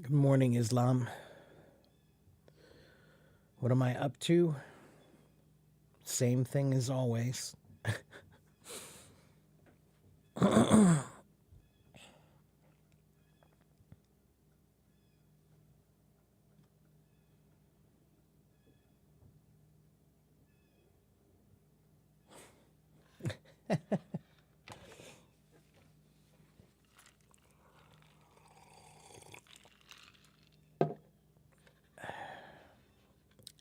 Good morning, Islam. What am I up to? Same thing as always.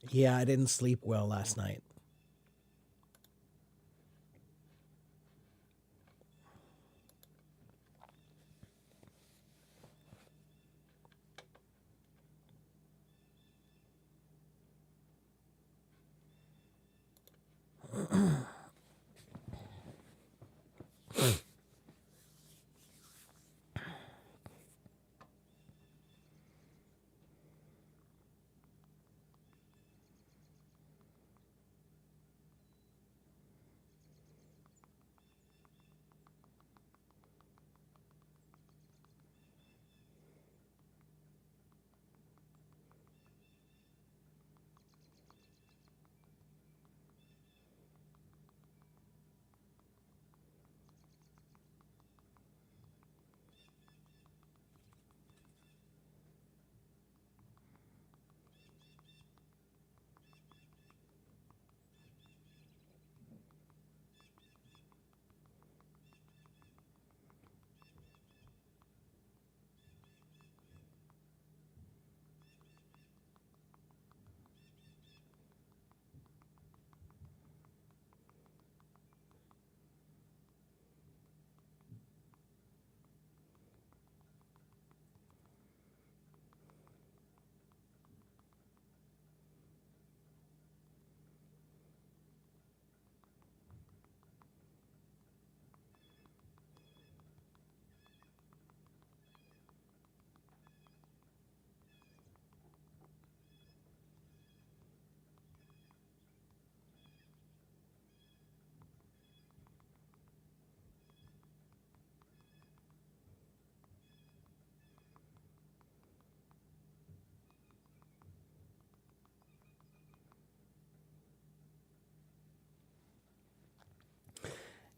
Yeah, I didn't sleep well last night.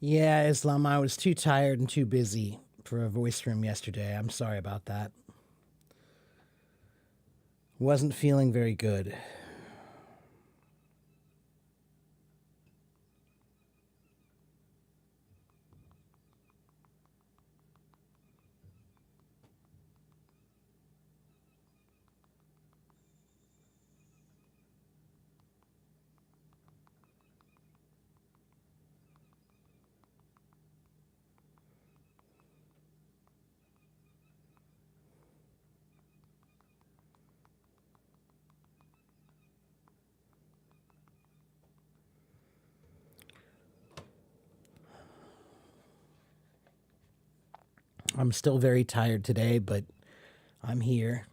Yeah, Islam, I was too tired and too busy for a voice room yesterday. I'm sorry about that. Wasn't feeling very good. I'm still very tired today, but I'm here.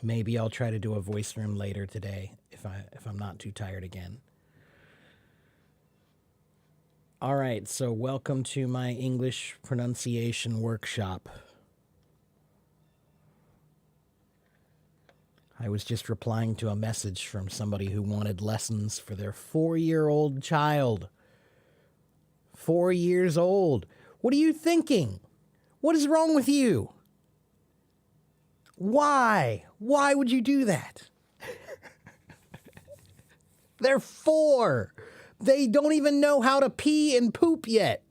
Maybe I'll try to do a voice room later today if I'm not too tired again. All right, so welcome to my English pronunciation workshop. I was just replying to a message from somebody who wanted lessons for their 4-year-old child. 4 years old. What are you thinking? What is wrong with you? Why? Why would you do that? They're 4. They don't even know how to pee and poop yet.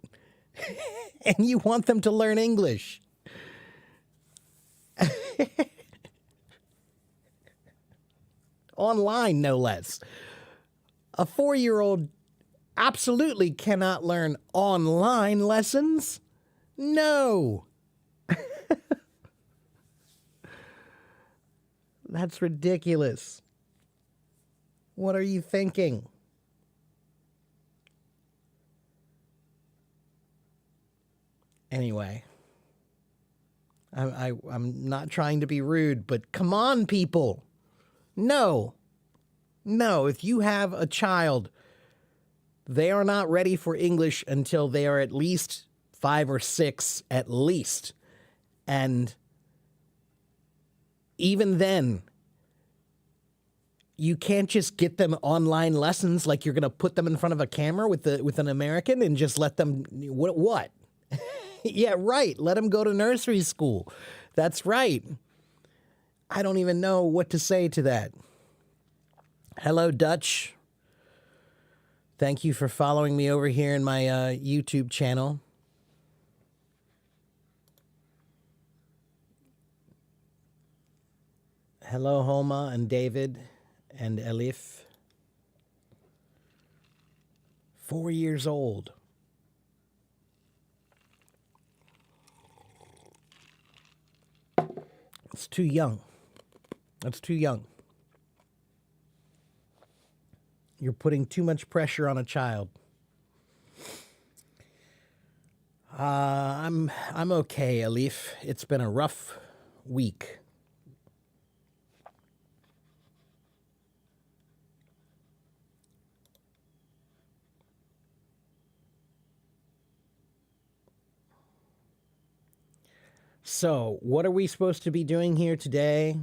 And you want them to learn English. Online, no less. A 4-year-old absolutely cannot learn online lessons. No. That's ridiculous. What are you thinking? Anyway, I'm not trying to be rude, but come on, people. No. No, if you have a child, they are not ready for English until they are at least 5 or 6, at least. And even then, you can't just get them online lessons like you're going to put them in front of a camera with an American and just let them what? Yeah, right. Let them go to nursery school. That's right. I don't even know what to say to that. Hello, Dutch. Thank you for following me over here in my YouTube channel. Hello, Homa and David and Elif. 4 years old. It's too young. That's too young. You're putting too much pressure on a child. I'm okay, Elif. It's been a rough week. So, what are we supposed to be doing here today?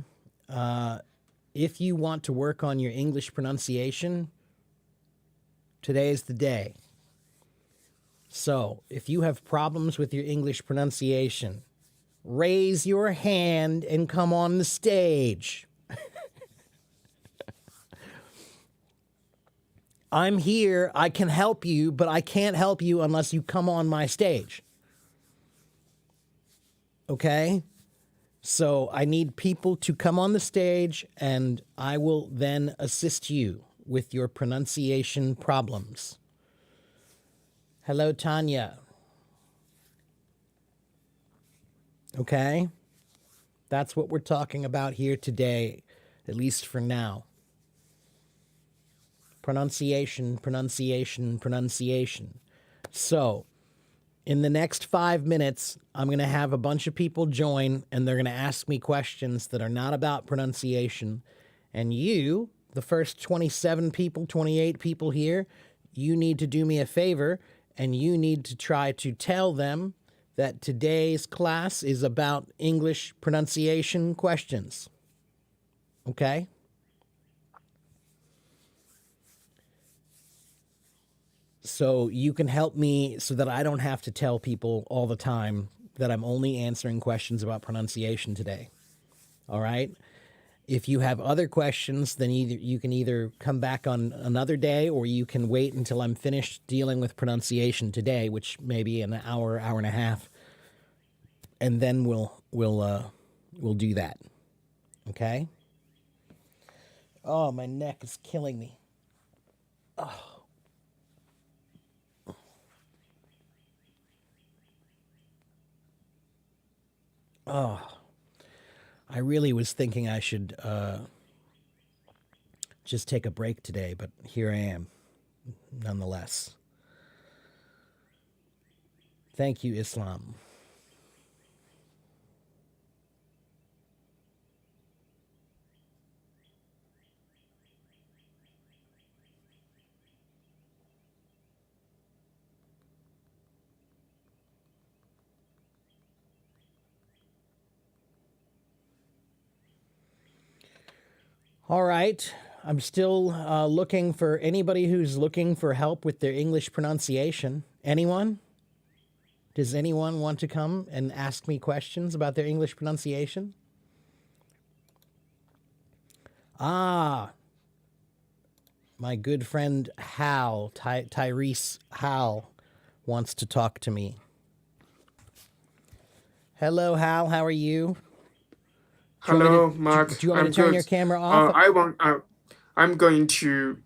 If you want to work on your English pronunciation, today is the day. So, if you have problems with your English pronunciation, raise your hand and come on the stage. I'm here. I can help you, but I can't help you unless you come on my stage. Okay? So I need people to come on the stage, and I will then assist you with your pronunciation problems. Hello, Tanya. Okay? That's what we're talking about here today, at least for now. Pronunciation, pronunciation, pronunciation. So, in the next 5 minutes, I'm going to have a bunch of people join, and they're going to ask me questions that are not about pronunciation. And you, the first 27 people, 28 people here, you need to do me a favor, and you need to try to tell them that today's class is about English pronunciation questions. Okay? So you can help me so that I don't have to tell people all the time that I'm only answering questions about pronunciation today. All right? If you have other questions, then you can either come back on another day, or you can wait until I'm finished dealing with pronunciation today, which may be an hour, hour and a half, and then we'll do that. Okay? Oh, my neck is killing me. Oh. Oh, I really was thinking I should just take a break today, but here I am, nonetheless. Thank you, Islam. All right. I'm still looking for anybody who's looking for help with their English pronunciation. Anyone? Does anyone want to come and ask me questions about their English pronunciation? Ah, my good friend Hal, Tyrese Hal, wants to talk to me. Hello, Hal. How are you? Hello, Mark. Do you want me I'm to turn good. your camera off? I'm going to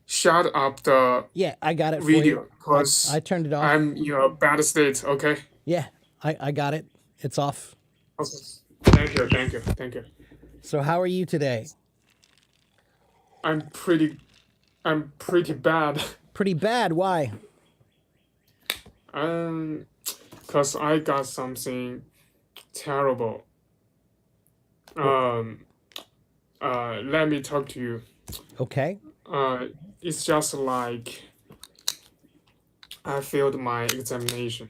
shut up the Yeah, I got it for video you. I because turned it off. I'm in a bad state. Okay. Yeah, I got it. It's off. Okay. Thank you. So how are you today? I'm pretty bad. Pretty bad. Why? Um, cause I got something terrible. Um, let me talk to you. Okay. It's just like I failed my examination.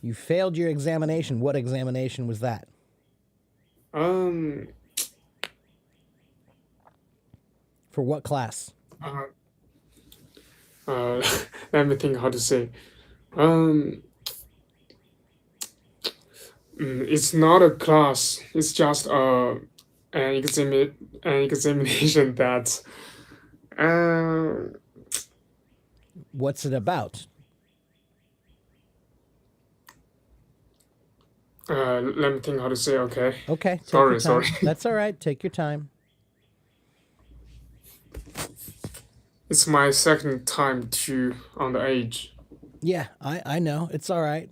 You failed your examination. What examination was that? Um, For what class? Uh, let me think how to say. Um, it's not a class. It's just an examination that. Uh, What's it about? let me think how to say. Okay. Okay, take your Sorry. time. That's all right. Take your time. It's my second time to on the age. Yeah, I know. It's all right.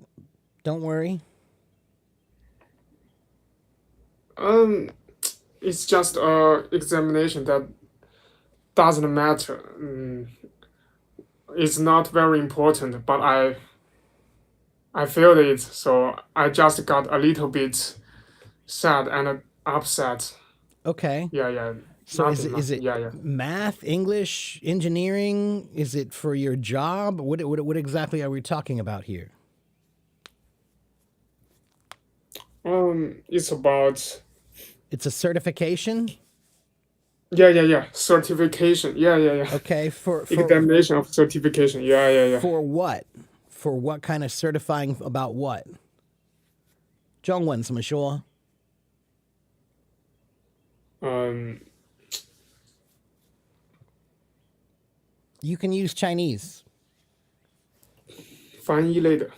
Don't worry. Um, it's just a examination that doesn't matter. It's not very important, but I feel it, so I just got a little bit sad and upset. Okay. Yeah. So Nothing, is nothing. it Yeah. math, English, engineering? Is it for your job? What exactly are we talking about here? It's about It's a certification. yeah. Certification. Yeah. Okay, for Examination of certification. Yeah. for what? For what kind of certifying about what? 中文怎么说? You can use Chinese. 翻译类的。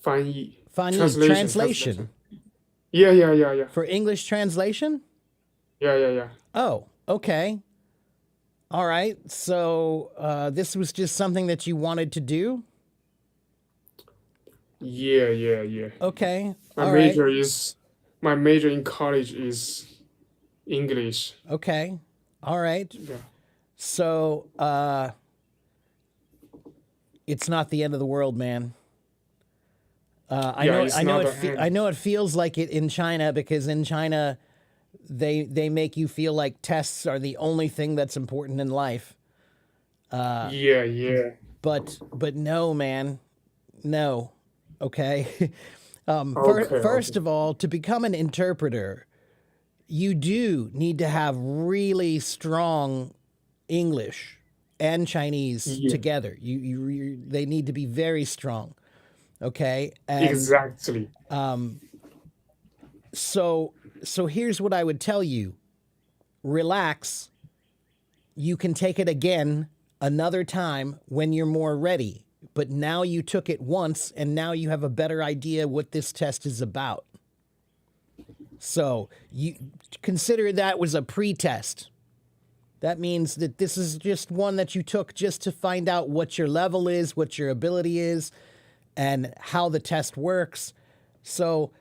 翻译。翻译 Translation. translation. Yeah. For English translation? Yeah. Oh, okay. All right. So this was just something that you wanted to do? Yeah. Okay. My All right. major in college is English. Okay. All right. Yeah. So it's not the end of the world, man. I Yeah, know. it's I know. not It. the end. I know. It feels like it in China because in China, they make you feel like tests are the only thing that's important in life. Yeah. But no, man, no. Okay. Okay. First of all, to become an interpreter, you do need to have really strong English and Chinese Yeah. together. They need to be very strong. Okay. And Exactly. so here's what I would tell you. Relax. You can take it again another time when you're more ready. But now you took it once and now you have a better idea what this test is about. So you consider that was a pre-test. That means that this is just one that you took just to find out what your level is, what your ability is, and how the test works. So,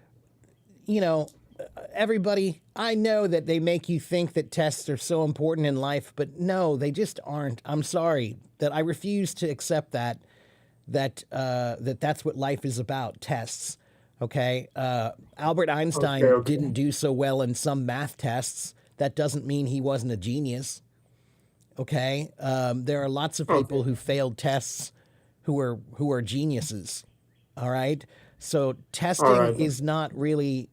everybody, I know that they make you think that tests are so important in life, but no, they just aren't. I'm sorry that I refuse to accept that's what life is about, tests. Okay? Albert Einstein Okay. didn't do so well in some math tests. That doesn't mean he wasn't a genius. Okay? There are lots of people who failed tests who are geniuses. All right? So testing All right. is not really,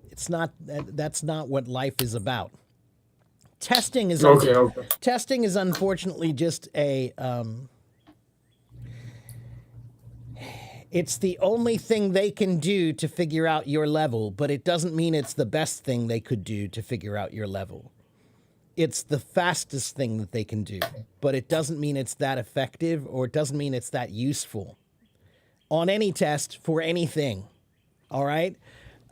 it's not that's not what life is about. Testing is Okay. testing is unfortunately just a it's the only thing they can do to figure out your level, but it doesn't mean it's the best thing they could do to figure out your level. It's the fastest thing that they can do, but it doesn't mean it's that effective or it doesn't mean it's that useful on any test for anything. All right?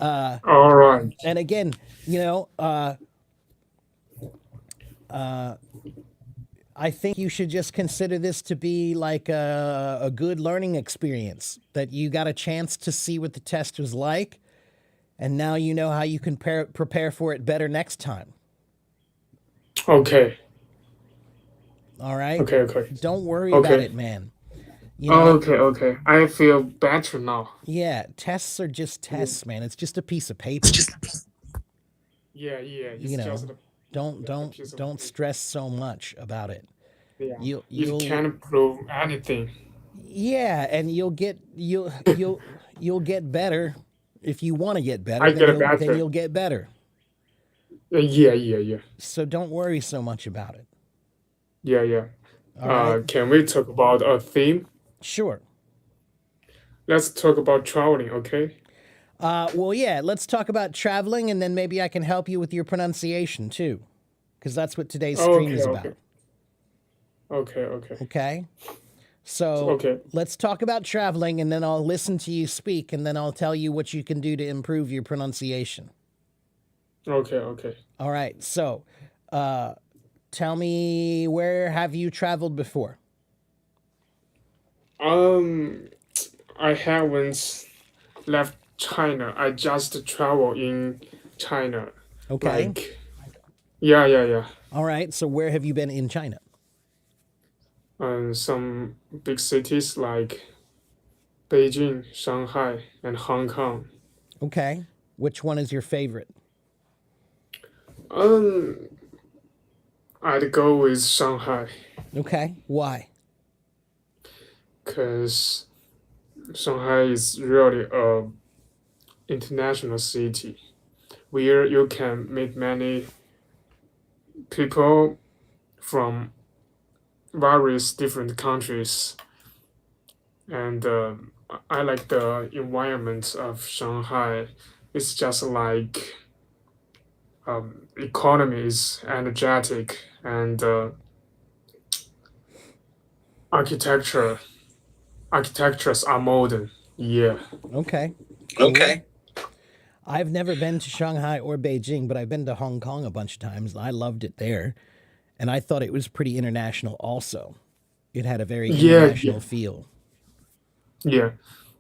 All right. And again, I think you should just consider this to be like a good learning experience, that you got a chance to see what the test was like, and now you know how you can prepare for it better next time. Okay. All right? Okay. Don't worry about Okay. it, man. You know, Okay. I feel better now. yeah, tests are just tests, man. It's just a piece of paper. Yeah. It's You know, just don't a piece of don't paper. stress so much about it. Yeah. You'll It can't prove anything. yeah, and you'll get better if you want to get better. I Then get better. you'll get better. Yeah, yeah, yeah, So don't worry so much about it. yeah, yeah. All right? Can we talk about a theme? Sure. Let's talk about traveling, okay? Well, yeah, let's talk about traveling and then maybe I can help you with your pronunciation too, because that's what today's stream Okay, is okay, about. okay, okay, Okay? So okay, let's talk about traveling and then I'll listen to you speak and then I'll tell you what you can do to improve your pronunciation. okay, okay. All right. So tell me, where have you traveled before? Um, I haven't left China. I just travel in China. Okay. Like, yeah, yeah, yeah. All right. So where have you been in China? Some big cities like Beijing, Shanghai, and Hong Kong. Okay. Which one is your favorite? Um, I'd go with Shanghai Okay. Why? because Shanghai is really a international city where you can meet many people from various different countries, and I like the environment of Shanghai. It's just like economy is energetic and architecture architectures are modern. Yeah. Okay. Cool. Okay. I've never been to Shanghai or Beijing, but I've been to Hong Kong a bunch of times. I loved it there. And I thought it was pretty international also. It had a very Yeah, yeah, international feel. yeah.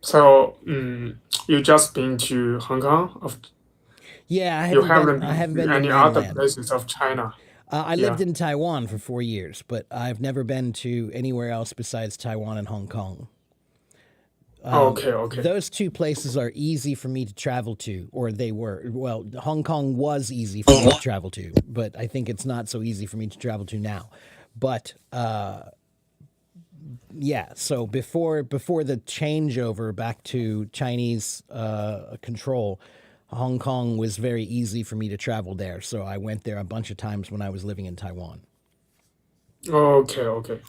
So, you just been to Hong Kong? Yeah, You I haven't haven't been been to to any other mainland. places of China? I lived Yeah. in Taiwan for 4 years, but I've never been to anywhere else besides Taiwan and Hong Kong. Okay, okay. Those two places are easy for me to travel to, or they were. Well, Hong Kong was easy for me to travel to, but I think it's not so easy for me to travel to now. But yeah, so before the changeover back to Chinese control, Hong Kong was very easy for me to travel there. So I went there a bunch of times when I was living in Taiwan. Okay, okay.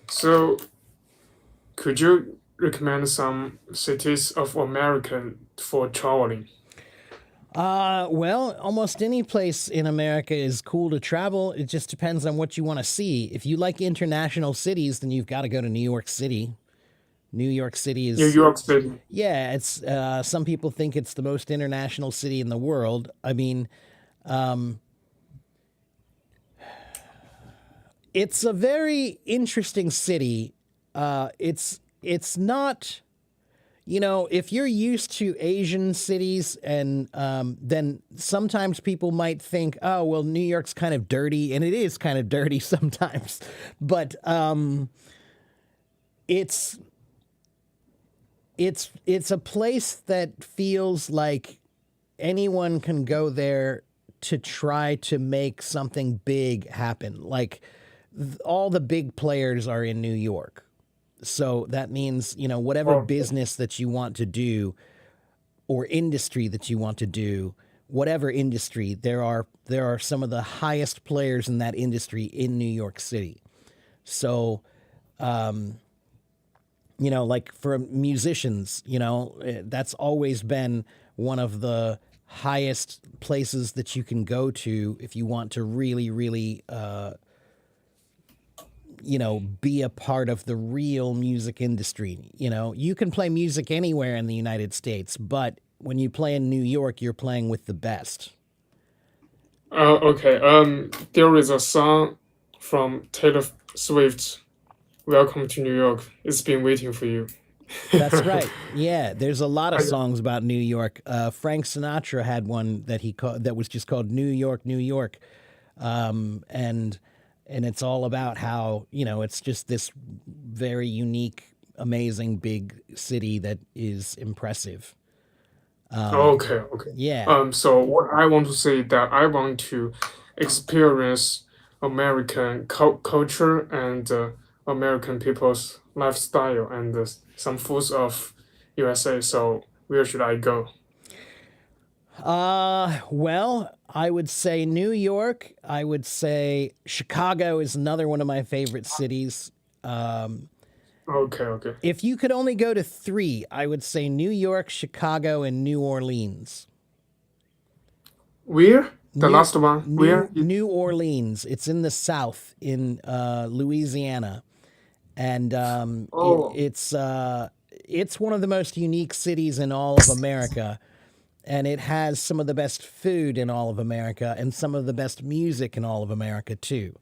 So, could you recommend some cities of America for traveling? Well, almost any place in America is cool to travel. It just depends on what you want to see. If you like international cities, then you've got to go to New York City. New York City New is, York City. yeah, it's, some people think it's the most international city in the world. I mean, it's a very interesting city. It's not, if you're used to Asian cities, and then sometimes people might think, oh, well, New York's kind of dirty, and it is kind of dirty sometimes, but it's it's a place that feels like anyone can go there to try to make something big happen. Like all the big players are in New York. So that means, whatever Okay. business that you want to do or industry that you want to do, whatever industry, there are some of the highest players in that industry in New York City. So, like for musicians, that's always been one of the highest places that you can go to if you want to really, really, be a part of the real music industry. You can play music anywhere in the United States, but when you play in New York, you're playing with the best. Okay. There is a song from Taylor Swift. Welcome to New York. It's been waiting for you. That's right. Yeah, there's a lot of I, songs about New York. Frank Sinatra had one that was just called New York, New York, and it's all about how it's just this very unique, amazing, big city that is impressive. okay, okay. Yeah. So what I want to say that I want to experience American culture and American people's lifestyle and some foods of USA. So where should I go? Well, I would say New York. I would say Chicago is another one of my favorite cities. Okay, okay. If you could only go to three, I would say New York, Chicago, and New Orleans. Where? The New last one. Where? New Orleans. It's in the South in Louisiana, and Oh, it's one of the most unique cities in all of America, and it has some of the best food in all of America and some of the best music in all of America too.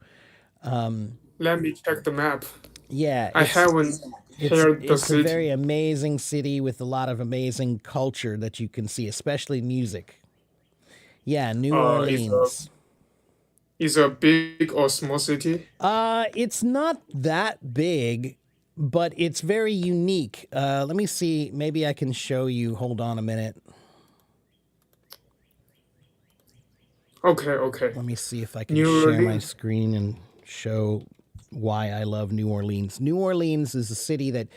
let me check the map. Yeah, I haven't heard the it's a city. very amazing city with a lot of amazing culture that you can see, especially music. Yeah, New Is a Orleans. big or small city? It's not that big, but it's very unique. Let me see. Maybe I can show you. Hold on a minute. Okay, okay. Let me see if I can New share my Orleans. screen and show why I love New Orleans. New Orleans is a city that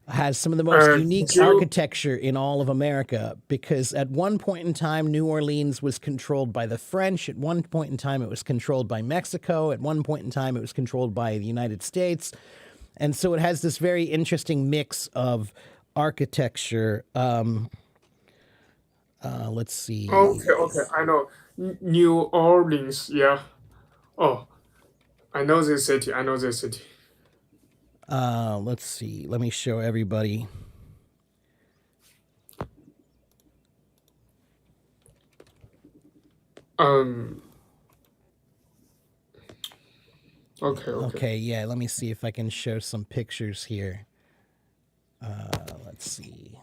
has some of the most unique Did you? architecture in all of America because at one point in time, New Orleans was controlled by the French. At one point in time, it was controlled by Mexico. At one point in time, it was controlled by the United States. And so it has this very interesting mix of architecture. Let's see. Okay, okay. I know. New Orleans. Yeah. Oh, I know this city. I know this city. Let's see. Let me show everybody. Um. Okay, okay. Okay, yeah, let me see if I can show some pictures here. Let's see.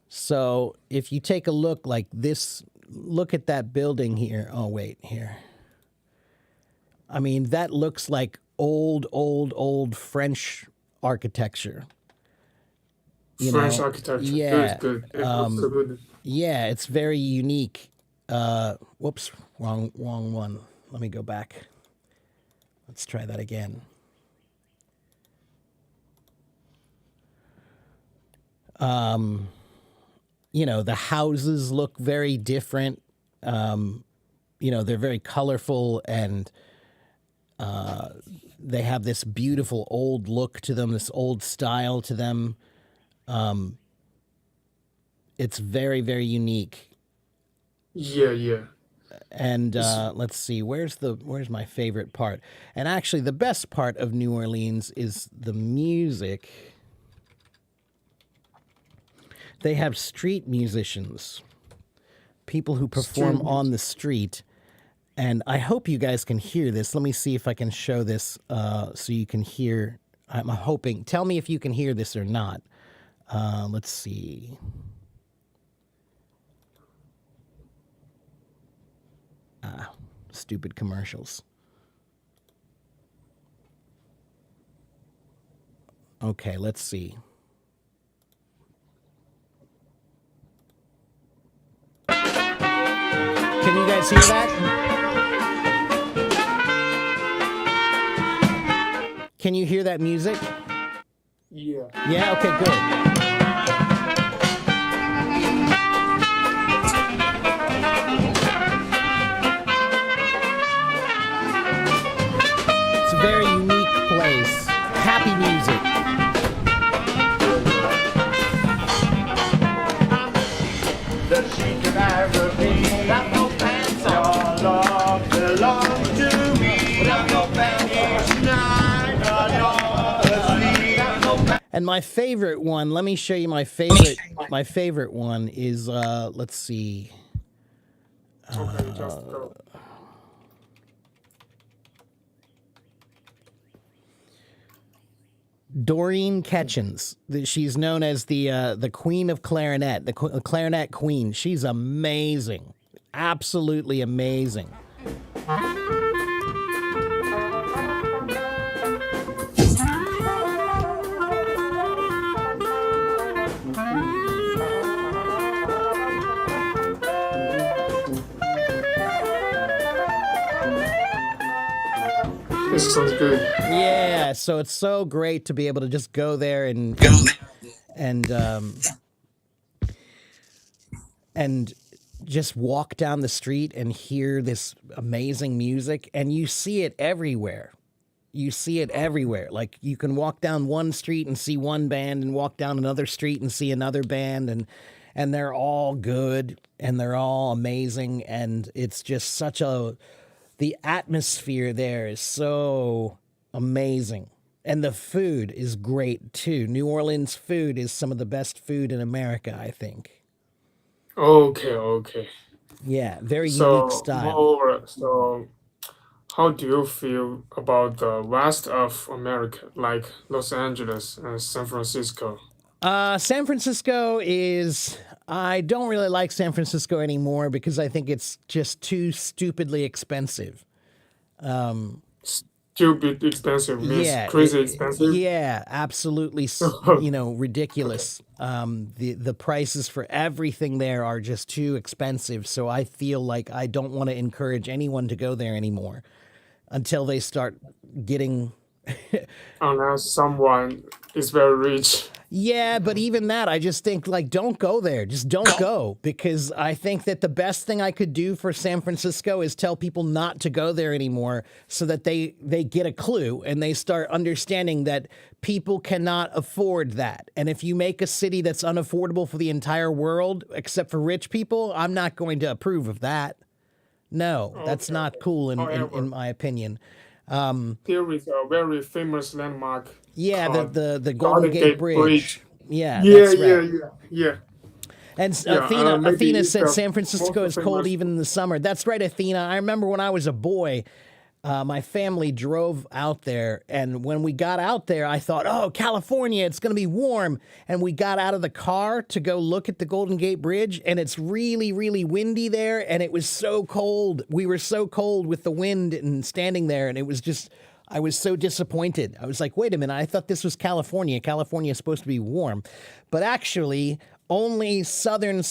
So if you take a look like this, look at that building here. Oh, wait, here. I mean, that looks like old French architecture. You French know, architecture. yeah, Good, good. It looks so good. yeah, it's very unique. Whoops, wrong one. Let me go back. Let's try that again. You know, the houses look very different. You know, they're very colorful and they have this beautiful old look to them, this old style to them. It's very unique. Yeah, yeah. And It's let's see, where's my favorite part? And actually, the best part of New Orleans is the music. They have street musicians, people who perform street on music. the street. And I hope you guys can hear this. Let me see if I can show this so you can hear. I'm hoping. Tell me if you can hear this or not. Let's see. Stupid commercials. Okay, let's see. Can you guys hear that? Can you hear that music? Yeah. Yeah, okay, good. It's a very unique place. Happy music. The sheet of Arabic, got no pants on. Your love belongs to me. Got no pants on. Night, got no pants. And my favorite one, let me show you my favorite one is let's see. Okay, just go. Doreen Ketchens. She's known as the Queen of Clarinet, the Clarinet Queen. She's amazing, absolutely amazing. It sounds good. Yeah, so it's so great to be able to just go there and um, and just walk down the street and hear this amazing music, and you see it everywhere. You see it everywhere. Like you can walk down one street and see one band, and walk down another street and see another band, and they're all good and they're all amazing, and it's just such a the atmosphere there is so amazing. And the food is great too. New Orleans food is some of the best food in America, I think. Okay, okay. Yeah, very unique So, style. moreover, so how do you feel about the rest of America, like Los Angeles and San Francisco? San Francisco is. I don't really like San Francisco anymore because I think it's just too stupidly expensive. Stupid expensive means Yeah, crazy expensive. yeah, absolutely. Ridiculous. The prices for everything there are just too expensive. So I feel like I don't want to encourage anyone to go there anymore until they start getting. Unless someone is very rich. Yeah, but even that, I just think like don't go there. Just don't go because I think that the best thing I could do for San Francisco is tell people not to go there anymore so that they get a clue and they start understanding that people cannot afford that. And if you make a city that's unaffordable for the entire world except for rich people, I'm not going to approve of that. No, that's Okay. not cool However, in my opinion. there is a very famous landmark Yeah, called the Golden Golden Gate Gate Bridge. Bridge. Yeah, Yeah, that's yeah, right. yeah, yeah, And yeah. Maybe Athena it's said the San Francisco most is cold famous. even in the summer. That's right, Athena. I remember when I was a boy, my family drove out there, and when we got out there, I thought, "Oh, California, it's going to be warm." And we got out of the car to go look at the Golden Gate Bridge, and it's really, really windy there, and it was so cold. We were so cold with the wind and standing there, and it was just. I was so disappointed. I was like, wait a minute, I thought this was California. California is supposed to be warm. But actually, only southern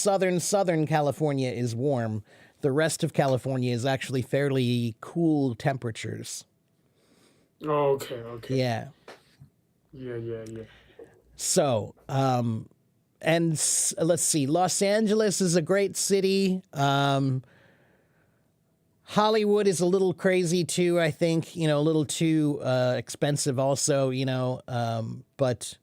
California is warm. The rest of California is actually fairly cool temperatures. Okay, okay. Yeah. Yeah, yeah, yeah. So, let's see. Los Angeles is a great city. Hollywood is a little crazy too, I think, a little too expensive also, but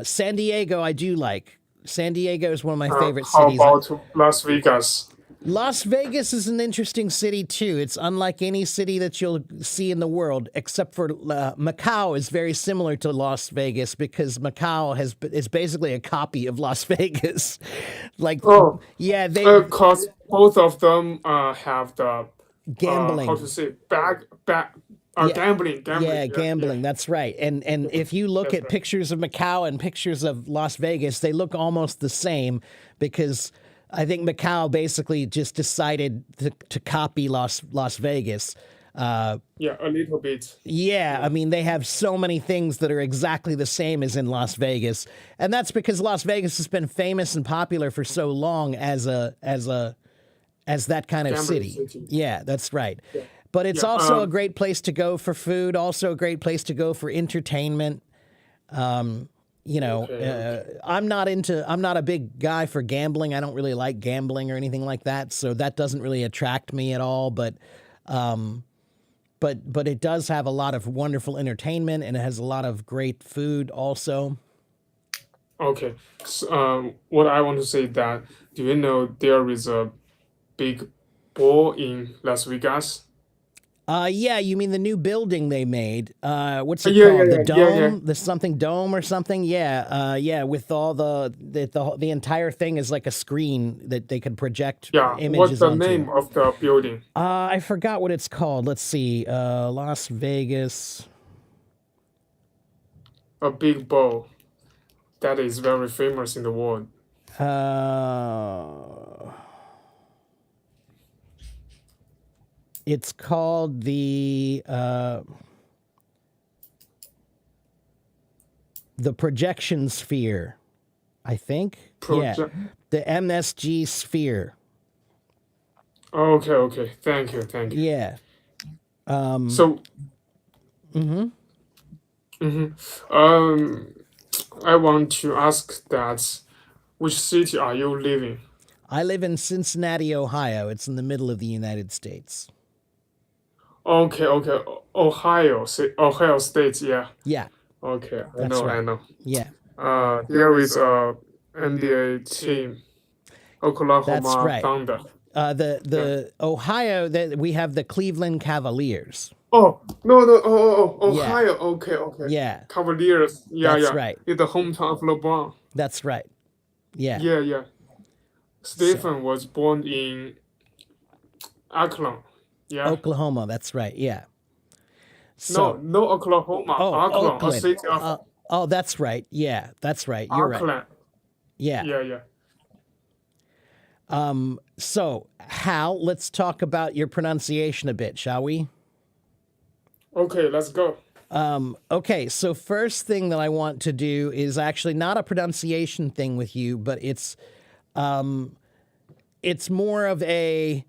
San Diego I do like. San Diego is one of my favorite How cities. about Las Vegas? Las Vegas is an interesting city too. It's unlike any city that you'll see in the world, except for Macau is very similar to Las Vegas because Macau is basically a copy of Las Vegas. Like, Oh, yeah, they cause both of them have the how to gambling. say back Yeah, gambling, yeah, gambling. Yeah, yeah. gambling. That's right. And if you look That's at right. pictures of Macau and pictures of Las Vegas, they look almost the same because I think Macau basically just decided to copy Las Vegas. Yeah, a little bit. Yeah, I Yeah. mean they have so many things that are exactly the same as in Las Vegas, and that's because Las Vegas has been famous and popular for so long as that kind of Gambling city. city. Yeah, that's right. Yeah. But it's Yeah. also a great place to go for food, also a great place to go for entertainment. Okay, okay. I'm not a big guy for gambling. I don't really like gambling or anything like that, so that doesn't really attract me at all, but it does have a lot of wonderful entertainment and it has a lot of great food also. Okay. So, what I want to say that do you know there is a big ball in Las Vegas? Yeah, you mean the new building they made? What's it Yeah, yeah, called? The yeah, yeah, yeah. dome, the something dome or something? Yeah, yeah. With all the entire thing is like a screen that they could project Yeah. What's images the onto. name of the building? I forgot what it's called. Let's see. Las Vegas. A big ball that is very famous in the world. Uh, it's called the projection sphere, I think. Yeah, Project. the MSG sphere. Okay, okay. Thank you, thank you. Yeah. So, Um, I want to ask that which city are you living? I live in Cincinnati, Ohio. It's in the middle of the United States. Okay, okay. Ohio State, yeah. Yeah, Okay, I that's know, I right. know. Yeah, There is a NBA team, that's Oklahoma right. Thunder. Yeah. The Ohio that we have the Cleveland Cavaliers. Oh, no, no, Yeah, Ohio. Okay, okay. yeah, Cavaliers. Yeah, that's yeah. right. It's the hometown of LeBron. That's right. Yeah. Yeah, yeah. So Stephen was born in Akron. Yeah. Oklahoma. That's right. Yeah. No, So no Oklahoma. oh, Akron, a Oakland. city of Oh, that's right. Yeah, that's right. You're right. Akron. Yeah. Yeah, yeah. So Hal, let's talk about your pronunciation a bit, shall we? Okay, let's go. Okay, so first thing that I want to do is actually not a pronunciation thing with you, but it's more of a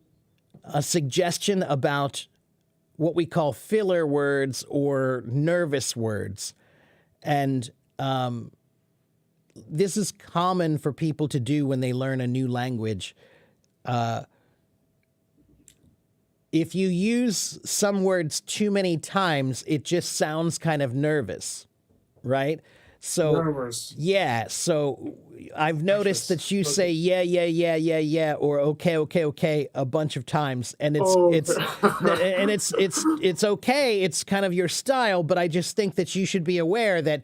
suggestion about what we call filler words or nervous words. And this is common for people to do when they learn a new language. If you use some words too many times, it just sounds kind of nervous, right? So, Nervous. yeah, so I've noticed that you say yeah, or okay a bunch of times, and Oh, it's okay. and it's okay. It's kind of your style, but I just think that you should be aware that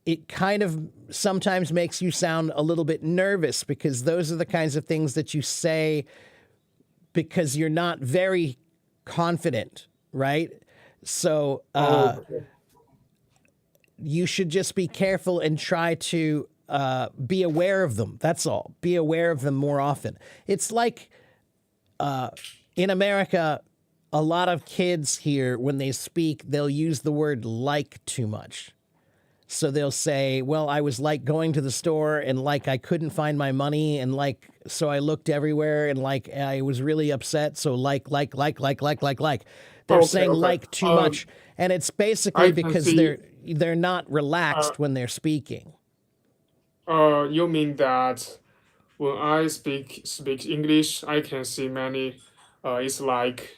it kind of sometimes makes you sound a little bit nervous because those are the kinds of things that you say because you're not very confident, right? So Okay. you should just be careful and try to be aware of them. That's all. Be aware of them more often. It's like in America, a lot of kids here, when they speak, they'll use the word like too much. So they'll say, well, I was like going to the store and like I couldn't find my money and like, so I looked everywhere and like I was really upset. So like. They're Okay, saying okay. like too much. And it's basically I can because see. they're not relaxed when they're speaking. You mean that when I speak English, I can see many. It's like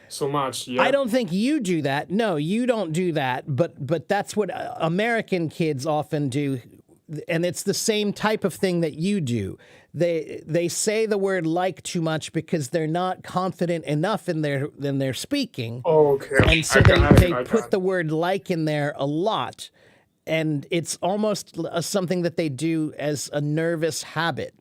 so much. I Yeah. don't think you do that. No, you don't do that. But that's what American kids often do, and it's the same type of thing that you do. They say the word like too much because they're not confident enough in their speaking, Okay. and so I got it. they I put got the it. word like in there a lot, and it's almost something that they do as a nervous habit,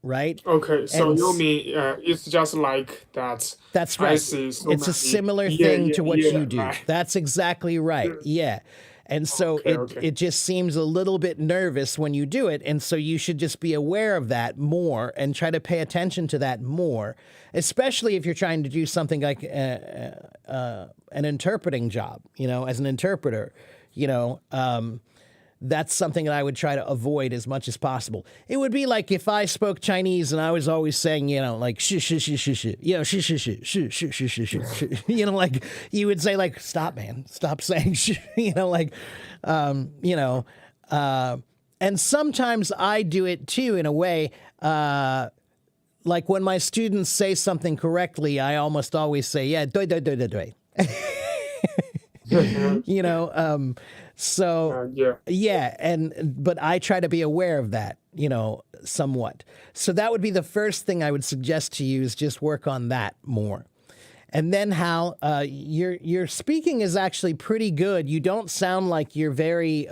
right? Okay. So And you mean it's just like that? that's I right. see so It's a many. similar Yeah, thing yeah, to what yeah. you do. Right. That's exactly right. Yeah. And so Okay. Okay. it just seems a little bit nervous when you do it. And so you should just be aware of that more and try to pay attention to that more, especially if you're trying to do something like an interpreting job, as an interpreter, that's something that I would try to avoid as much as possible. It would be like if I spoke Chinese and I was always saying, like shi shi shi shi shi, shi shi shi shi shi shi shi shi, shi. Like you would say, like, stop, man, stop saying, shi, like, and sometimes I do it too in a way. Like when my students say something correctly, I almost always say, yeah, doi doi doi doi doi. So Yeah. yeah, but I try to be aware of that, somewhat. So that would be the first thing I would suggest to you is just work on that more. And then Hal, your speaking is actually pretty good. You don't sound like you're very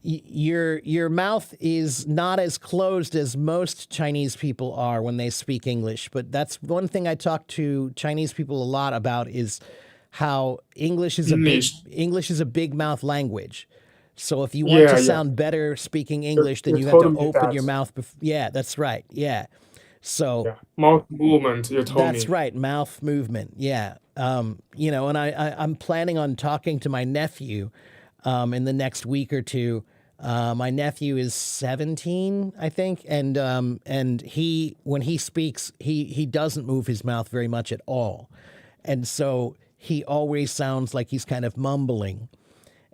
your mouth is not as closed as most Chinese people are when they speak English. But that's one thing I talk to Chinese people a lot about is how English is English. a big mouth language. So if you want Yeah, to yeah. sound better speaking English, then You you have to told me open your that. mouth. Yeah, that's right. Yeah. So Yeah. Mouth movement. You told that's me. right, mouth movement. Yeah, and I'm planning on talking to my nephew in the next week or two. My nephew is 17, I think, and he when he speaks, he doesn't move his mouth very much at all, and so he always sounds like he's kind of mumbling.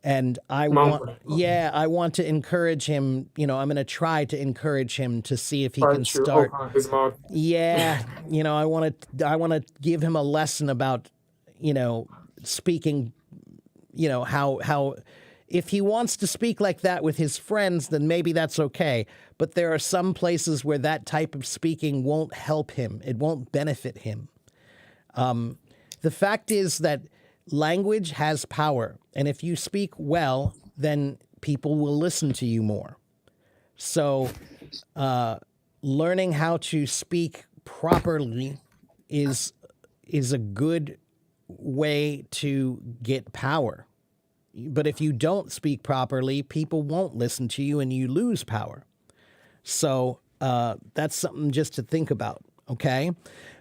And I Mumbling. want to encourage him. I'm going to try to encourage him to see if he Try can to start. open his mouth. Yeah, I want to give him a lesson about, speaking, how if he wants to speak like that with his friends, then maybe that's okay. But there are some places where that type of speaking won't help him. It won't benefit him. The fact is that language has power. And if you speak well, then people will listen to you more. So learning how to speak properly is a good way to get power. But if you don't speak properly, people won't listen to you and you lose power. So that's something just to think about, okay?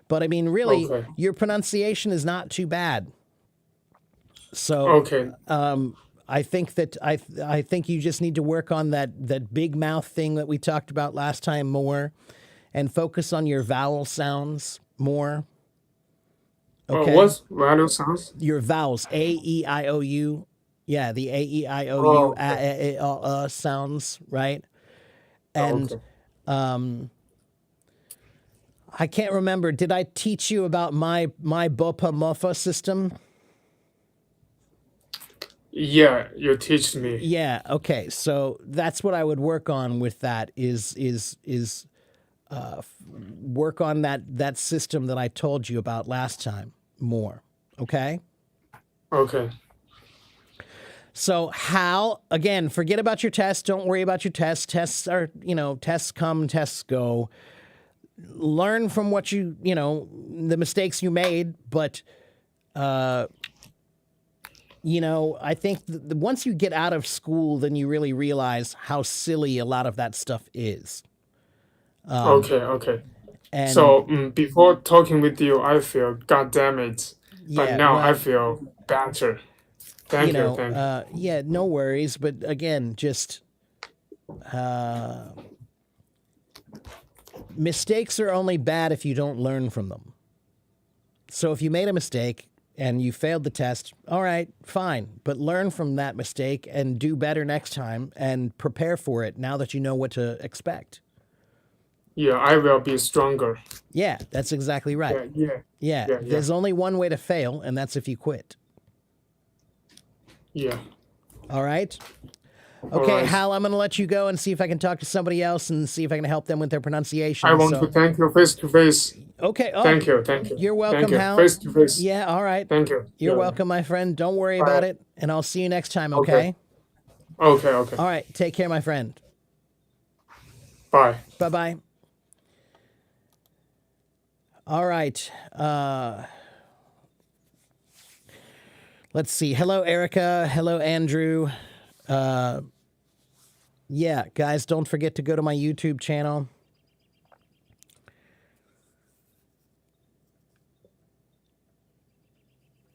But I mean, really, Okay. your pronunciation is not too bad. So Okay. I think that I think you just need to work on that big mouth thing that we talked about last time more, and focus on your vowel sounds more. Okay, What value sounds? your vowels, A, E, I, O, U. Yeah, the A, E, I, O, Oh, U okay. sounds, right? And Okay. I can't remember. Did I teach you about my Bopa Mofa system? Yeah, you teach me. Yeah. Okay. So that's what I would work on with that. Is work on that system that I told you about last time more. Okay. Okay. So how, again, forget about your tests. Don't worry about your tests. Tests are, tests come, tests go. Learn from what the mistakes you made. But, I think once you get out of school, then you really realize how silly a lot of that stuff is. Okay. And So before talking with you, I feel, God damn it. But yeah, now I well, feel better. Thank you. Thank you. yeah, no worries. But again, just mistakes are only bad if you don't learn from them. So if you made a mistake and you failed the test, all right, fine. But learn from that mistake and do better next time and prepare for it now that you know what to expect. Yeah, I will be stronger. Yeah, that's exactly right. Yeah. There's only one way to fail, and that's if you quit. Yeah. All right? All Okay, right. Hal, I'm going to let you go and see if I can talk to somebody else and see if I can help them with their pronunciation. I want to thank you face to face. Okay. Oh, Thank you. you're welcome, Thank you. Hal. Face to face. Yeah, all right. Thank you. You're Yeah. welcome, my friend. Don't worry All about right. it, and I'll see you next time, Okay. okay? Okay. All right, take care, my friend. Bye. Bye-bye. All right. Let's see. Hello, Erica. Hello, Andrew. Yeah, guys, don't forget to go to my YouTube channel.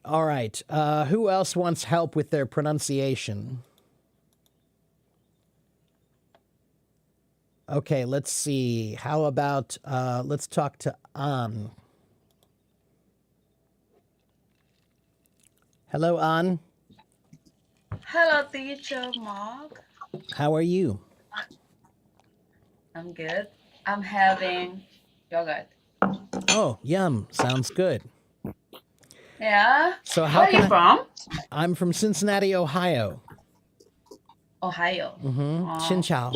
All right. Who else wants help with their pronunciation? Okay, let's see. How about let's talk to An. Hello, An. Hello, teacher Mark. How are you? I'm good. I'm having yogurt. Oh, yum. Sounds good. Yeah. So Where how are you can from? I'm from Cincinnati, Ohio. Ohio. Xin chào.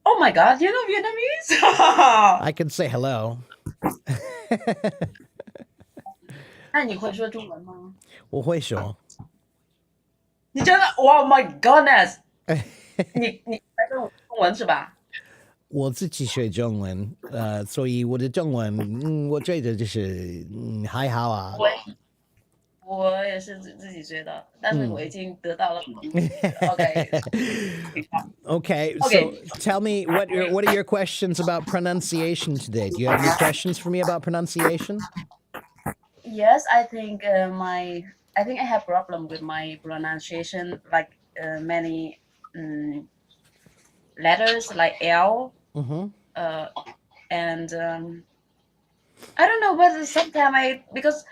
Oh my God, you know Vietnamese? I can say hello. 那你会说中文吗？我会说。你真的 ？Oh my goodness！你在跟我说中文是吧？我自己学中文，所以我的中文，我觉得就是还好啊。我也是自己学的，但是我已经得到了。OK。 Okay, Okay. so tell me what are your questions about pronunciation today? Do you have any questions for me about pronunciation? Yes, I think I have problem with my pronunciation, like many letters like L, and I don't know whether sometimes because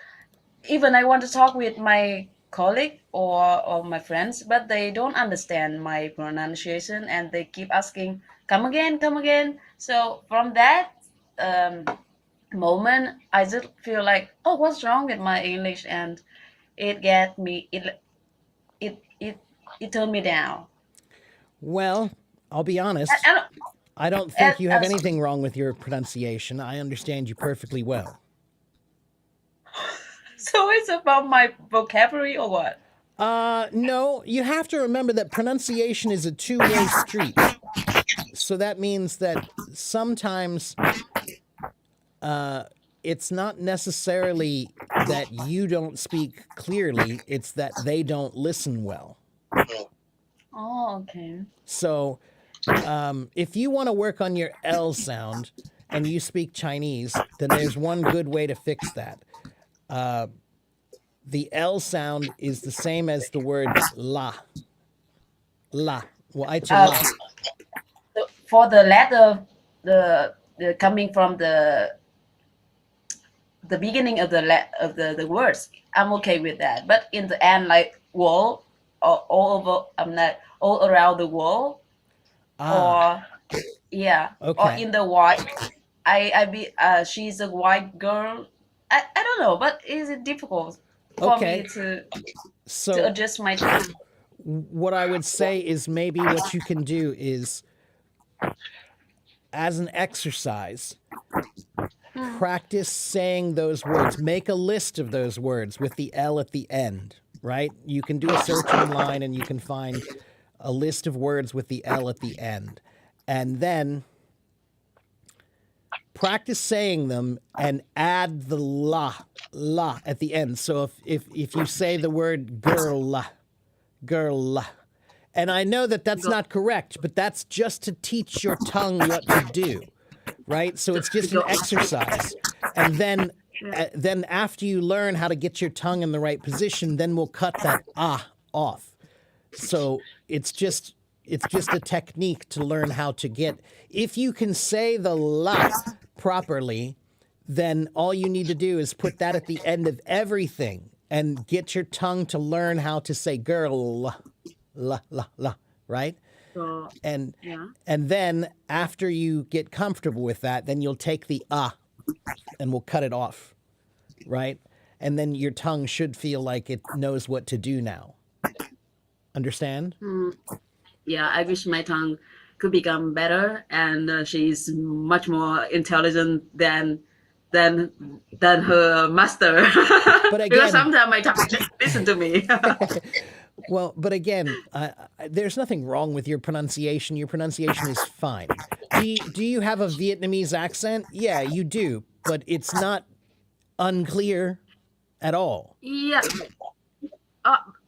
even I want to talk with my colleague or my friends, but they don't understand my pronunciation and they keep asking, come again, come again. So from that um, moment, I just feel like, oh, what's wrong with my English? And it get me, it, it, it turned me down. Well, I'll be honest. I don't, I don't think you have anything wrong with your pronunciation. I understand you perfectly well. so it's about my vocabulary or what? No, you have to remember that pronunciation is a two-way street. So that means that sometimes it's not necessarily that you don't speak clearly, it's that they don't listen well. Oh, okay. So if you want to work on your L sound and you speak Chinese, then there's one good way to fix that. The L sound is the same as the word la. La. Well, I la. For the letter, the coming from the beginning of the words, I'm okay with that. But in the end, like wall or all over, I'm not all around the wall, or yeah, or Okay. in the white. She's a white girl. I don't know, but is it difficult for Okay. me to So adjust my tongue? what I would say is maybe what you can do is, as an exercise, practice saying those words. Make a list of those words with the L at the end, right? You can do a search online and you can find a list of words with the L at the end. And then practice saying them and add the la at the end. So if you say the word girl, and I know that that's not correct, but that's just to teach your tongue what to do, right? So it's just an exercise. And then after you learn how to get your tongue in the right position, then we'll cut that off. So it's just a technique to learn how to get. If you can say the la properly, then all you need to do is put that at the end of everything and get your tongue to learn how to say girl, la, right? So, And yeah. and then after you get comfortable with that, then you'll take the and we'll cut it off, right? And then your tongue should feel like it knows what to do now. Understand? Yeah, I wish my tongue could become better, and she's much more intelligent than her master. But Because again, sometimes my tongue just listen to me. well, but again, there's nothing wrong with your pronunciation. Your pronunciation is fine. Do you have a Vietnamese accent? Yeah, you do, but it's not unclear at all. Yeah.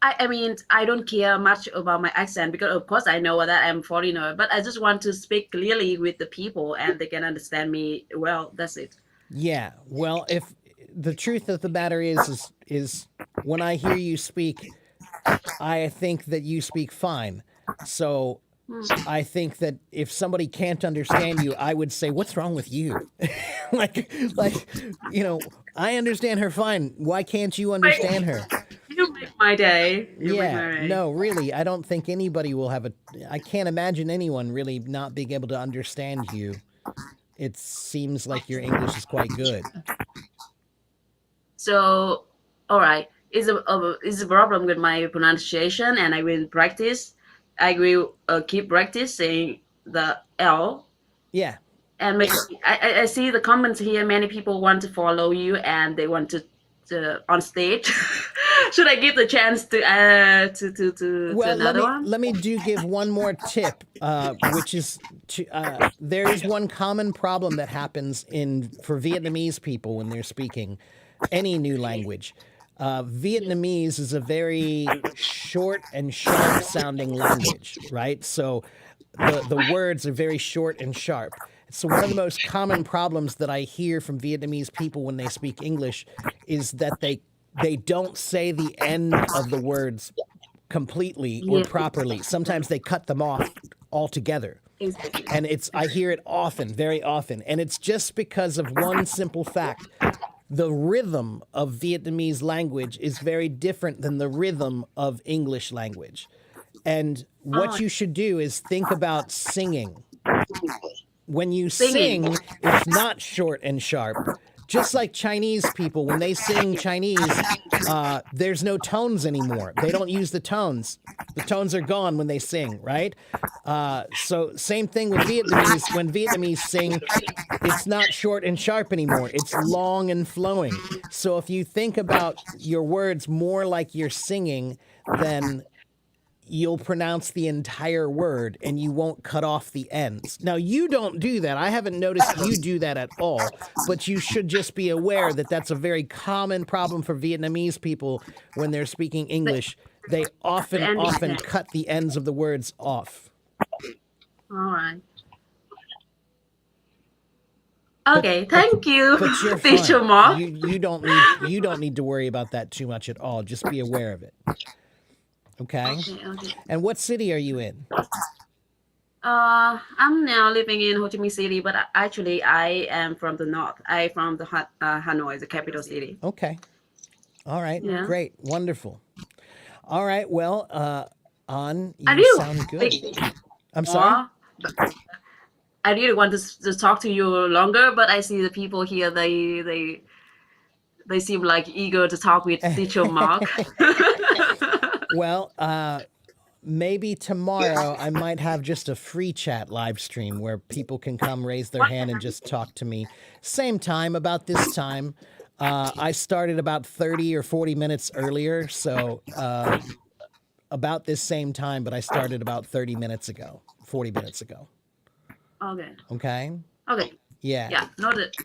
I mean, I don't care much about my accent because, of course, I know that I'm foreigner, but I just want to speak clearly with the people and they can understand me well. That's it. Yeah. Well, if the truth of the matter is when I hear you speak, I think that you speak fine. So I think that if somebody can't understand you, I would say, "What's wrong with you?" like, I understand her fine. Why can't you understand her? You make my day. You make my Yeah. day. No, really, I don't think anybody will have I can't imagine anyone really not being able to understand you. It seems like your English is quite good. So, all right, it's a problem with my pronunciation, and I will practice. I will keep practicing the L. Yeah. And maybe, I see the comments here. Many people want to follow you, and they want to on stage. Should I give the chance to Well, another one? let me give one more tip, which is there is one common problem that happens for Vietnamese people when they're speaking any new language. Vietnamese is a very short and sharp sounding language, right? So the words are very short and sharp. So one of the most common problems that I hear from Vietnamese people when they speak English is that they don't say the end of the words completely or properly. Sometimes they cut them off altogether. And I hear it often, very often. And it's just because of one simple fact. The rhythm of Vietnamese language is very different than the rhythm of English language. And what Oh, you should do is think about singing. When you singing. sing, it's not short and sharp. Just like Chinese people, when they sing Chinese, there's no tones anymore. They don't use the tones. The tones are gone when they sing, right? So same thing with Vietnamese. When Vietnamese sing, it's not short and sharp anymore. It's long and flowing. So if you think about your words more like you're singing, then you'll pronounce the entire word and you won't cut off the ends. Now, you don't do that. I haven't noticed you do that at all, but you should just be aware that that's a very common problem for Vietnamese people when they're speaking English. They often ending. cut the ends of the words off. All right. Okay, thank you, But you're Teacher fine. Mark. You don't need to worry about that too much at all. Just be aware of it. Okay? Okay. And what city are you in? I'm now living in Ho Chi Minh City, but actually I am from the north. I from the Hanoi, the capital city. Okay. All right. Yeah. Great. Wonderful. All right. Well, An, I you do. sound good. I'm sorry? I really want to talk to you longer, but I see the people here. They seem like eager to talk with Teacher Mark. Well, maybe tomorrow I might have just a free chat live stream where people can come raise their hand and just talk to me. Same time, about this time. I started about 30 or 40 minutes earlier, so about this same time, but I started about 30 minutes ago, 40 minutes ago. Okay. Okay? Okay. Yeah. Yeah. Noted.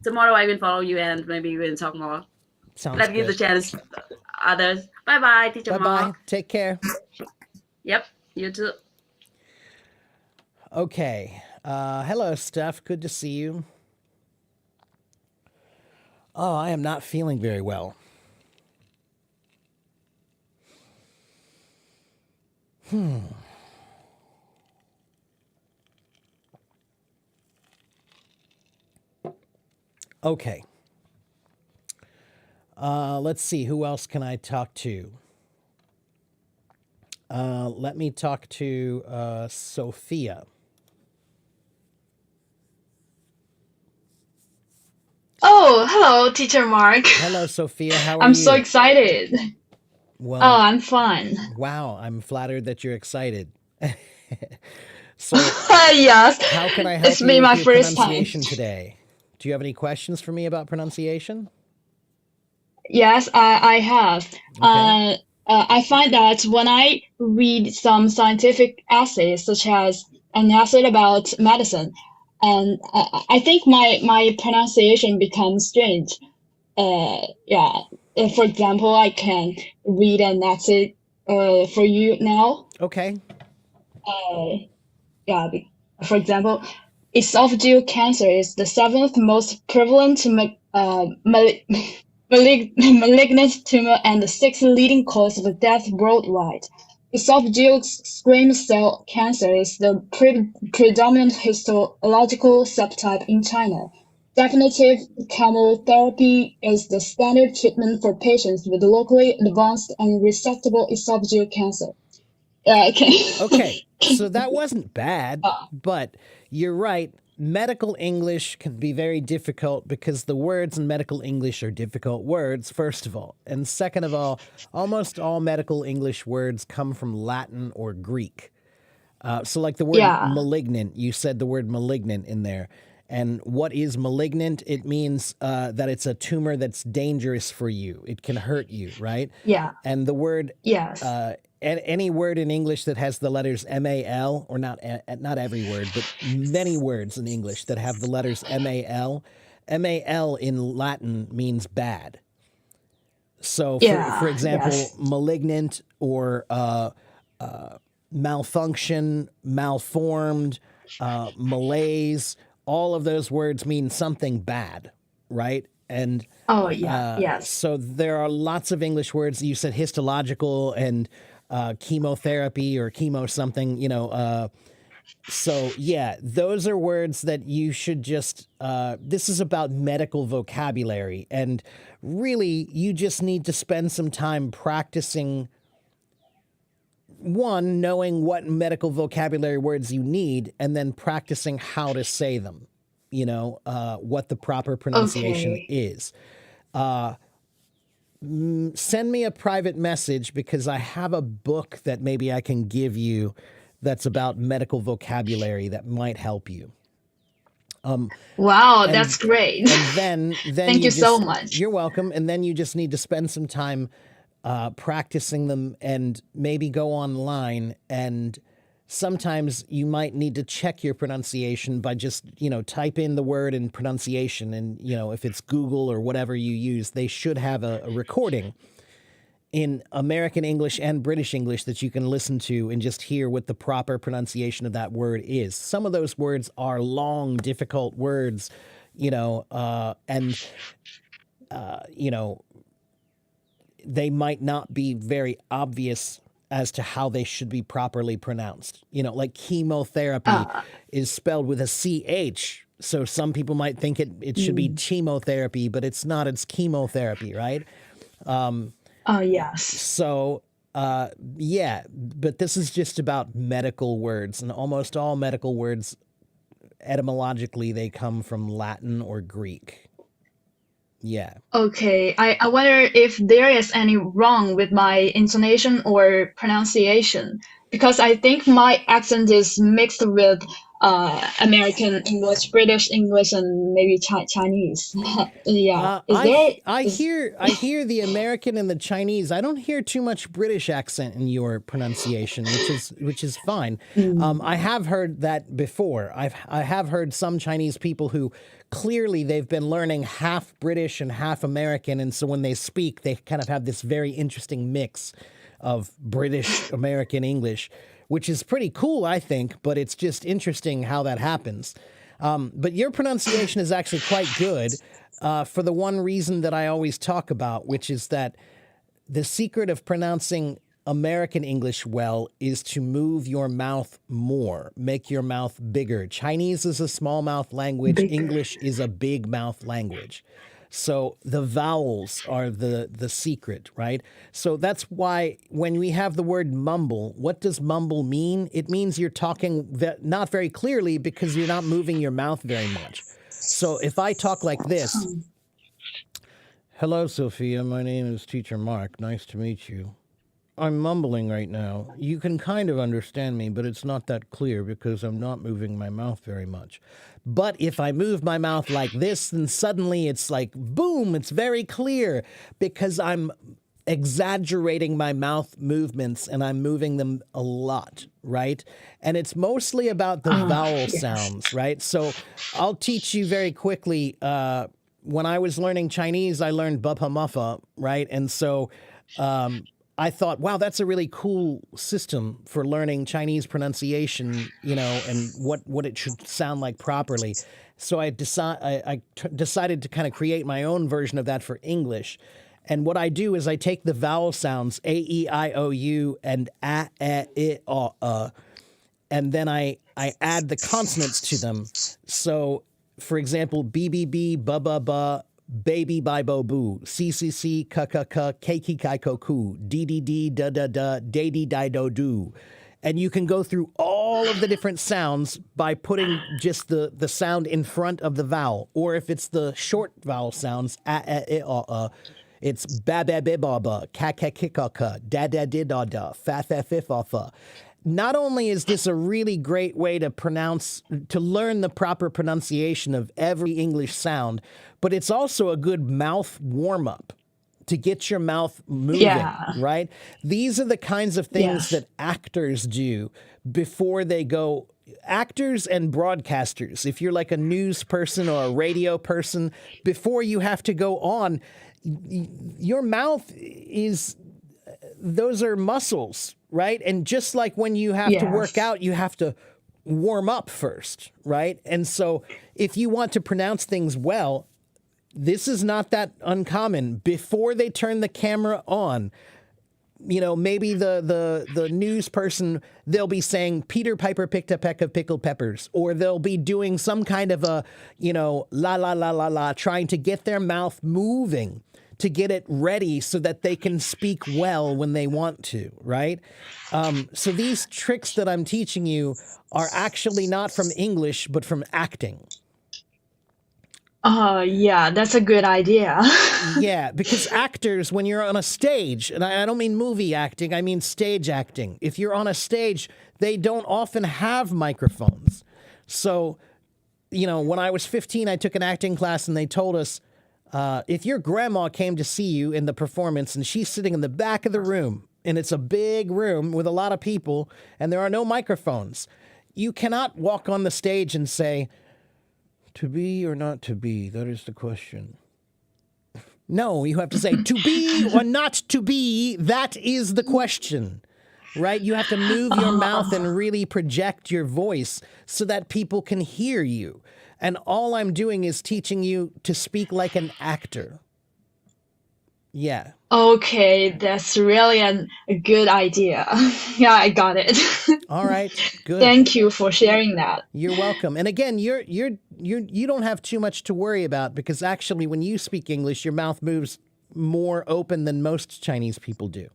Tomorrow I will follow you and maybe we will talk more. Sounds Let's give the good. chance others. Bye bye, Teacher Bye-bye. Mark. Take care. Yep. You too. Okay. Hello, Steph. Good to see you. Oh, I am not feeling very well. Okay. Let's see. Who else can I talk to? Let me talk to Sophia. Oh, hello, Teacher Mark. Hello, Sophia. How are I'm you? so excited. Well, Oh, I'm fine. wow. I'm flattered that you're excited. So, Yes, how can I help it's you been with my your first time. pronunciation today? Do you have any questions for me about pronunciation? Yes, I have. Okay. I find that when I read some scientific essays, such as an essay about medicine, and I think my pronunciation becomes strange. Yeah. For example, I can read an essay for you now. Okay. Yeah, for example, esophageal cancer is the seventh most prevalent malignant tumor and the sixth leading cause of death worldwide. Esophageal squamous cell cancer is the predominant histological subtype in China. Definitive chemotherapy is the standard treatment for patients with locally advanced and resectable esophageal cancer. Okay. So that wasn't bad, but you're right. Medical English can be very difficult because the words in medical English are difficult words, first of all. And second of all, almost all medical English words come from Latin or Greek. So like the word Yeah. malignant, you said the word malignant in there. And what is malignant? It means that it's a tumor that's dangerous for you. It can hurt you, right? Yeah. And the word Yes. any word in English that has the letters M-A-L, or not every word, but many words in English that have the letters M-A-L. M-A-L in Latin means bad. So, for example, Yes. malignant or malfunction, malformed, malaise, all of those words mean something bad, right? And Oh, yeah. Yes. so there are lots of English words. You said histological and chemotherapy or chemo something, So yeah, those are words that you should just, this is about medical vocabulary. And really, you just need to spend some time practicing, one, knowing what medical vocabulary words you need, and then practicing how to say them, what the proper pronunciation Okay. is. Send me a private message because I have a book that maybe I can give you that's about medical vocabulary that might help you. Wow, And that's great. then Thank you so much. you're welcome. And then you just need to spend some time practicing them and maybe go online. And sometimes you might need to check your pronunciation by just, type in the word and pronunciation. And, if it's Google or whatever you use, they should have a recording in American English and British English that you can listen to and just hear what the proper pronunciation of that word is. Some of those words are long, difficult words, and they might not be very obvious as to how they should be properly pronounced. Like chemotherapy is spelled with a CH. So some people might think it should be chemotherapy, but it's not, it's chemotherapy, right? Yes. So, yeah, but this is just about medical words, and almost all medical words, etymologically, they come from Latin or Greek. Yeah. Okay, I wonder if there is any wrong with my intonation or pronunciation, because I think my accent is mixed with American English, British English, and maybe Chinese. Yeah, is there? I hear the American and the Chinese. I don't hear too much British accent in your pronunciation, which is fine. I have heard that before. I have heard some Chinese people who clearly they've been learning half British and half American, and so when they speak, they kind of have this very interesting mix of British American English, which is pretty cool, I think, but it's just interesting how that happens. But your pronunciation is actually quite good for the one reason that I always talk about, which is that the secret of pronouncing American English well is to move your mouth more, make your mouth bigger. Chinese is a small mouth language. Bigger. English is a big mouth language. So the vowels are the secret, right? So that's why when we have the word mumble, what does mumble mean? It means you're talking not very clearly because you're not moving your mouth very much. So if I talk like this, hello, Sophia, my name is Teacher Mark. Nice to meet you. I'm mumbling right now. You can kind of understand me, but it's not that clear because I'm not moving my mouth very much. But if I move my mouth like this, then suddenly it's like, boom, it's very clear because I'm exaggerating my mouth movements and I'm moving them a lot, right? And it's mostly about the vowel sounds, right? So I'll teach you very quickly. When I was learning Chinese, I learned bapa muffa, right? And so I thought, wow, that's a really cool system for learning Chinese pronunciation, and what it should sound like properly. So I decided to kind of create my own version of that for English. And what I do is I take the vowel sounds, A, E, I, O, U, and A, E, I, O, and then I add the consonants to them. So, for example, B, B, B, ba, ba, ba, baby by bo boo, C C C ka ka ka, K K kai ko ku, D D D da da da, day di di do do. And you can go through all of the different sounds by putting just the sound in front of the vowel. Or if it's the short vowel sounds, it's ba ba ba ba ba, ka ka ki ka ka, da da di da da, fa fa fi fa fa. Not only is this a really great way to learn the proper pronunciation of every English sound, but it's also a good mouth warm-up to get your mouth moving, right? These are the kinds of things that actors do before they go. Actors and broadcasters, if you're like a news person or a radio person, before you have to go on, your mouth those are muscles, right? And just like when you have to work out, you have to warm up first, right? And so if you want to pronounce things well, this is not that uncommon. Before they turn the camera on, maybe the news person, they'll be saying Peter Piper picked a peck of pickled peppers, or they'll be doing some kind of a, la la la la la, trying to get their mouth moving to get it ready so that they can speak well when they want to, right? So these tricks that I'm teaching you are actually not from English, but from acting. Yeah, that's a good idea. Yeah, because actors, when you're on a stage, and I don't mean movie acting, I mean stage acting. If you're on a stage, they don't often have microphones. So, when I was 15, I took an acting class and they told us, if your grandma came to see you in the performance and she's sitting in the back of the room, and it's a big room with a lot of people, and there are no microphones, you cannot walk on the stage and say, to be or not to be, that is the question. No, you have to say, to be or not to be, that is the question, right? You have to move your mouth and really project your voice so that people can hear you. And all I'm doing is teaching you to speak like an actor. Yeah. Okay, that's really a good idea. Yeah, I got it. All right. Good. Thank you for sharing that. You're welcome. And again, you don't have too much to worry about, because actually when you speak English, your mouth moves more open than most Chinese people do.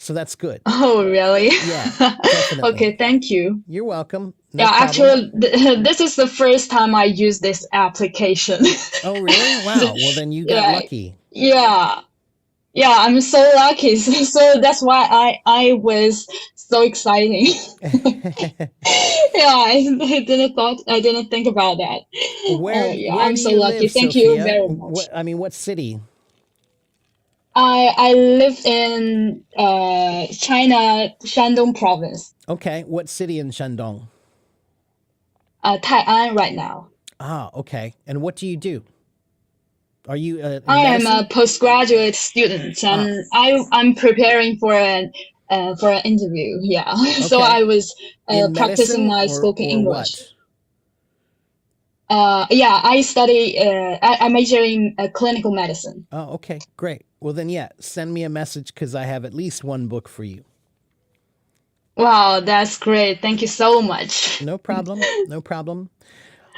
So that's good. Oh, really? Yeah, definitely. Okay, thank you. You're welcome. No Yeah, problem. actually, this is the first time I use this application. Oh, really? Wow. Well, then you got Yeah. lucky. Yeah. Yeah, I'm so lucky. So that's why I was so exciting. Yeah, I didn't think about that. Where Yeah, where I'm do so you lucky. live, Thank you Sophia? very much. What city? I live in China, Shandong province, Okay. What city in Shandong? Tai'an right now. Ah, okay. And what do you do? Are you in I am medicine? a postgraduate student, Ah, and I'm preparing for an interview. Yeah, so okay. I was In practicing medicine my spoken or English. what? Yeah, I study. I major in clinical medicine. Oh, okay. Great. Well, then, yeah, send me a message, because I have at least one book for you. Wow, that's great. Thank you so much. No problem. No problem.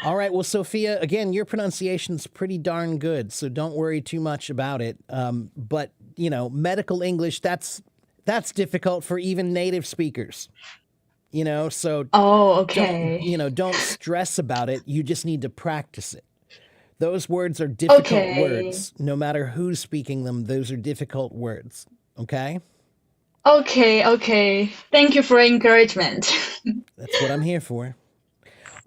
All right. Well, Sophia, again, your pronunciation's pretty darn good, so don't worry too much about it. But, medical English, that's difficult for even native speakers. So Oh, don't, okay. don't stress about it. You just need to practice it. Those words are difficult Okay. words. No matter who's speaking them, those are difficult words. Okay? Okay. Thank you for encouragement. That's what I'm here for.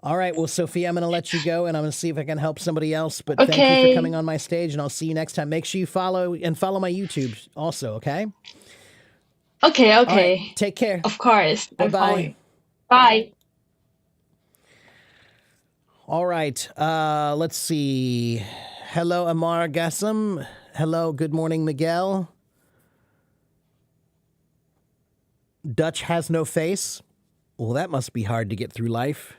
All right. Well, Sophia, I'm going to let you go, and I'm going to see if I can help somebody else. But thank you for coming Okay. on my stage, and I'll see you next time. Make sure you follow my YouTube also, okay? Okay. All right. Okay. Take care. Of course. I'm Bye-bye. following. Bye. All right. Let's see. Hello, Amar Gassam. Hello. Good morning, Miguel. Dutch has no face. Well, that must be hard to get through life.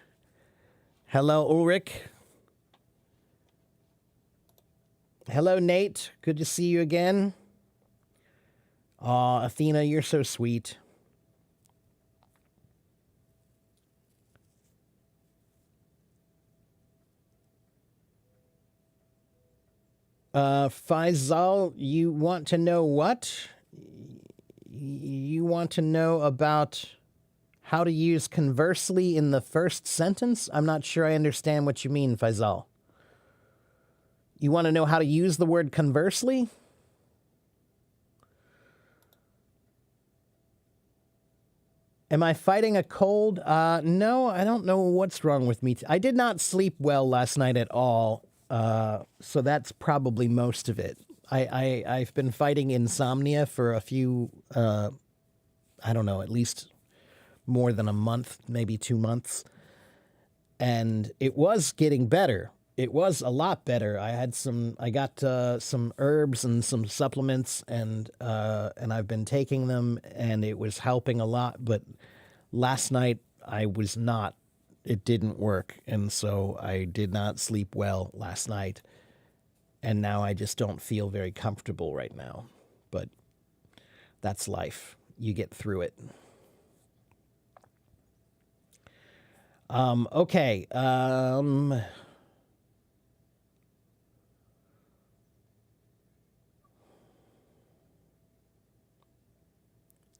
Hello, Ulrich. Hello, Nate. Good to see you again. Aw, Athena, you're so sweet. Faisal, you want to know what? You want to know about how to use conversely in the first sentence? I'm not sure I understand what you mean, Faisal. You want to know how to use the word conversely? Am I fighting a cold? No, I don't know what's wrong with me. I did not sleep well last night at all, so that's probably most of it. I've been fighting insomnia for a few, I don't know, at least more than a month, maybe 2 months. And it was getting better. It was a lot better. I got some herbs and some supplements, and I've been taking them, and it was helping a lot. But last night I was not. It didn't work, and so I did not sleep well last night. And now I just don't feel very comfortable right now. But That's life. You get through it. Okay.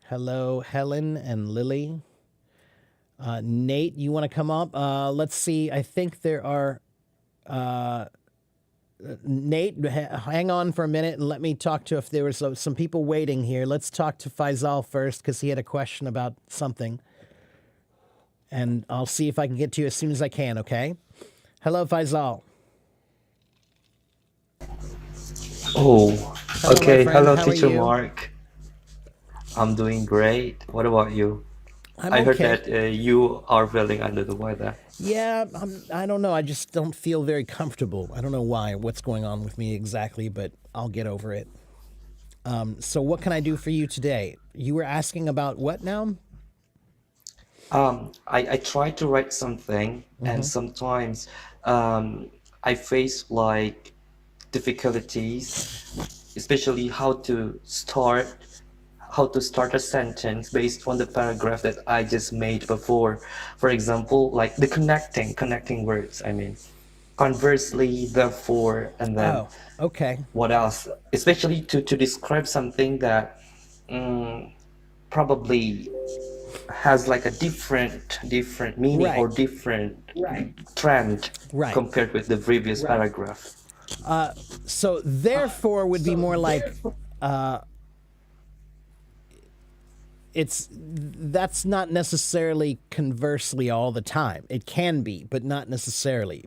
Hello, Helen and Lily. Nate, you want to come up? Let's see. I think there are. Nate, hang on for a minute and let me talk to if there was some people waiting here. Let's talk to Faisal first because he had a question about something. And I'll see if I can get to you as soon as I can, okay? Hello, Faisal. Oh, Hello, my okay. friend. Hello, How are Teacher you? Mark. I'm doing great. What about you? I'm I heard okay. that you are feeling under the weather. Yeah, I don't know. I just don't feel very comfortable. I don't know why, what's going on with me exactly, but I'll get over it. So what can I do for you today? You were asking about what now? I try to write something, and sometimes I face like difficulties, especially how to start a sentence based on the paragraph that I just made before. For example, like the connecting words. I mean, conversely, therefore, and then Oh, okay. what else? Especially to describe something that probably has like a different meaning or Right. different trend Right. compared with the previous paragraph. So therefore would be more like that's not necessarily conversely all the time. It can be, but not necessarily.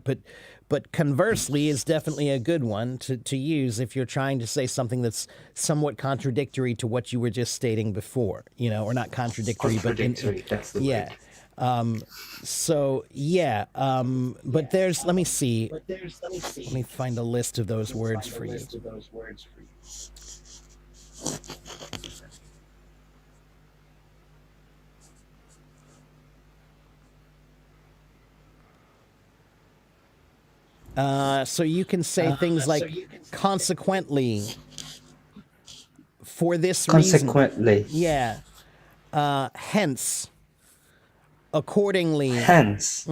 But conversely is definitely a good one to use if you're trying to say something that's somewhat contradictory to what you were just stating before, or not contradictory, but Contradictory, that's the yeah. word. So yeah, but let me see. Let me find a list of those words for you. So you can say things like consequently, for this reason. Consequently, Yeah. Hence, accordingly. hence,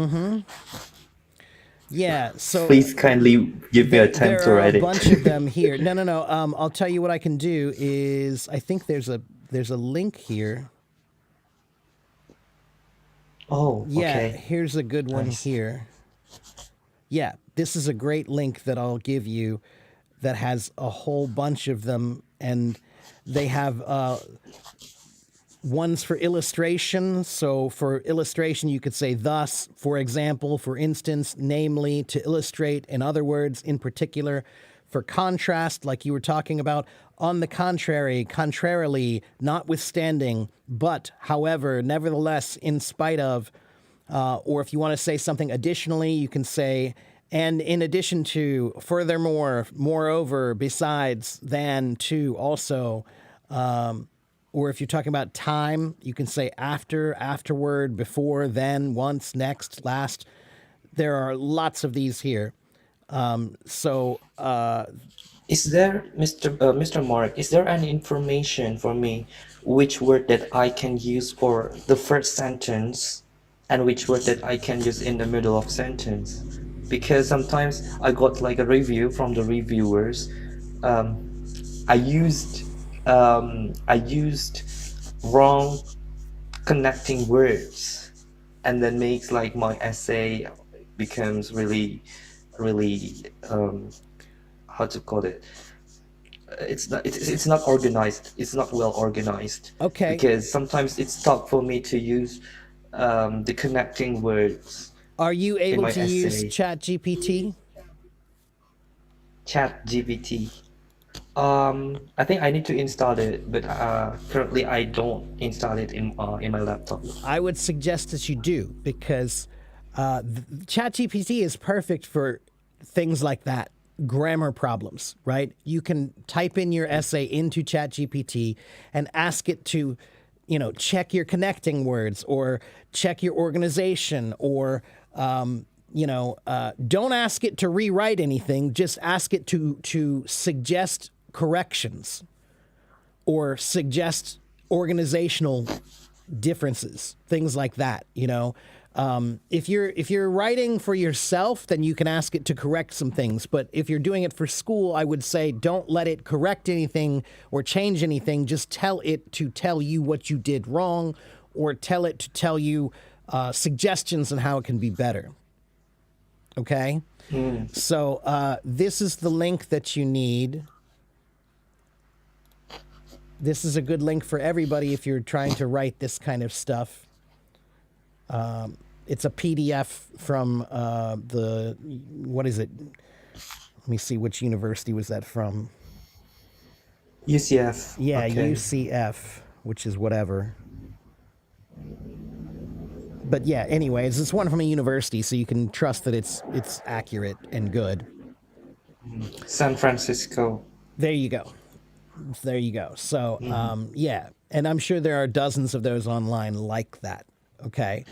Yeah. So please kindly give me a time there to are a write it. bunch of them here. No. I'll tell you what I can do is I think there's a link here. Oh, Yeah, okay. here's a good one Nice. here. Yeah, this is a great link that I'll give you that has a whole bunch of them, and they have ones for illustration. So for illustration, you could say thus, for example, for instance, namely, to illustrate, in other words, in particular. For contrast, like you were talking about, on the contrary, contrarily, notwithstanding, but, however, nevertheless, in spite of, or if you want to say something additionally, you can say, and in addition to, furthermore, moreover, besides, than, to, also. Or if you're talking about time, you can say after, afterward, before, then, once, next, last. There are lots of these here. Is there, Mr. Mark, is there any information for me which word that I can use for the first sentence and which word that I can use in the middle of sentence? Because sometimes I got like a review from the reviewers. I used wrong connecting words, and then makes like my essay becomes really how to call it, it's not organized, it's not well organized, Okay. because sometimes it's tough for me to use the connecting words Are you in able my to use essay. ChatGPT? ChatGPT, I think I need to install it, but currently I don't install it in my laptop. I would suggest that you do because ChatGPT is perfect for things like that, grammar problems, right? You can type in your essay into ChatGPT and ask it to, check your connecting words or check your organization or, don't ask it to rewrite anything. Just ask it to suggest corrections. or suggest organizational differences, things like that. If you're writing for yourself, then you can ask it to correct some things. But if you're doing it for school, I would say don't let it correct anything or change anything. Just tell it to tell you what you did wrong, or tell it to tell you suggestions on how it can be better. Okay? So this is the link that you need. This is a good link for everybody if you're trying to write this kind of stuff. It's a PDF from what is it? Let me see, which university was that from? UCF. Yeah, Okay. UCF, which is whatever. But yeah, anyways, it's one from a university, so you can trust that it's accurate and good. San Francisco. There you go. There you go. So, yeah. And I'm sure there are dozens of those online like that. Okay.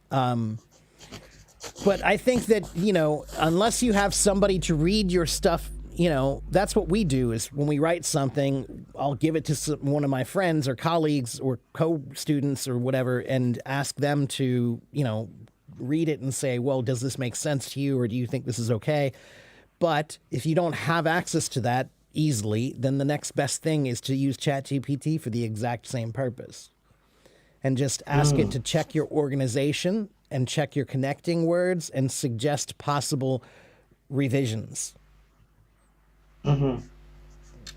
But I think that, unless you have somebody to read your stuff, that's what we do is when we write something, I'll give it to one of my friends or colleagues or co-students or whatever and ask them to, read it and say, well, does this make sense to you or do you think this is okay? But if you don't have access to that easily, then the next best thing is to use ChatGPT for the exact same purpose. And just ask it to check your organization and check your connecting words and suggest possible revisions.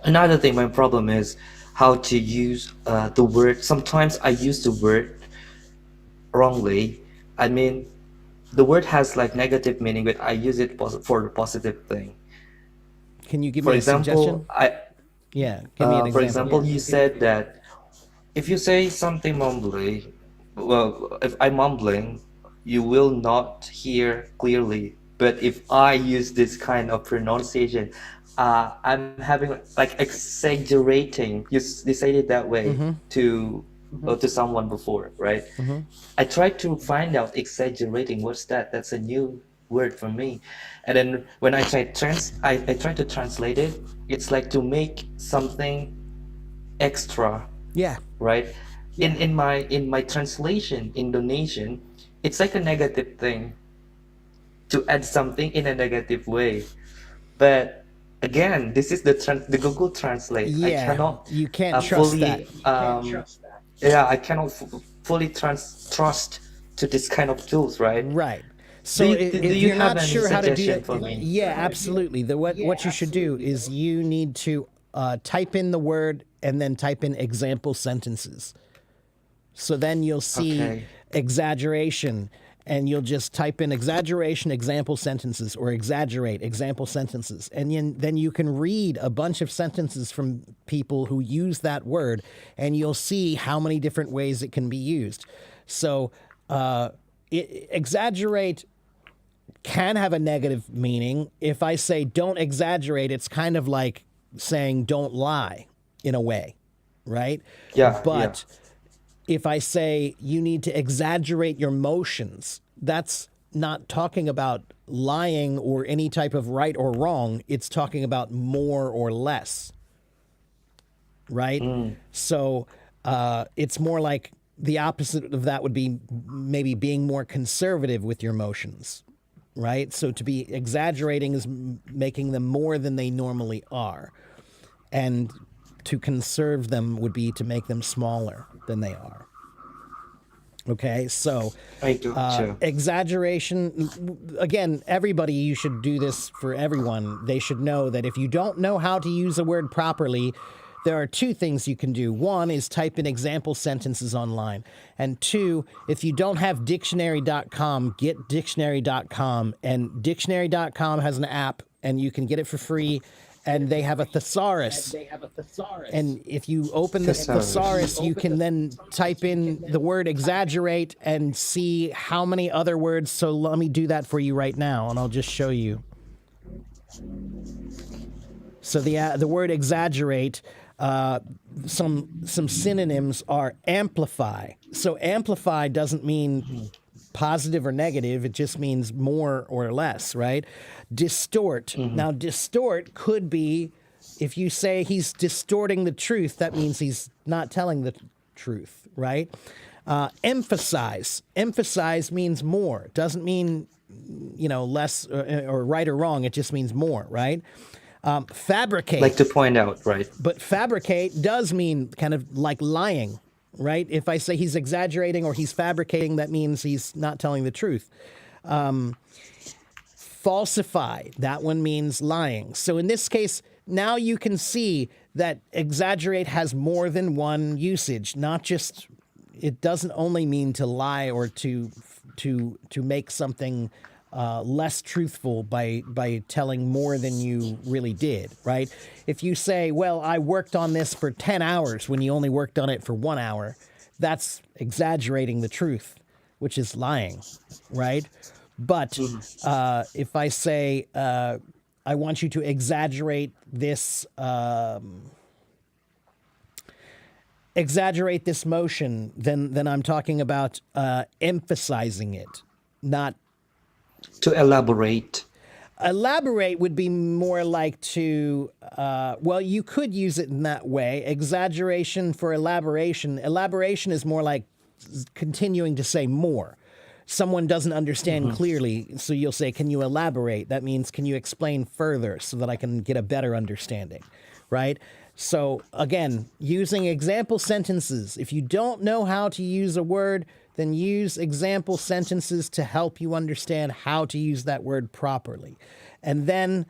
Another thing, my problem is how to use the word. Sometimes I use the word wrongly. I mean, the word has like negative meaning, but I use it for the positive thing. Can you give For me a suggestion? example, Yeah, give me an example. for example, you said that if you say something mumbly, well, if I'm mumbling, you will not hear clearly. But if I use this kind of pronunciation, I'm having like exaggerating. You say it that way to someone before, right? I tried to find out exaggerating. What's that? That's a new word for me. And then when I try to translate it, it's like to make something extra, Yeah, right? In my translation Indonesian, it's like a negative thing to add something in a negative way. But again, this is the Google Translate. I yeah. cannot You can't trust fully that. yeah, I cannot fully trust to this kind of tools, right? Right. So Do if you you're have not any sure how to do suggestion it, for me? yeah, absolutely. What you should do is you need to type in the word and then type in example sentences. So then you'll see Okay. exaggeration, and you'll just type in exaggeration, example sentences, or exaggerate, example sentences. And then you can read a bunch of sentences from people who use that word, and you'll see how many different ways it can be used. So exaggerate can have a negative meaning. If I say don't exaggerate, it's kind of like saying don't lie in a way, right? Yeah, But if I say you need to exaggerate your motions, that's not talking about lying or any type of right or wrong. It's talking about more or less, right? So it's more like the opposite of that would be maybe being more conservative with your motions, right? So to be exaggerating is making them more than they normally are. And to conserve them would be to make them smaller than they are. Okay, so I gotcha. exaggeration, again, everybody, you should do this for everyone. They should know that if you don't know how to use a word properly, there are two things you can do. One is type in example sentences online. And two, if you don't have dictionary.com, get dictionary.com. And dictionary.com has an app, and you can get it for free. And they have a thesaurus. And if you open the thesaurus, you can then type in the word exaggerate and see how many other words. So let me do that for you right now, and I'll just show you. So the word exaggerate, some synonyms are amplify. So amplify doesn't mean positive or negative. It just means more or less, right? Distort. Now, distort could be If you say he's distorting the truth, that means he's not telling the truth, right? Emphasize. Emphasize means more. It doesn't mean, less or right or wrong. It just means more, right? Fabricate. Like to point out, right? But fabricate does mean kind of like lying, right? If I say he's exaggerating or he's fabricating, that means he's not telling the truth. Falsify, that one means lying. So in this case, now you can see that exaggerate has more than one usage, not just, it doesn't only mean to lie or to make something less truthful by telling more than you really did, right? If you say, well, I worked on this for 10 hours when you only worked on it for 1 hour, that's exaggerating the truth, which is lying, right? But if I say, I want you to exaggerate this motion, then I'm talking about emphasizing it, not To elaborate. elaborate would be more like to, well, you could use it in that way. Exaggeration for elaboration. Elaboration is more like continuing to say more. Someone doesn't understand clearly, so you'll say, can you elaborate? That means, can you explain further so that I can get a better understanding, right? So again, using example sentences. If you don't know how to use a word, then use example sentences to help you understand how to use that word properly. And then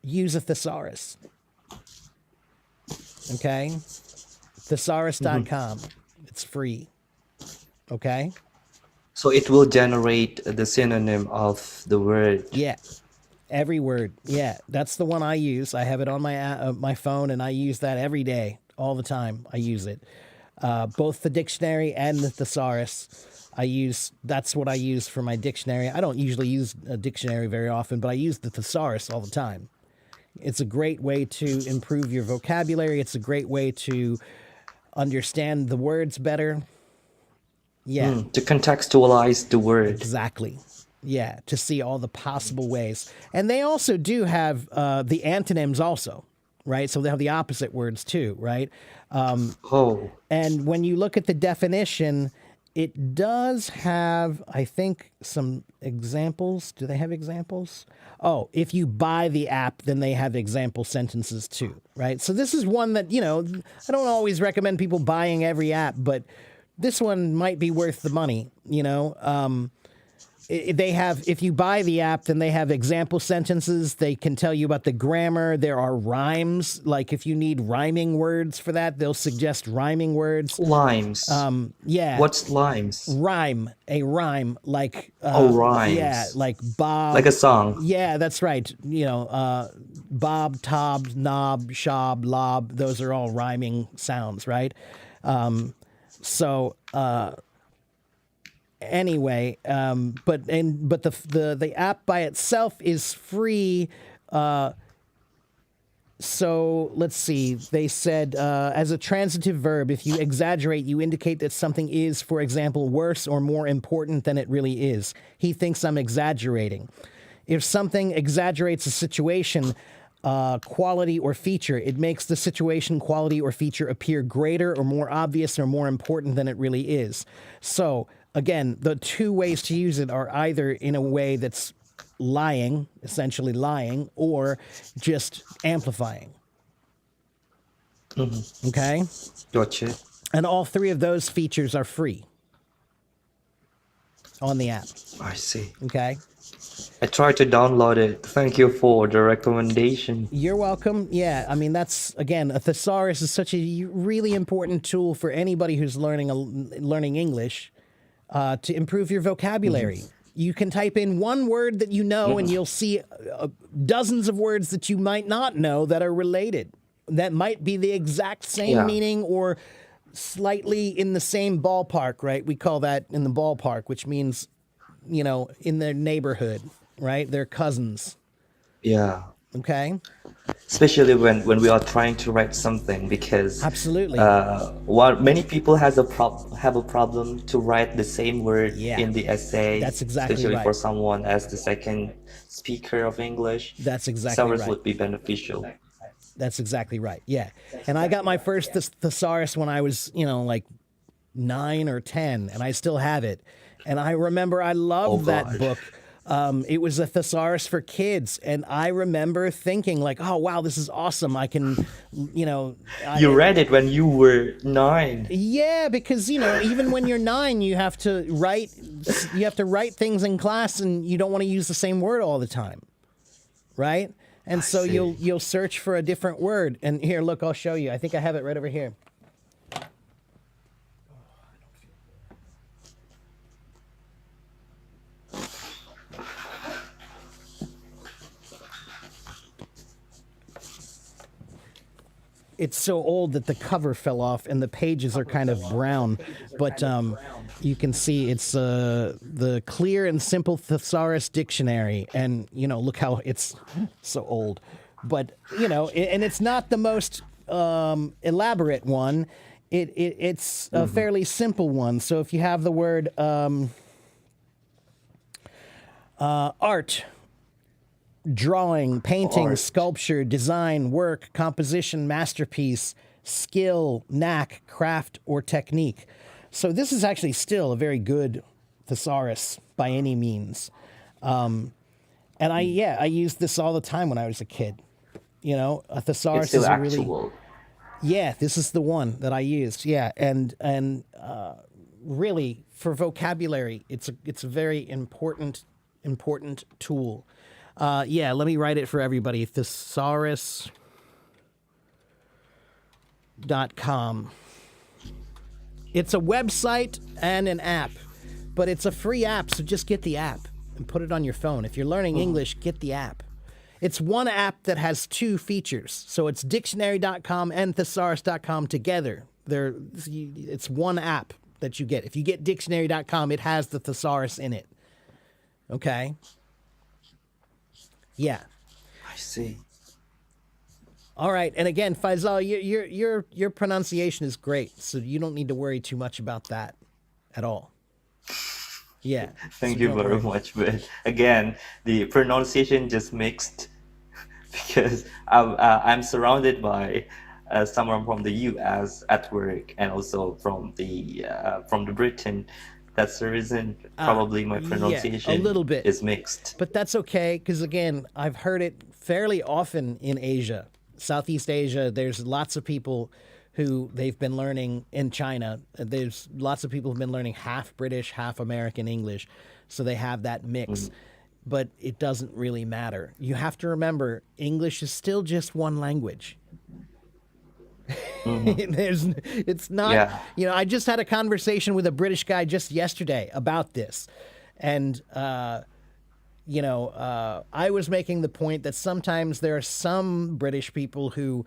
use a thesaurus. Okay? Thesaurus.com. It's free. Okay? So it will generate the synonym of the word. Yeah. Every word. Yeah. That's the one I use. I have it on my phone, and I use that every day, all the time. I use it. Both the dictionary and the thesaurus. That's what I use for my dictionary. I don't usually use a dictionary very often, but I use the thesaurus all the time. It's a great way to improve your vocabulary. It's a great way to understand the words better. Yeah. To contextualize the word. Exactly. Yeah, to see all the possible ways. And they also do have the antonyms also, right? So they have the opposite words too, right? And when you look at the definition, it does have, I think, some examples. Do they have examples? Oh, if you buy the app, then they have example sentences too, right? So this is one that, I don't always recommend people buying every app, but this one might be worth the money, They have, if you buy the app, then they have example sentences. They can tell you about the grammar. There are rhymes. Like if you need rhyming words for that, they'll suggest rhyming words. Limes. Yeah. What's limes? Rhyme. A rhyme. Like. Rhymes. Yeah. Like Bob. Like a song. Yeah, that's right. Bob, Tob, Knob, Shob, Lob. Those are all rhyming sounds, right? Anyway, but the app by itself is free. So let's see. They said as a transitive verb, if you exaggerate, you indicate that something is, for example, worse or more important than it really is. He thinks I'm exaggerating. If something exaggerates a situation, quality or feature, it makes the situation, quality, or feature appear greater or more obvious or more important than it really is. So again, the two ways to use it are either in a way that's lying, essentially lying, or just amplifying. Okay? Gotcha. And all three of those features are free on the app. I see. Okay? I tried to download it. Thank you for the recommendation. You're welcome. Yeah, I mean, that's, again, a thesaurus is such a really important tool for anybody who's learning English to improve your vocabulary. You can type in one word that you know, and you'll see dozens of words that you might not know that are related. That might be the exact same meaning or slightly in the same ballpark, right? We call that in the ballpark, which means, in their neighborhood, right? They're cousins. Yeah. Okay? Especially when we are trying to write something, because Absolutely. Many people have a problem to write the same word in the essay. That's exactly especially right. for someone as the second speaker of English. That's exactly Thesaurus right. would be beneficial. That's exactly right. Yeah. And I got my first thesaurus when I was, like 9 or 10, and I still have it. And I remember I loved that God. book. It was a thesaurus for kids, and I remember thinking like, "Oh wow, this is awesome! I can, You read it when you were 9. yeah, because even when you're 9, you have to write things in class, and you don't want to use the same word all the time, right? And so see. you'll search for a different word. And here, look, I'll show you. I think I have it right over here. It's so old that the cover fell off and the pages are kind of brown, but you can see it's the Clear and Simple Thesaurus Dictionary, and look how it's so old, but and it's not the most elaborate one. It's a fairly simple one. So if you have the word art, drawing, painting, Art. sculpture, design, work, composition, masterpiece, skill, knack, craft, or technique. So this is actually still a very good thesaurus by any means. And I used this all the time when I was a kid. A thesaurus It's still is a really actual. yeah. This is the one that I used. Yeah, and really for vocabulary, it's a very important tool. Let me write it for everybody. Thesaurus.com. It's a website and an app, but it's a free app, so just get the app and put it on your phone. If you're learning English, get the app. It's one app that has 2 features. So it's dictionary.com and thesaurus.com together. It's one app that you get. If you get dictionary.com, it has the thesaurus in it. Okay? Yeah. I see. All right. And again, Faisal, your pronunciation is great, so you don't need to worry too much about that at all. Yeah. Thank so you don't very worry. much. But again, the pronunciation just mixed because I'm surrounded by someone from the US at work and also from the Britain. That's the reason probably my yeah, a pronunciation little bit. is mixed. But that's okay, because again, I've heard it fairly often in Asia, Southeast Asia. There's lots of people who they've been learning in China. There's lots of people who've been learning half British, half American English. So they have that mix. But it doesn't really matter. You have to remember, English is still just one language. It's not, Yeah. I just had a conversation with a British guy just yesterday about this. And, I was making the point that sometimes there are some British people who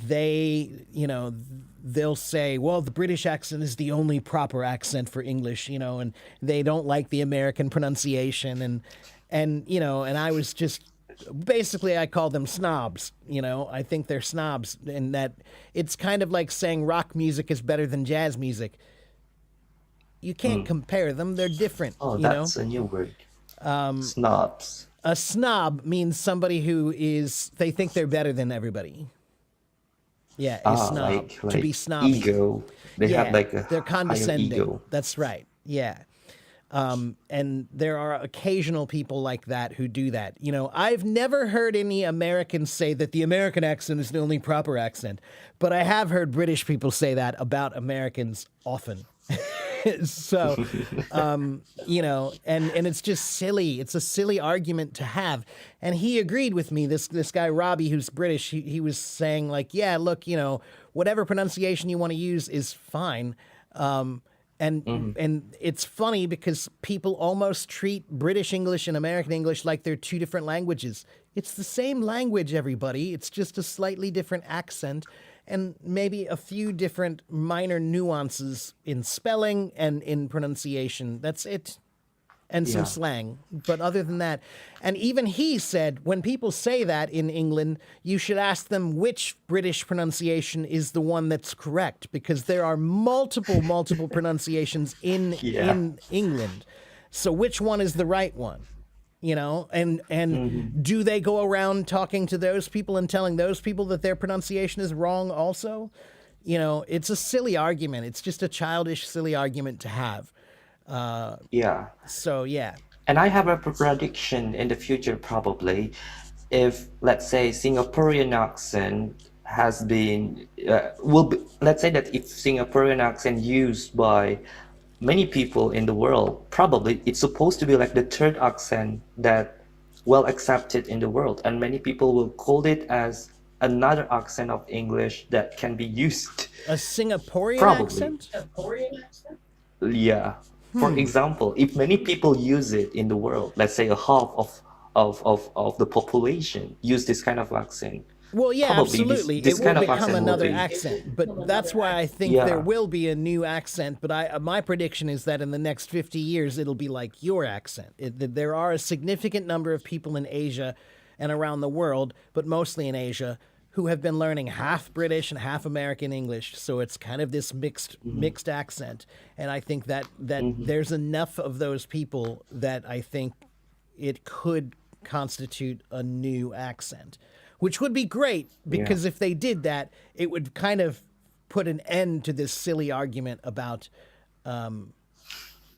they'll say, well, the British accent is the only proper accent for English, and they don't like the American pronunciation. And I was just, basically I call them snobs. I think they're snobs, and that it's kind of like saying rock music is better than jazz music. You can't compare them. They're different. Oh, that's a new word. Snobs. A snob means somebody who they think they're better than everybody. Yeah, a snob. To be snobby. Ego. They have like a they're higher condescending. ego. That's right. Yeah. And there are occasional people like that who do that. I've never heard any Americans say that the American accent is the only proper accent, but I have heard British people say that about Americans often. So, and it's just silly. It's a silly argument to have. And he agreed with me. This guy, Robbie, who's British, he was saying like, yeah, look, whatever pronunciation you want to use is fine. And it's funny because people almost treat British English and American English like they're 2 different languages. It's the same language, everybody. It's just a slightly different accent and maybe a few different minor nuances in spelling and in pronunciation. That's it. And some Yeah. slang. But other than that, and even he said, when people say that in England, you should ask them which British pronunciation is the one that's correct, because there are multiple pronunciations in Yeah. England. So which one is the right one? you know, and do they go around talking to those people and telling those people that their pronunciation is wrong also? You know, it's a silly argument. It's just a childish, silly argument to have. Yeah. So yeah. And I have a prediction in the future, probably, if let's say Singaporean accent has been will be, let's say that if Singaporean accent used by many people in the world, probably it's supposed to be like the third accent that well accepted in the world, and many people will call it as another accent of English that can be used. A Singaporean Probably. accent? Yeah. For example, if many people use it in the world, let's say a half of the population use this kind of accent, Well, yeah, probably absolutely. this It kind will of become accent will another be, accent, but that's why I think there yeah, will be a new accent. But my prediction is that in the next 50 years, it'll be like your accent. There are a significant number of people in Asia and around the world, but mostly in Asia, who have been learning half British and half American English. So it's kind of this mixed accent. And I think that there's enough of those people that I think it could constitute a new accent, which would be great yeah, because if they did that, it would kind of put an end to this silly argument about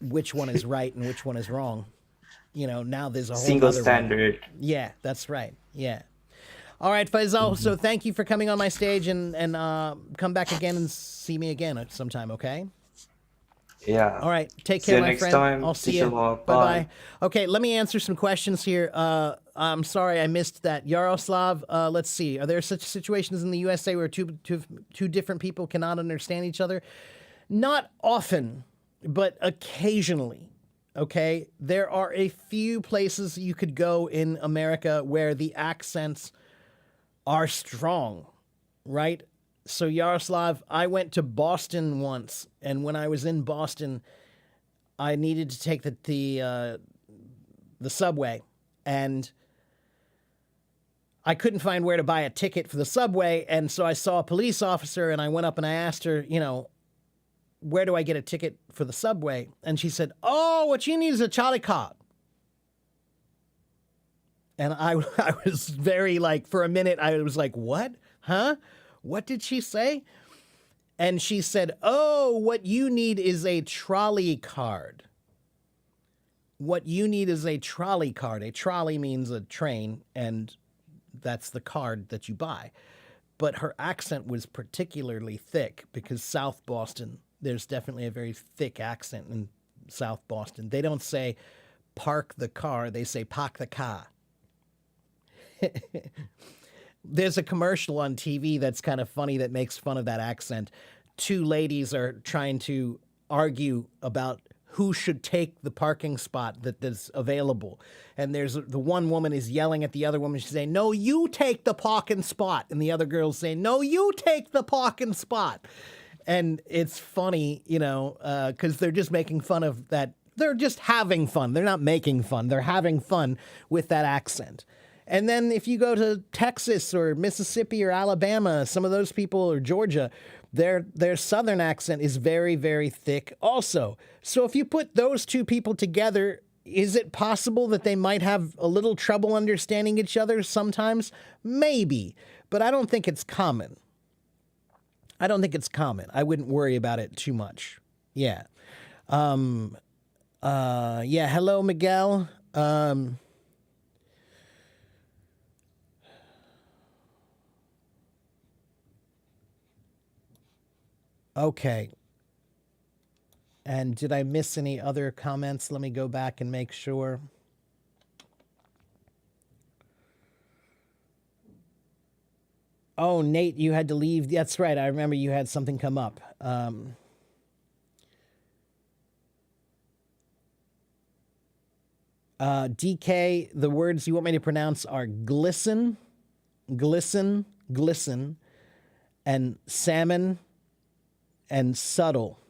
which one is right and which one is wrong. You know, now there's a whole single other one. standard. Yeah, that's right. Yeah. All right, Faisal. So thank you for coming on my stage and come back again and see me again at sometime. Okay. Yeah. All right. Take See care, you my next friend. time. I'll see Teacher you. Mark. Bye Bye. bye. Okay, let me answer some questions here. I'm sorry I missed that. Yaroslav, let's see. Are there such situations in the USA where two different people cannot understand each other? Not often, but occasionally. Okay, there are a few places you could go in America where the accents are strong, right? So Yaroslav, I went to Boston once, and when I was in Boston, I needed to take the subway, and I couldn't find where to buy a ticket for the subway, and so I saw a police officer, and I went up and I asked her, you know, where do I get a ticket for the subway? And she said, oh, what you need is a Charlie card. And I was very like, for a minute, I was like, what? Huh? What did she say? And she said, oh, what you need is a trolley card. What you need is a trolley card. A trolley means a train, and that's the card that you buy. But her accent was particularly thick because South Boston, there's definitely a very thick accent in South Boston. They don't say park the car, they say park the car. There's a commercial on TV that's kind of funny that makes fun of that accent. Two ladies are trying to argue about who should take the parking spot that's available. And there's the one woman is yelling at the other woman. She's saying, no, you take the parking spot. And the other girl's saying, no, you take the parking spot. And it's funny, you know, because they're just making fun of that. They're just having fun. They're not making fun. They're having fun with that accent. And then if you go to Texas or Mississippi or Alabama, some of those people, or Georgia, their southern accent is very, very thick also. So if you put those two people together, is it possible that they might have a little trouble understanding each other sometimes? Maybe, but I don't think it's common. I don't think it's common. I wouldn't worry about it too much. Yeah. Yeah. Hello, Miguel. Okay. And did I miss any other comments? Let me go back and make sure. Oh, Nate, you had to leave. That's right. I remember you had something come up. DK, the words you want me to pronounce are glisten, glisten, glisten, and salmon, and subtle.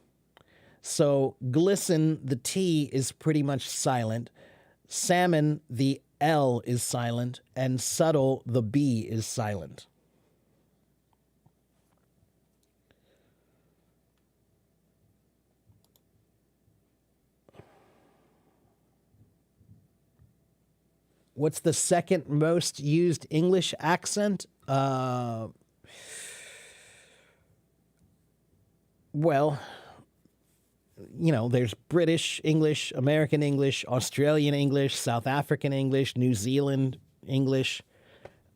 So glisten, the T is pretty much silent. Salmon, the L is silent. And subtle, the B is silent. What's the second most used English accent? Well, there's British English, American English, Australian English, South African English, New Zealand English.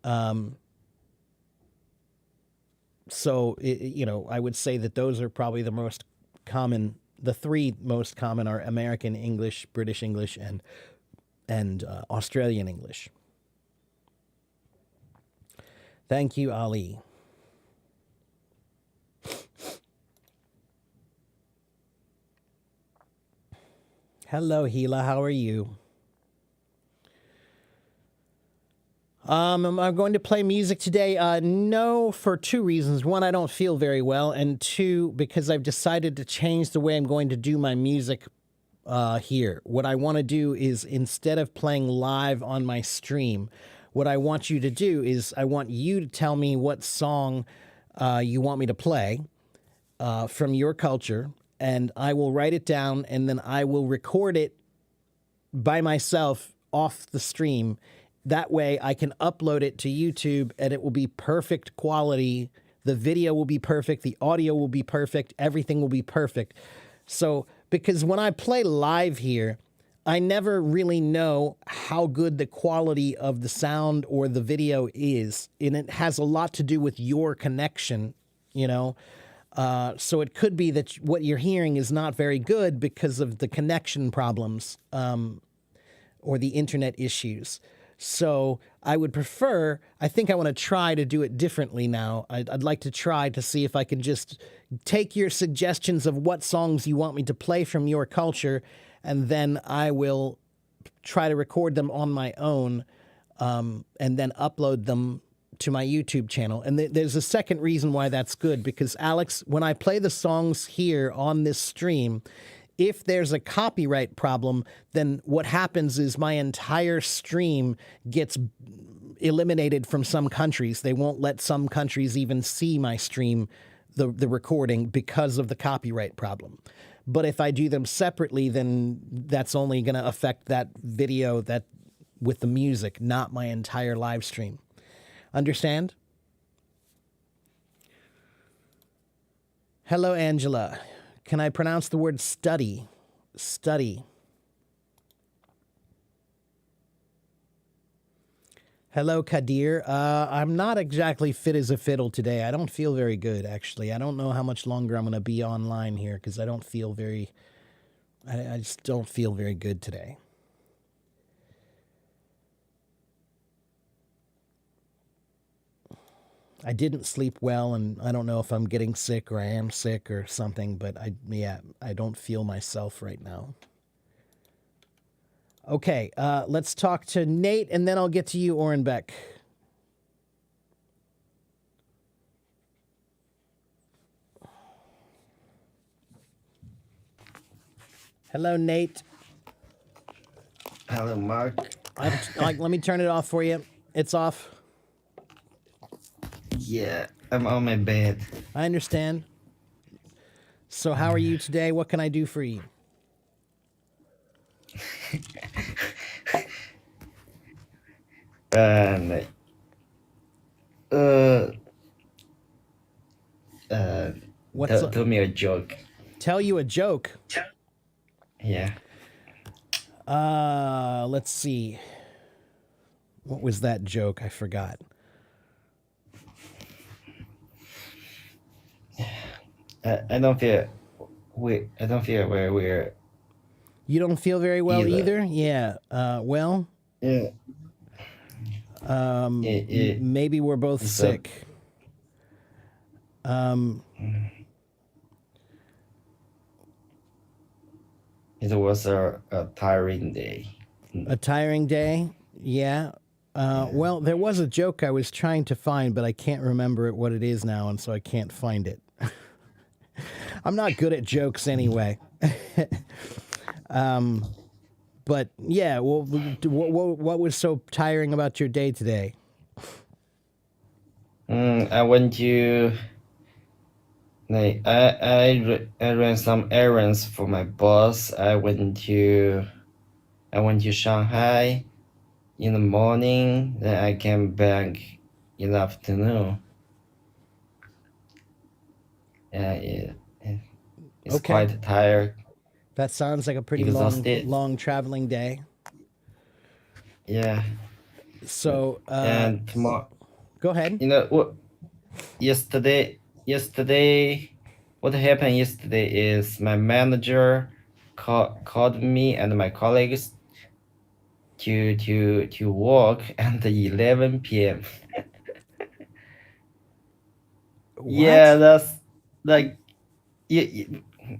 So, I would say that those are probably the most common. The three most common are American English, British English, and Australian English. Thank you, Ali. Hello, Gila. How are you? Am I going to play music today? No, for two reasons. One, I don't feel very well, and two, because I've decided to change the way I'm going to do my music here. What I want to do is, instead of playing live on my stream, what I want you to do is I want you to tell me what song you want me to play from your culture, and I will write it down, and then I will record it by myself off the stream. That way I can upload it to YouTube, and it will be perfect quality. The video will be perfect. The audio will be perfect. Everything will be perfect. So, because when I play live here, I never really know how good the quality of the sound or the video is. And it has a lot to do with your connection, So it could be that what you're hearing is not very good because of the connection problems or the internet issues. So I would prefer, I think I want to try to do it differently now. I'd like to try to see if I can just take your suggestions of what songs you want me to play from your culture, and then I will try to record them on my own and then upload them to my YouTube channel. And there's a second reason why that's good, because Alex, when I play the songs here on this stream, if there's a copyright problem, then what happens is my entire stream gets eliminated from some countries. They won't let some countries even see my stream, the recording, because of the copyright problem. But if I do them separately, then that's only going to affect that video that with the music, not my entire live stream. Understand? Hello, Angela. Can I pronounce the word study? Study. Hello, Kadir. I'm not exactly fit as a fiddle today. I don't feel very good, actually. I don't know how much longer I'm going to be online here because I don't feel very... I just don't feel very good today. I didn't sleep well, and I don't know if I'm getting sick or I am sick or something, but I don't feel myself right now. Okay, let's talk to Nate, and then I'll get to you, Orenbeck. Hello, Nate. Hello, Mark. Let me turn it off for you. It's off. Yeah, I'm on my bed. I understand. So how are you today? What can I do for you? And tell me a joke. Tell you a joke? Yeah. Let's see. What was that joke? I forgot. I don't feel very weird. You don't feel very well either? Yeah. Well. Yeah. Maybe we're both sick. It was a tiring day. A tiring day? Yeah. Well, there was a joke I was trying to find, but I can't remember what it is now, and so I can't find it. I'm not good at jokes anyway. But yeah, well, what was so tiring about your day today? I went to I ran some errands for my boss. I went to Shanghai. in the morning, then I came back in the afternoon. It's Okay. quite tired, That sounds like a pretty exhausted. long traveling day. Yeah, So, and tomorrow, go ahead. you know what? Yesterday, what happened yesterday is my manager called me and my colleagues to work at 11 p.m. Yeah, that's like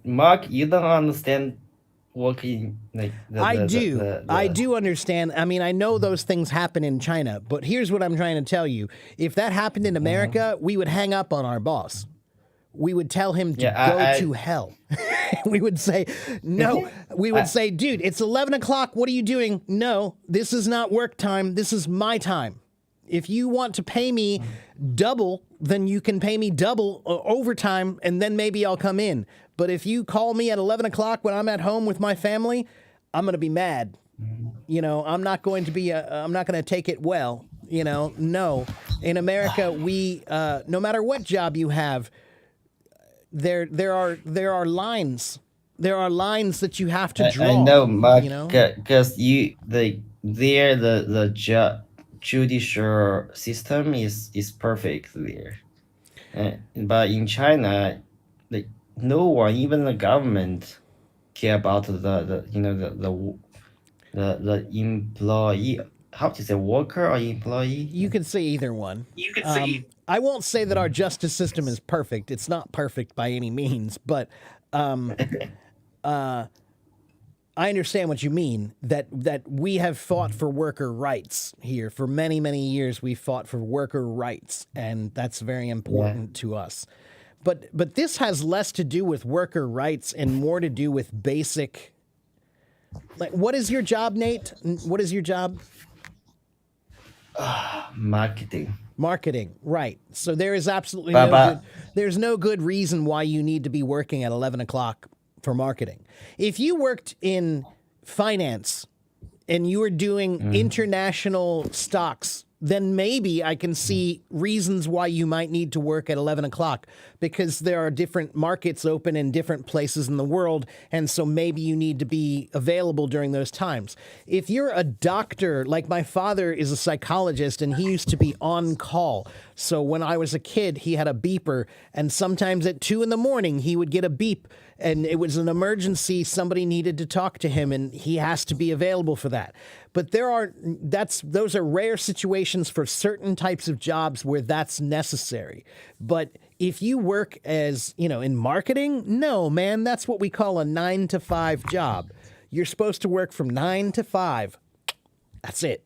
Mark, you don't understand working like I do understand. I mean, I know those things happen in China, but here's what I'm trying to tell you. If that happened in America, we would hang up on our boss. We would tell him to go to hell. We would say, no. We would say, dude, it's 11 o'clock. What are you doing? No, this is not work time. This is my time. If you want to pay me double, then you can pay me double overtime, and then maybe I'll come in. But if you call me at 11 o'clock when I'm at home with my family, I'm going to be mad. You know, I'm not going to take it well. You know, no. In America, we, no matter what job you have, there are lines. There are lines that you have to draw. I know, Mark, you know? because the judicial system is perfect there, but in China, like no one, even the government, care about the employee. How to say, worker or employee? You could say either one. I won't say that our justice system is perfect. It's not perfect by any means, but I understand what you mean, that we have fought for worker rights here. For many, many years, we fought for worker rights, and that's very important to us. But this has less to do with worker rights and more to do with basic... Like, what is your job, Nate? What is your job? Marketing. Marketing, right. So there is absolutely there's no good reason why you need to be working at 11 o'clock for marketing. If you worked in finance and you were doing international stocks, then maybe I can see reasons why you might need to work at 11 o'clock, because there are different markets open in different places in the world. And so maybe you need to be available during those times. If you're a doctor, like my father is a psychologist and he used to be on call. So when I was a kid, he had a beeper, and sometimes at 2 a.m. he would get a beep, and it was an emergency. Somebody needed to talk to him, and he has to be available for that. But those are rare situations for certain types of jobs where that's necessary. But if you work as, in marketing, no, man, that's what we call a 9-to-5 job. You're supposed to work from 9 to 5. That's it.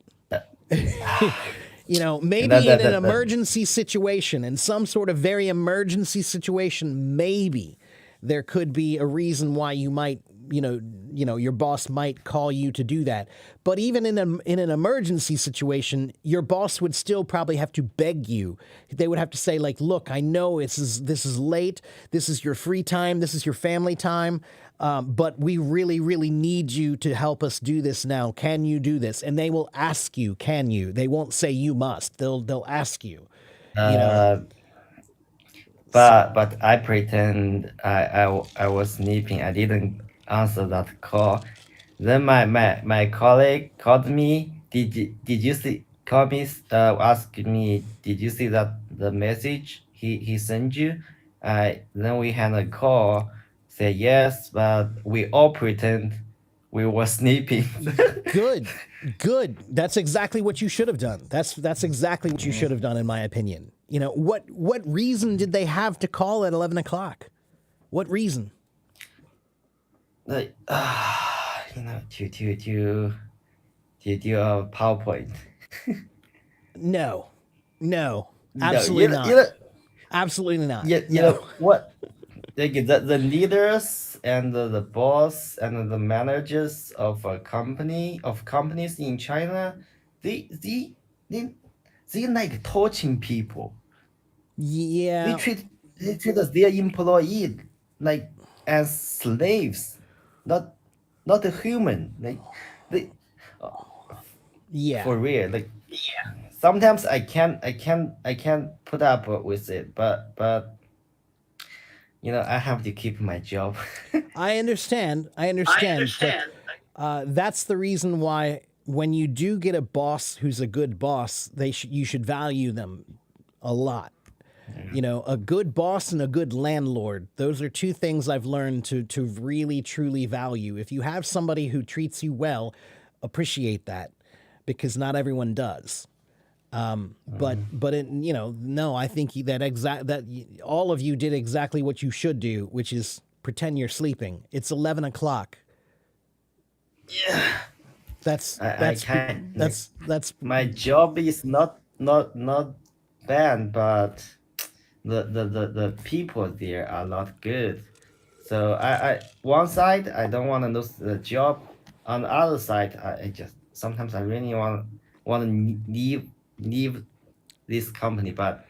Maybe in an emergency situation, in some sort of very emergency situation, maybe there could be a reason why you might, your boss might call you to do that. But even in an emergency situation, your boss would still probably have to beg you. They would have to say, like, look, I know this is late. This is your free time. This is your family time. But we really, really need you to help us do this now. Can you do this? And they will ask you, can you? They won't say you must. They'll ask you. But I pretend I was sleeping. I didn't answer that call. Then my colleague called me. Did you see? Call me. Ask me. Did you see that the message he sent you? Then we had a call. Say yes, but we all pretend we were sleeping. Good. That's exactly what you should have done. That's exactly what you should have done, in my opinion. What reason did they have to call at 11 o'clock? What reason? Like, to do a PowerPoint. No, absolutely not. Absolutely not. You know what? Like the leaders and the boss and the managers of companies in China, they like torturing people. Yeah. They treat their employee like as slaves, not a human. Like Yeah. for real. Like sometimes I can't put up with it, but I have to keep my job. I understand. But that's the reason why when you do get a boss who's a good boss, you should value them a lot. A good boss and a good landlord. Those are two things I've learned to really truly value. If you have somebody who treats you well, appreciate that, because not everyone does. No, I think that all of you did exactly what you should do, which is pretend you're sleeping. It's 11 o'clock. Yeah. That's I can't. that's My job is not bad, but the people there are not good. So I one side I don't want to lose the job. On the other side, I just sometimes I really want to leave this company, but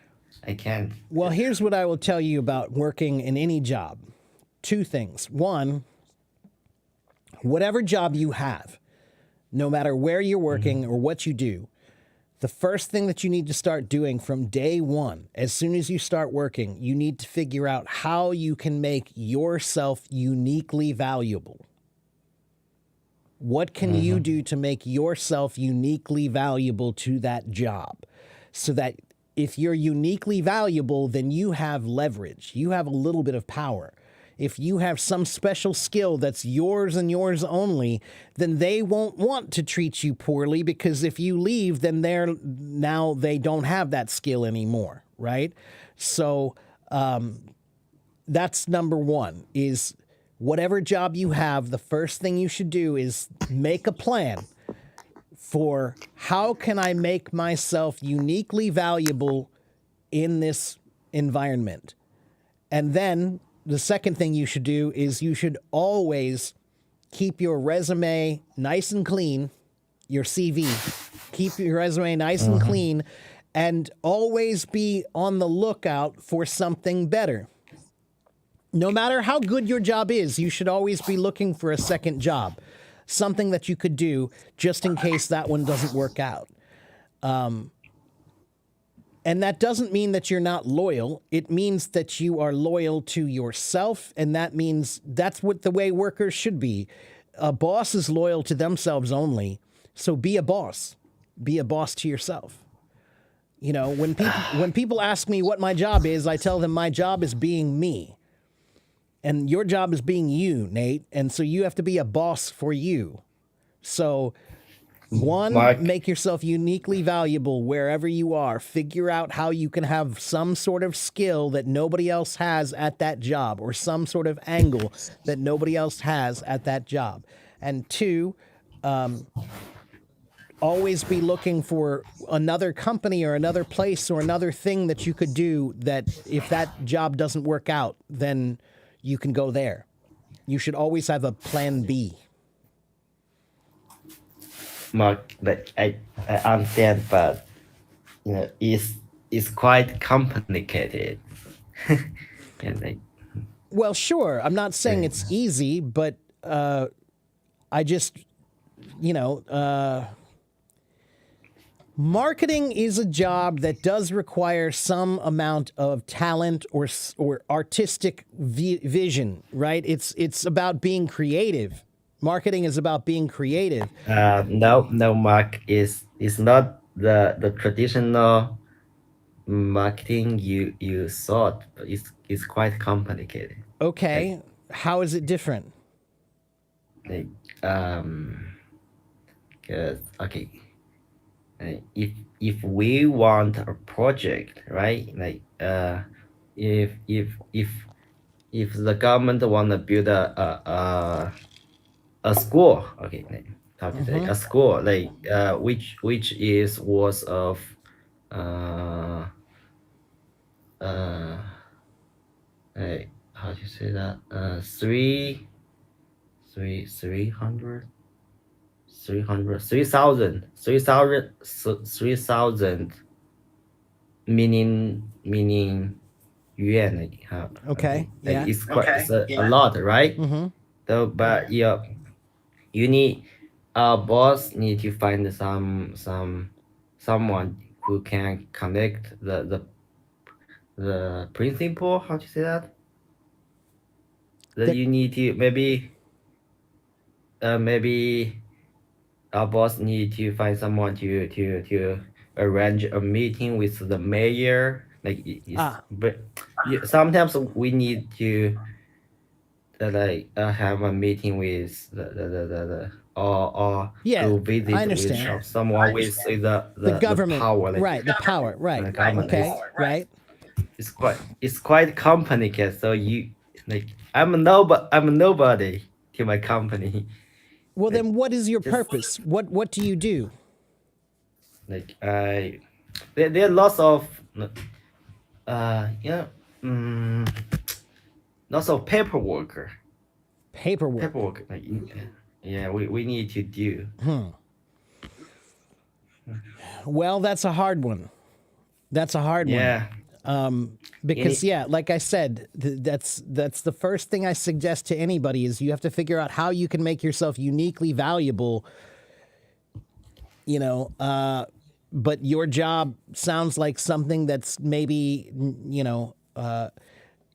I can't. Well, here's what I will tell you about working in any job. Two things. One, whatever job you have, no matter where you're working or what you do, the first thing that you need to start doing from day one, as soon as you start working, you need to figure out how you can make yourself uniquely valuable. What can you do to make yourself uniquely valuable to that job? So that if you're uniquely valuable, then you have leverage. You have a little bit of power. If you have some special skill that's yours and yours only, then they won't want to treat you poorly, because if you leave, then they don't have that skill anymore, right? So that's number one, is whatever job you have, the first thing you should do is make a plan for how can I make myself uniquely valuable in this environment. And then the second thing you should do is you should always keep your resume nice and clean, your CV. Keep your resume nice and clean, and always be on the lookout for something better. No matter how good your job is, you should always be looking for a second job, something that you could do just in case that one doesn't work out. And that doesn't mean that you're not loyal. It means that you are loyal to yourself, and that means that's what the way workers should be. A boss is loyal to themselves only, so be a boss. Be a boss to yourself. When people ask me what my job is, I tell them my job is being me. And your job is being you, Nate. And so you have to be a boss for you. So one, Mark. make yourself uniquely valuable wherever you are. Figure out how you can have some sort of skill that nobody else has at that job, or some sort of angle that nobody else has at that job. And two, always be looking for another company or another place or another thing that you could do that if that job doesn't work out, then you can go there. You should always have a plan B. Mark, but I understand, but it's quite complicated. And Well, sure. I'm not saying it's easy, but I just, marketing is a job that does require some amount of talent or artistic vision, right? It's about being creative. Marketing is about being creative. no, Mark, is not the traditional marketing you thought. It's quite complicated. Okay, how is it different? Like, cause okay, if we want a project, right? Like, if the government want to build a school, okay, like, how to say, a school, like, which is worth of like, how do you say that, 3,000 meaning yuan, like, Okay, like, yeah. it's quite, it's a lot, right? Mm-hmm. So, but you need our boss need to find someone who can connect the principal. How to say that? That The- you need to maybe our boss need to find someone to arrange a meeting with the mayor. Like but sometimes we need to have a meeting with the or Yeah, go visit I with understand. someone with The government, power. Like, right? The power, right? the government Okay, is- right. it's quite complicated. So you like I'm nobody to my company. Well, then, what is your just- purpose? What do you do? Like there are lots of lots of paperwork. Paperwork. Like, yeah, we need to do. Well, that's a hard one. That's a hard one. Yeah. Because yeah, like I said, that's the first thing I suggest to anybody is you have to figure out how you can make yourself uniquely valuable. You know, but your job sounds like something that's maybe, you know,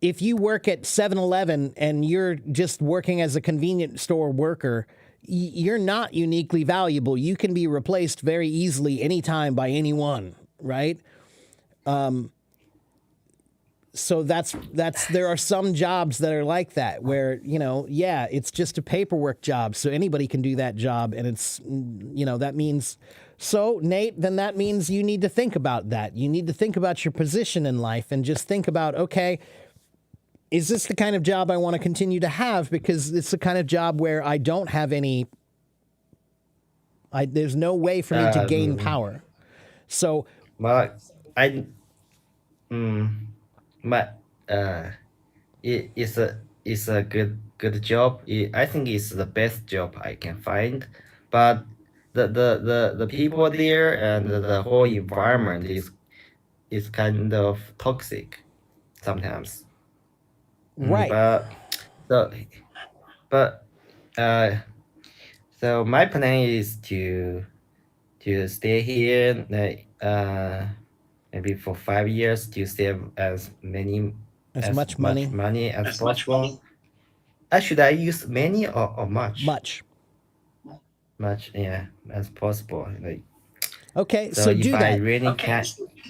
if you work at 7-Eleven and you're just working as a convenience store worker, you're not uniquely valuable. You can be replaced very easily anytime by anyone, right? So that's there are some jobs that are like that where, you know, yeah, it's just a paperwork job. So anybody can do that job. And it's, you know, that means, so Nate, then that means you need to think about that. You need to think about your position in life and just think about, okay, is this the kind of job I want to continue to have? Because it's the kind of job where I don't have any, there's no way for me to gain power. So, But it's a good job. I think it's the best job I can find. But the people there and the whole environment is kind of toxic sometimes. right. But so my plan is to stay here, like maybe for 5 years, to save as Much money. as possible. Should I use many or much? Much, yeah, as possible. Like, Okay, so so if do I that. really can,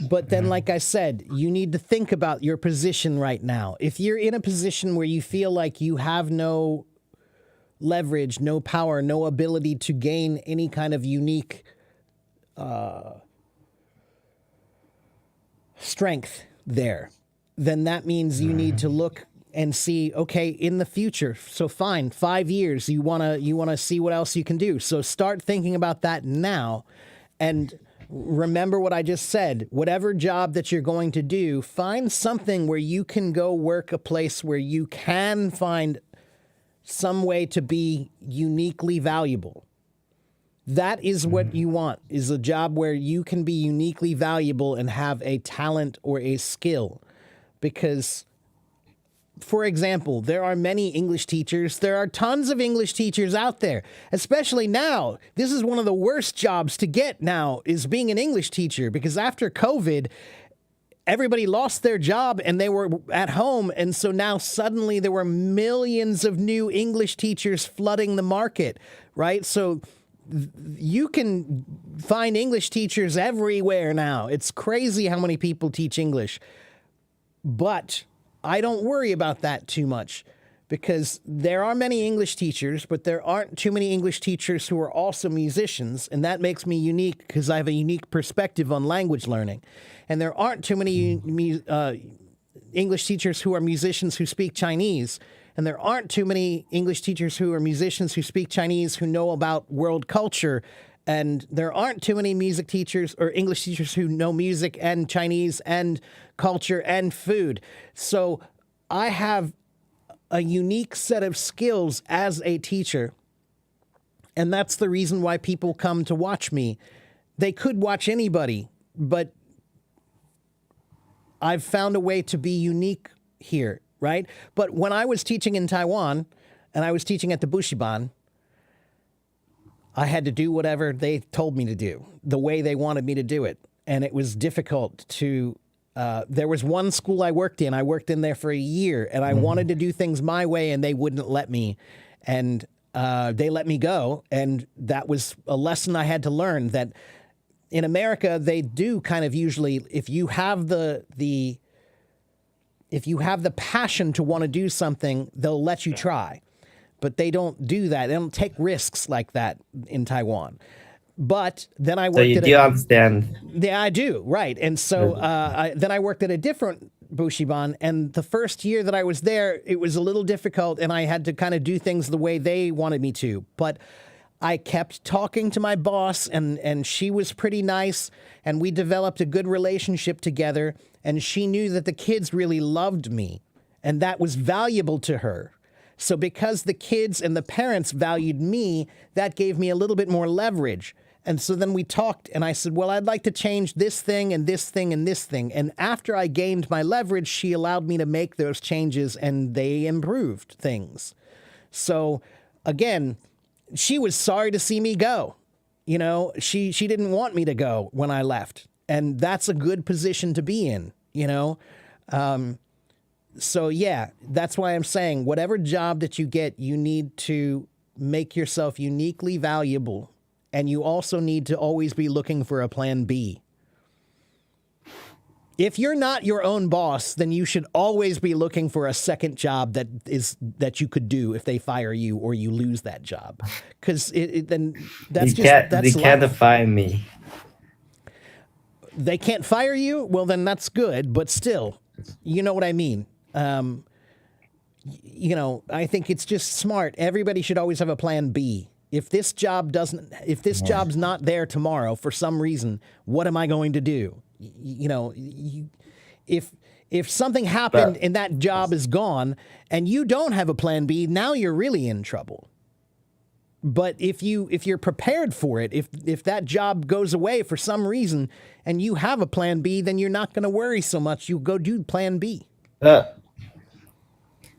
But then, like I said, you need to think about your position right now. If you're in a position where you feel like you have no leverage, no power, no ability to gain any kind of unique strength there, then that means you need to look and see, okay, in the future. So fine, 5 years, you wanna see what else you can do. So start thinking about that now. And remember what I just said. Whatever job that you're going to do, find something where you can go work a place where you can find some way to be uniquely valuable. That is what you want, is a job where you can be uniquely valuable and have a talent or a skill. Because, for example, there are many English teachers. There are tons of English teachers out there, especially now. This is one of the worst jobs to get now, is being an English teacher, because after COVID, everybody lost their job and they were at home. And so now suddenly there were millions of new English teachers flooding the market, right? So you can find English teachers everywhere now. It's crazy how many people teach English. But I don't worry about that too much, because there are many English teachers, but there aren't too many English teachers who are also musicians. And that makes me unique because I have a unique perspective on language learning. And there aren't too many English teachers who are musicians who speak Chinese. And there aren't too many English teachers who are musicians who speak Chinese who know about world culture. And there aren't too many music teachers or English teachers who know music and Chinese and culture and food. So I have a unique set of skills as a teacher. And that's the reason why people come to watch me. They could watch anybody, but I've found a way to be unique here, right? But when I was teaching in Taiwan and I was teaching at the Bushiban, I had to do whatever they told me to do, the way they wanted me to do it. And it was difficult to, there was one school I worked in there for a year, and I wanted to do things my way, and they wouldn't let me. And they let me go. And that was a lesson I had to learn, that in America, they do kind of usually, if you have the passion to want to do something, they'll let you try. But they don't do that. They don't take risks like that in Taiwan. But then I worked So you at do understand. yeah, I do, right. And so then I worked at a different Bushiban, and the first year that I was there, it was a little difficult, and I had to kind of do things the way they wanted me to. But I kept talking to my boss, and she was pretty nice, and we developed a good relationship together, and she knew that the kids really loved me, and that was valuable to her. So because the kids and the parents valued me, that gave me a little bit more leverage. And so then we talked, and I said, well, I'd like to change this thing and this thing and this thing. And after I gained my leverage, she allowed me to make those changes, and they improved things. So again, she was sorry to see me go. You know, she didn't want me to go when I left. And that's a good position to be in, you know. So yeah, that's why I'm saying whatever job that you get, you need to make yourself uniquely valuable. And you also need to always be looking for a plan B. If you're not your own boss, then you should always be looking for a second job that you could do if they fire you or you lose that job. Because then that's They can't life. fire me. They can't fire you? Well, then that's good, but still, you know what I mean. You know, I think it's just smart. Everybody should always have a plan B. If this job's not there tomorrow for some reason, what am I going to do? You know, if something happened and that job is gone and you don't have a plan B, now you're really in trouble. But if you're prepared for it, if that job goes away for some reason and you have a plan B, then you're not going to worry so much. You go do plan B.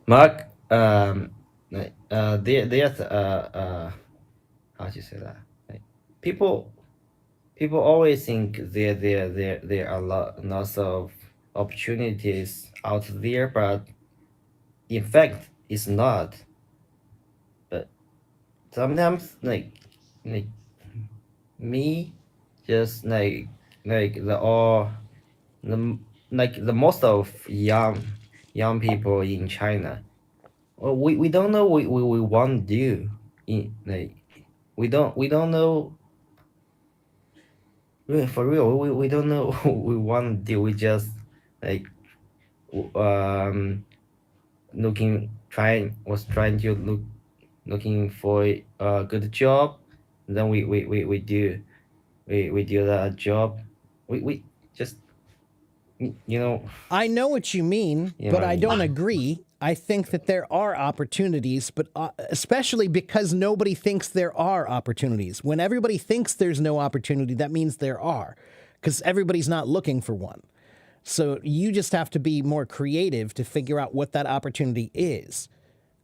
Mark, there's how do you say that? Like, people always think there are lots of opportunities out there, but in fact, it's not. But sometimes, like me, just like the most of young people in China, well, we don't know what we want to do. We don't know. Really, for real, we don't know what we want to do. We just like looking for a good job. And then we do that job. We just, you know. I know what you mean, You know but what I I mean. don't agree. I think that there are opportunities, but especially because nobody thinks there are opportunities. When everybody thinks there's no opportunity, that means there are, because everybody's not looking for one. So you just have to be more creative to figure out what that opportunity is.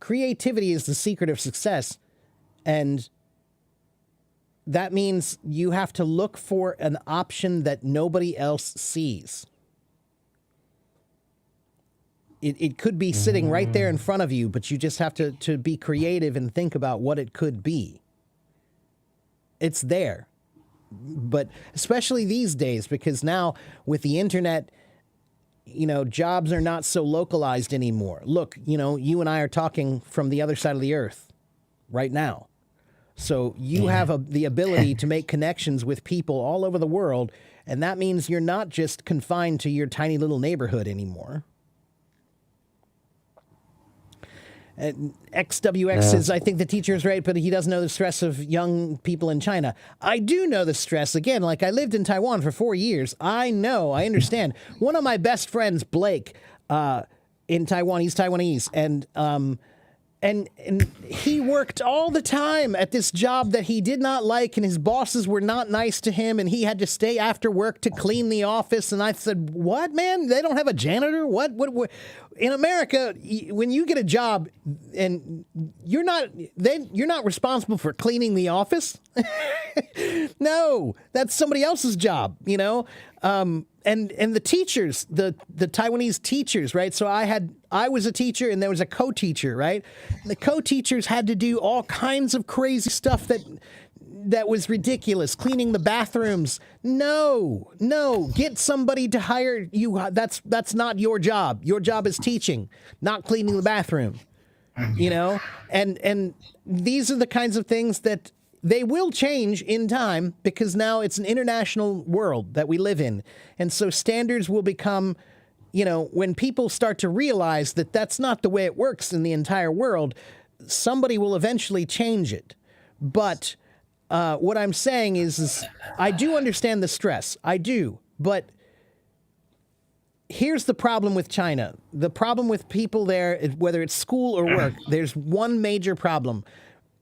Creativity is the secret of success, and that means you have to look for an option that nobody else sees. It could be sitting right there in front of you, but you just have to be creative and think about what it could be. It's there. But especially these days, because now with the internet, you know, jobs are not so localized anymore. Look, you know, you and I are talking from the other side of the earth right now. So you have the ability to make connections with people all over the world, and that means you're not just confined to your tiny little neighborhood anymore. XWX says, I think the teacher is right, but he doesn't know the stress of young people in China. I do know the stress. Again, like I lived in Taiwan for 4 years. I understand. One of my best friends, Blake, in Taiwan, he's Taiwanese, and and he worked all the time at this job that he did not like, and his bosses were not nice to him, and he had to stay after work to clean the office. And I said, "What, man? They don't have a janitor? What? In America, when you get a job and you're not responsible for cleaning the office. No, that's somebody else's job, you know." And the teachers, the Taiwanese teachers, right? So I was a teacher and there was a co-teacher, right? And the co-teachers had to do all kinds of crazy stuff that was ridiculous. Cleaning the bathrooms. No, get somebody to hire you. That's not your job. Your job is teaching, not cleaning the bathroom. You know, and these are the kinds of things that they will change in time, because now it's an international world that we live in. And so standards will become, you know, when people start to realize that that's not the way it works in the entire world, somebody will eventually change it. But what I'm saying is I do understand the stress. I do. But here's the problem with China. The problem with people there, whether it's school or work, there's one major problem.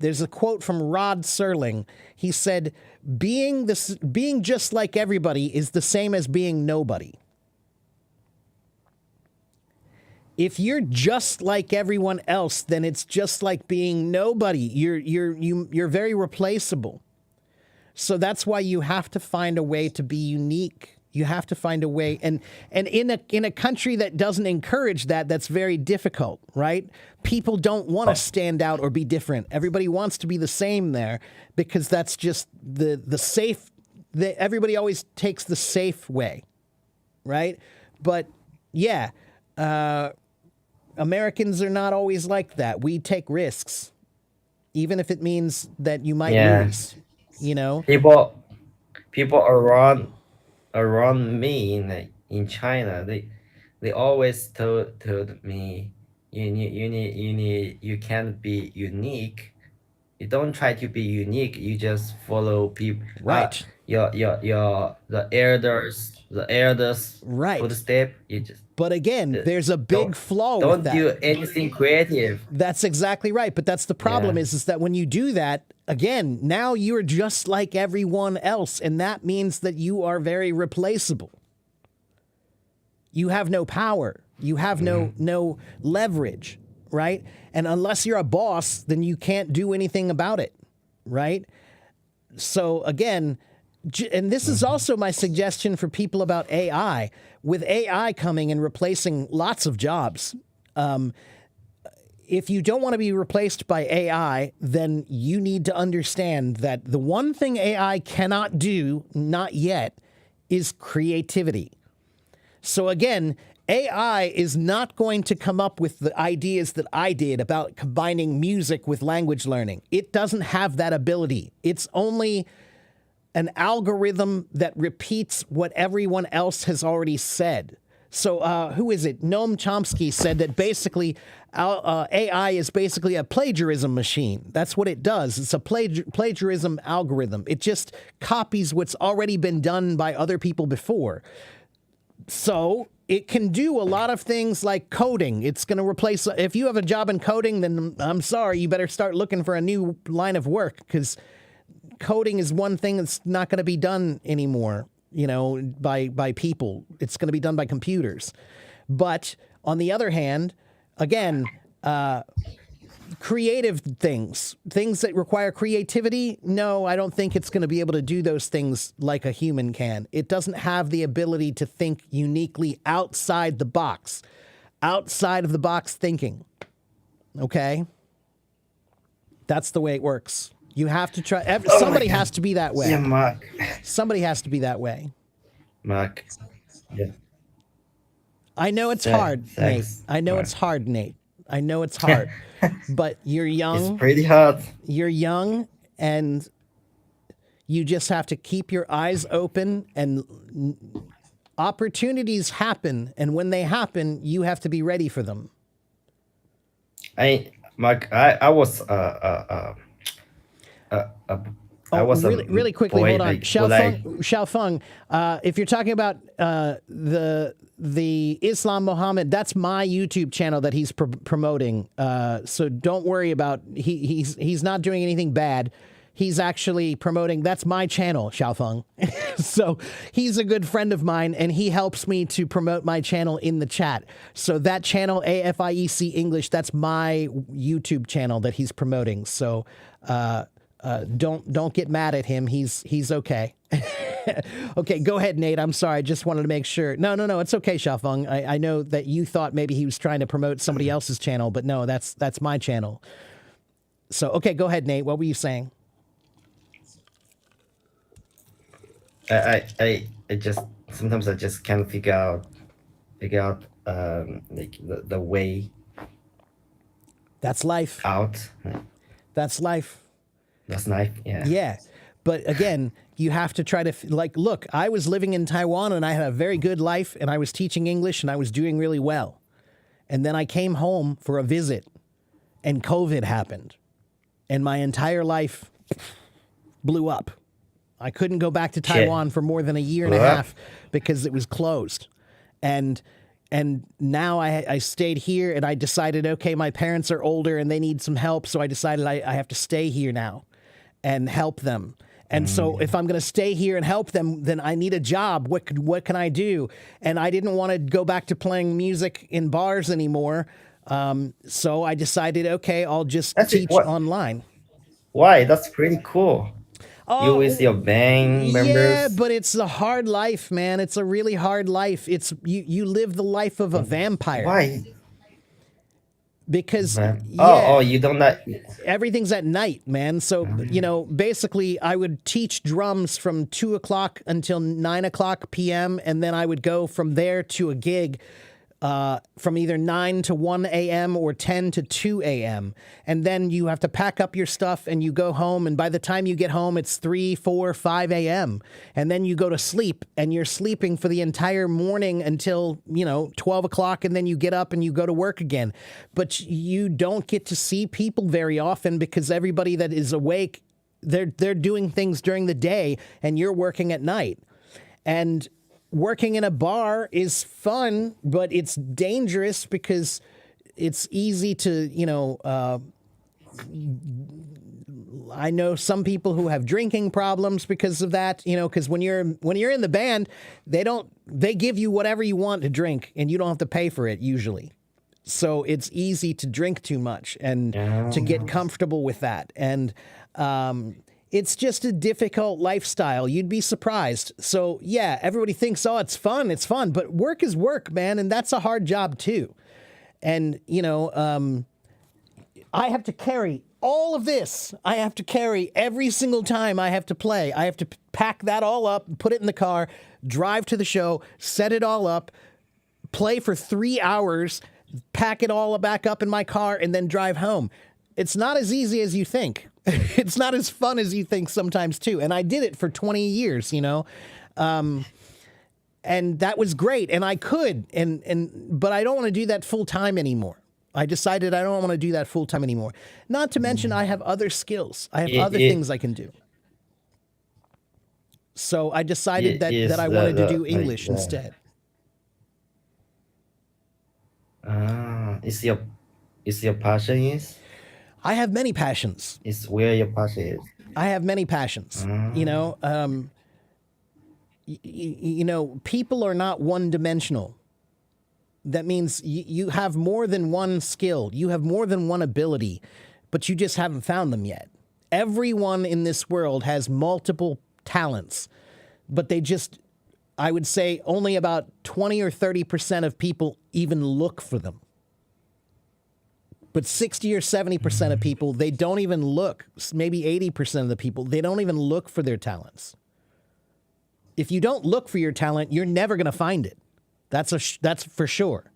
There's a quote from Rod Serling. He said, being just like everybody is the same as being nobody. If you're just like everyone else, then it's just like being nobody. You're very replaceable. So that's why you have to find a way to be unique. You have to find a way, and in a country that doesn't encourage that, that's very difficult, right? People don't want to stand out or be different. Everybody wants to be the same there, because that's just the safe. Everybody always takes the safe way, right? But yeah, Americans are not always like that. We take risks, even if it means that you might lose. You know, people around me in China, they always told me, you can't be unique. You don't try to be unique. You just follow people. Right. The elders Right. footstep. You just. But again, there's a big flaw with Don't that. do anything creative. That's exactly right. But that's the problem is that when you do that, again, now you're just like everyone else. And that means that you are very replaceable. You have no power. You have no leverage, right? And unless you're a boss, then you can't do anything about it, right? So again, and this is also my suggestion for people about AI. With AI coming and replacing lots of jobs, if you don't want to be replaced by AI, then you need to understand that the one thing AI cannot do, not yet, is creativity. So again, AI is not going to come up with the ideas that I did about combining music with language learning. It doesn't have that ability. It's only an algorithm that repeats what everyone else has already said. So who is it? Noam Chomsky said that basically AI is basically a plagiarism machine. That's what it does. It's a plagiarism algorithm. It just copies what's already been done by other people before. So it can do a lot of things like coding. It's going to replace, if you have a job in coding, then I'm sorry, you better start looking for a new line of work, because coding is one thing that's not going to be done anymore, you know, by people. It's going to be done by computers. But on the other hand, again, creative things that require creativity, no, I don't think it's going to be able to do those things like a human can. It doesn't have the ability to think uniquely outside the box thinking. Okay? That's the way it works. You have to try. Somebody has to be that way. Yeah, Mark. Somebody has to be that way. Mark. Yeah. I know it's hard, Nate. I know it's hard, Nate. I know it's hard. But you're young. It's pretty hard. You're young, and you just have to keep your eyes open, and opportunities happen. And when they happen, you have to be ready for them. Mark, I was I Oh, was a really quickly, boy, hold on. like, would I- Xiao Feng, if you're talking about the Islam Muhammad, that's my YouTube channel that he's promoting. So don't worry about he's not doing anything bad. He's actually promoting. That's my channel, Xiao Feng. So he's a good friend of mine, and he helps me to promote my channel in the chat. So that channel, AFIEC English, that's my YouTube channel that he's promoting. So don't get mad at him. He's okay. Okay, go ahead, Nate. I'm sorry. I just wanted to make sure. No, it's okay, Xiaofeng. I know that you thought maybe he was trying to promote somebody else's channel, but no, that's my channel. So okay, go ahead, Nate. What were you saying? I just sometimes I just can't figure out like the way That's life. out. That's life. That's nice. Yeah. Yeah. But again, you have to try to, look, I was living in Taiwan and I had a very good life and I was teaching English and I was doing really well. And then I came home for a visit and COVID happened and my entire life blew up. I couldn't go back to Taiwan for more than a year and a half because it was closed. And now I stayed here and I decided, okay, my parents are older and they need some help. So I decided I have to stay here now and help them. And so if I'm going to stay here and help them, then I need a job. What can I do? And I didn't want to go back to playing music in bars anymore. So I decided, okay, I'll just teach online. Why? That's pretty cool. You with your band members? Yeah, but it's a hard life, man. It's a really hard life. It's you live the life of a vampire. Why? Because you don't like. everything's at night, man. So, basically I would teach drums from 2:00 until 9:00 p.m. And then I would go from there to a gig from either 9 to 1 a.m. or 10 to 2 a.m. And then you have to pack up your stuff and you go home. And by the time you get home, it's 3, 4, 5 a.m. And then you go to sleep and you're sleeping for the entire morning until, 12 o'clock. And then you get up and you go to work again. But you don't get to see people very often because everybody that is awake, they're doing things during the day and you're working at night. And working in a bar is fun, but it's dangerous because it's easy to, I know some people who have drinking problems because of that, because when you're in the band, they give you whatever you want to drink and you don't have to pay for it usually. So it's easy to drink too much and to get comfortable with that. And, it's just a difficult lifestyle. You'd be surprised. So yeah, everybody thinks, oh, it's fun, but work is work, man. And that's a hard job too. And, I have to carry all of this. I have to carry every single time I have to play. I have to pack that all up, put it in the car, drive to the show, set it all up, play for 3 hours, pack it all back up in my car, and then drive home. It's not as easy as you think. It's not as fun as you think sometimes too. And I did it for 20 years, and that was great. And I could, but I don't want to do that full time anymore. I decided I don't want to do that full time anymore. Not to mention I have other skills. I have other things I can do. So I decided that I wanted to do English instead. Is your passion is? I have many passions. Is where your passion is? I have many passions. People are not one-dimensional. That means you have more than one skill. You have more than one ability, but you just haven't found them yet. Everyone in this world has multiple talents, but I would say only about 20 or 30% of people even look for them. But 60 or 70% of people, they don't even look. Maybe 80% of the people, they don't even look for their talents. If you don't look for your talent, you're never going to find it. That's for sure.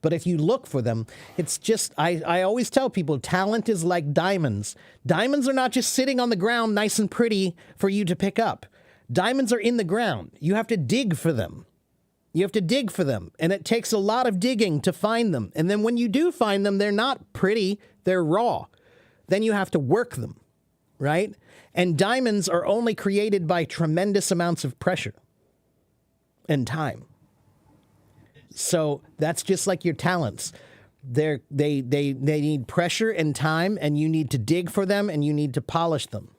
But if you look for them, it's just, I always tell people, talent is like diamonds. Diamonds are not just sitting on the ground nice and pretty for you to pick up. Diamonds are in the ground. You have to dig for them. You have to dig for them, and it takes a lot of digging to find them. And then when you do find them, they're not pretty, they're raw. Then you have to work them. right? And diamonds are only created by tremendous amounts of pressure and time. So that's just like your talents. They need pressure and time, and you need to dig for them and you need to polish them.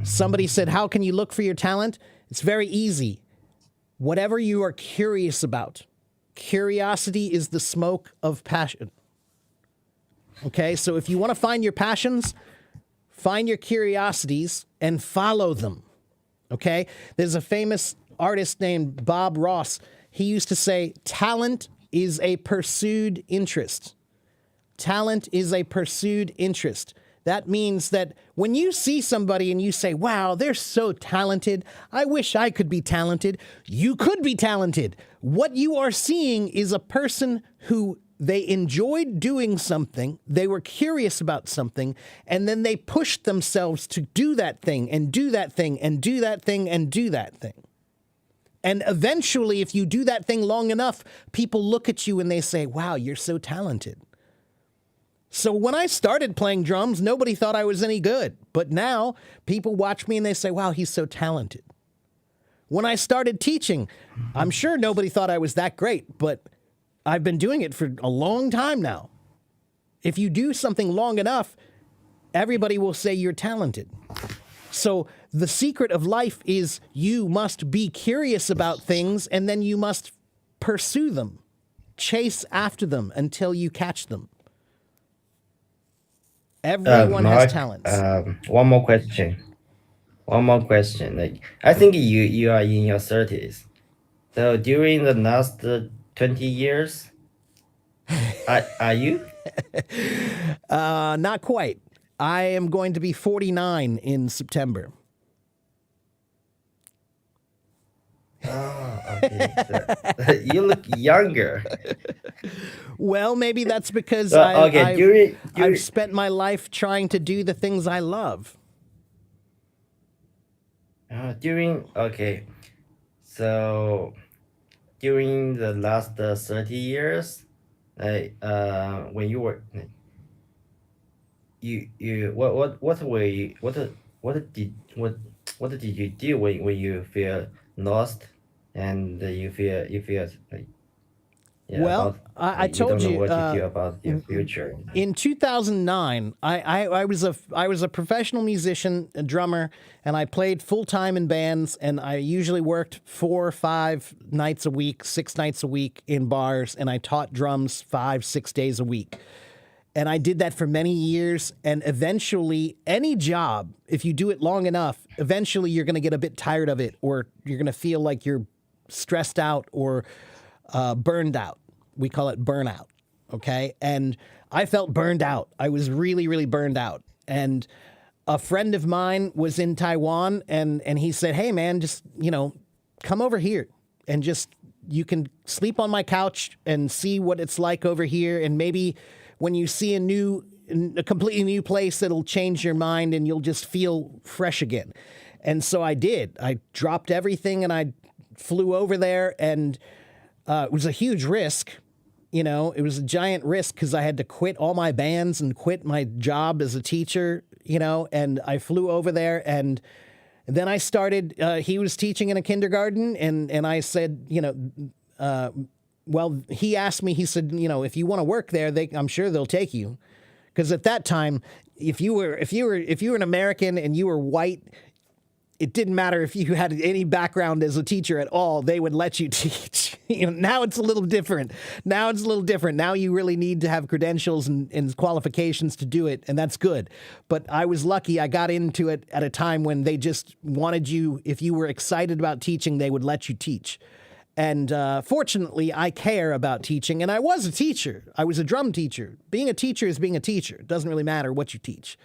Somebody said, how can you look for your talent? It's very easy. Whatever you are curious about. Curiosity is the smoke of passion. Okay, so if you want to find your passions, find your curiosities and follow them. Okay, there's a famous artist named Bob Ross. He used to say, talent is a pursued interest. Talent is a pursued interest. That means that when you see somebody and you say, wow, they're so talented, I wish I could be talented, you could be talented. What you are seeing is a person who they enjoyed doing something, they were curious about something, and then they pushed themselves to do that thing and do that thing and do that thing and do that thing. And eventually, if you do that thing long enough, people look at you and they say, wow, you're so talented. So when I started playing drums, nobody thought I was any good. But now people watch me and they say, wow, he's so talented. When I started teaching, I'm sure nobody thought I was that great, but I've been doing it for a long time now. If you do something long enough, everybody will say you're talented. So the secret of life is you must be curious about things and then you must pursue them, chase after them until you catch them. Everyone Mark, has talents. one more question. Like, I think you are in your 30s. So during the last 20 years, are you? Not quite. I am going to be 49 in September. Oh, okay. You look younger. Well, maybe that's because Okay, I've spent my life trying to do the things I love. So during the last 30 years, like when you were you what did you do when you feel lost and you feel like Well, about, I like, told don't know you, what to do about your future. In 2009, I was a professional musician, a drummer, and I played full time in bands. And I usually worked 4 or 5 nights a week, 6 nights a week in bars, and I taught drums 5-6 days a week. And I did that for many years. And eventually, any job, if you do it long enough, eventually you're going to get a bit tired of it, or you're going to feel like you're stressed out or burned out. We call it burnout. Okay. And I felt burned out. I was really, really burned out. And a friend of mine was in Taiwan and he said, hey man, just, come over here and just, you can sleep on my couch and see what it's like over here. And maybe when you see a completely new place, it'll change your mind and you'll just feel fresh again. And so I did. I dropped everything and I flew over there, and it was a huge risk. It was a giant risk because I had to quit all my bands and quit my job as a teacher, and I flew over there, and then I started, he was teaching in a kindergarten, and I said, well, he asked me, he said, if you want to work there, I'm sure they'll take you. Because at that time, if you were an American and you were white, it didn't matter if you had any background as a teacher at all, they would let you teach. Now it's a little different. Now you really need to have credentials and qualifications to do it, and that's good. But I was lucky. I got into it at a time when they just wanted you, if you were excited about teaching, they would let you teach. And fortunately, I care about teaching, and I was a teacher. I was a drum teacher. Being a teacher is being a teacher. It doesn't really matter what you teach.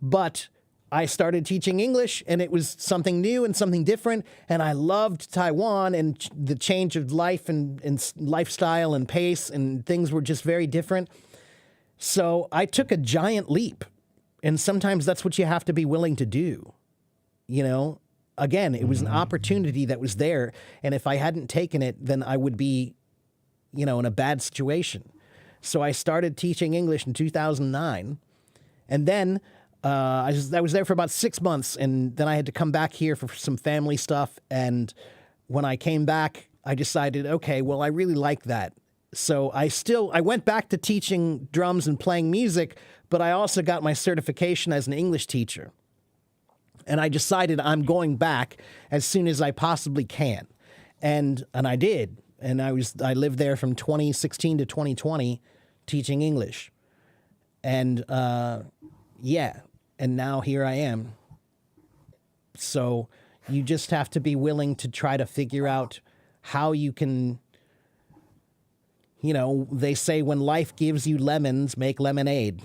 But I started teaching English, and it was something new and something different, and I loved Taiwan and the change of life and lifestyle and pace, and things were just very different. So I took a giant leap, and sometimes that's what you have to be willing to do. Again, it was an opportunity that was there, and if I hadn't taken it, then I would be, in a bad situation. So I started teaching English in 2009, And then I was there for about 6 months, and then I had to come back here for some family stuff. And when I came back, I decided, okay, well, I really like that. So I went back to teaching drums and playing music, but I also got my certification as an English teacher. And I decided I'm going back as soon as I possibly can. And I did. And I lived there from 2016 to 2020 teaching English. And yeah, and now here I am. So you just have to be willing to try to figure out how you can, they say when life gives you lemons, make lemonade.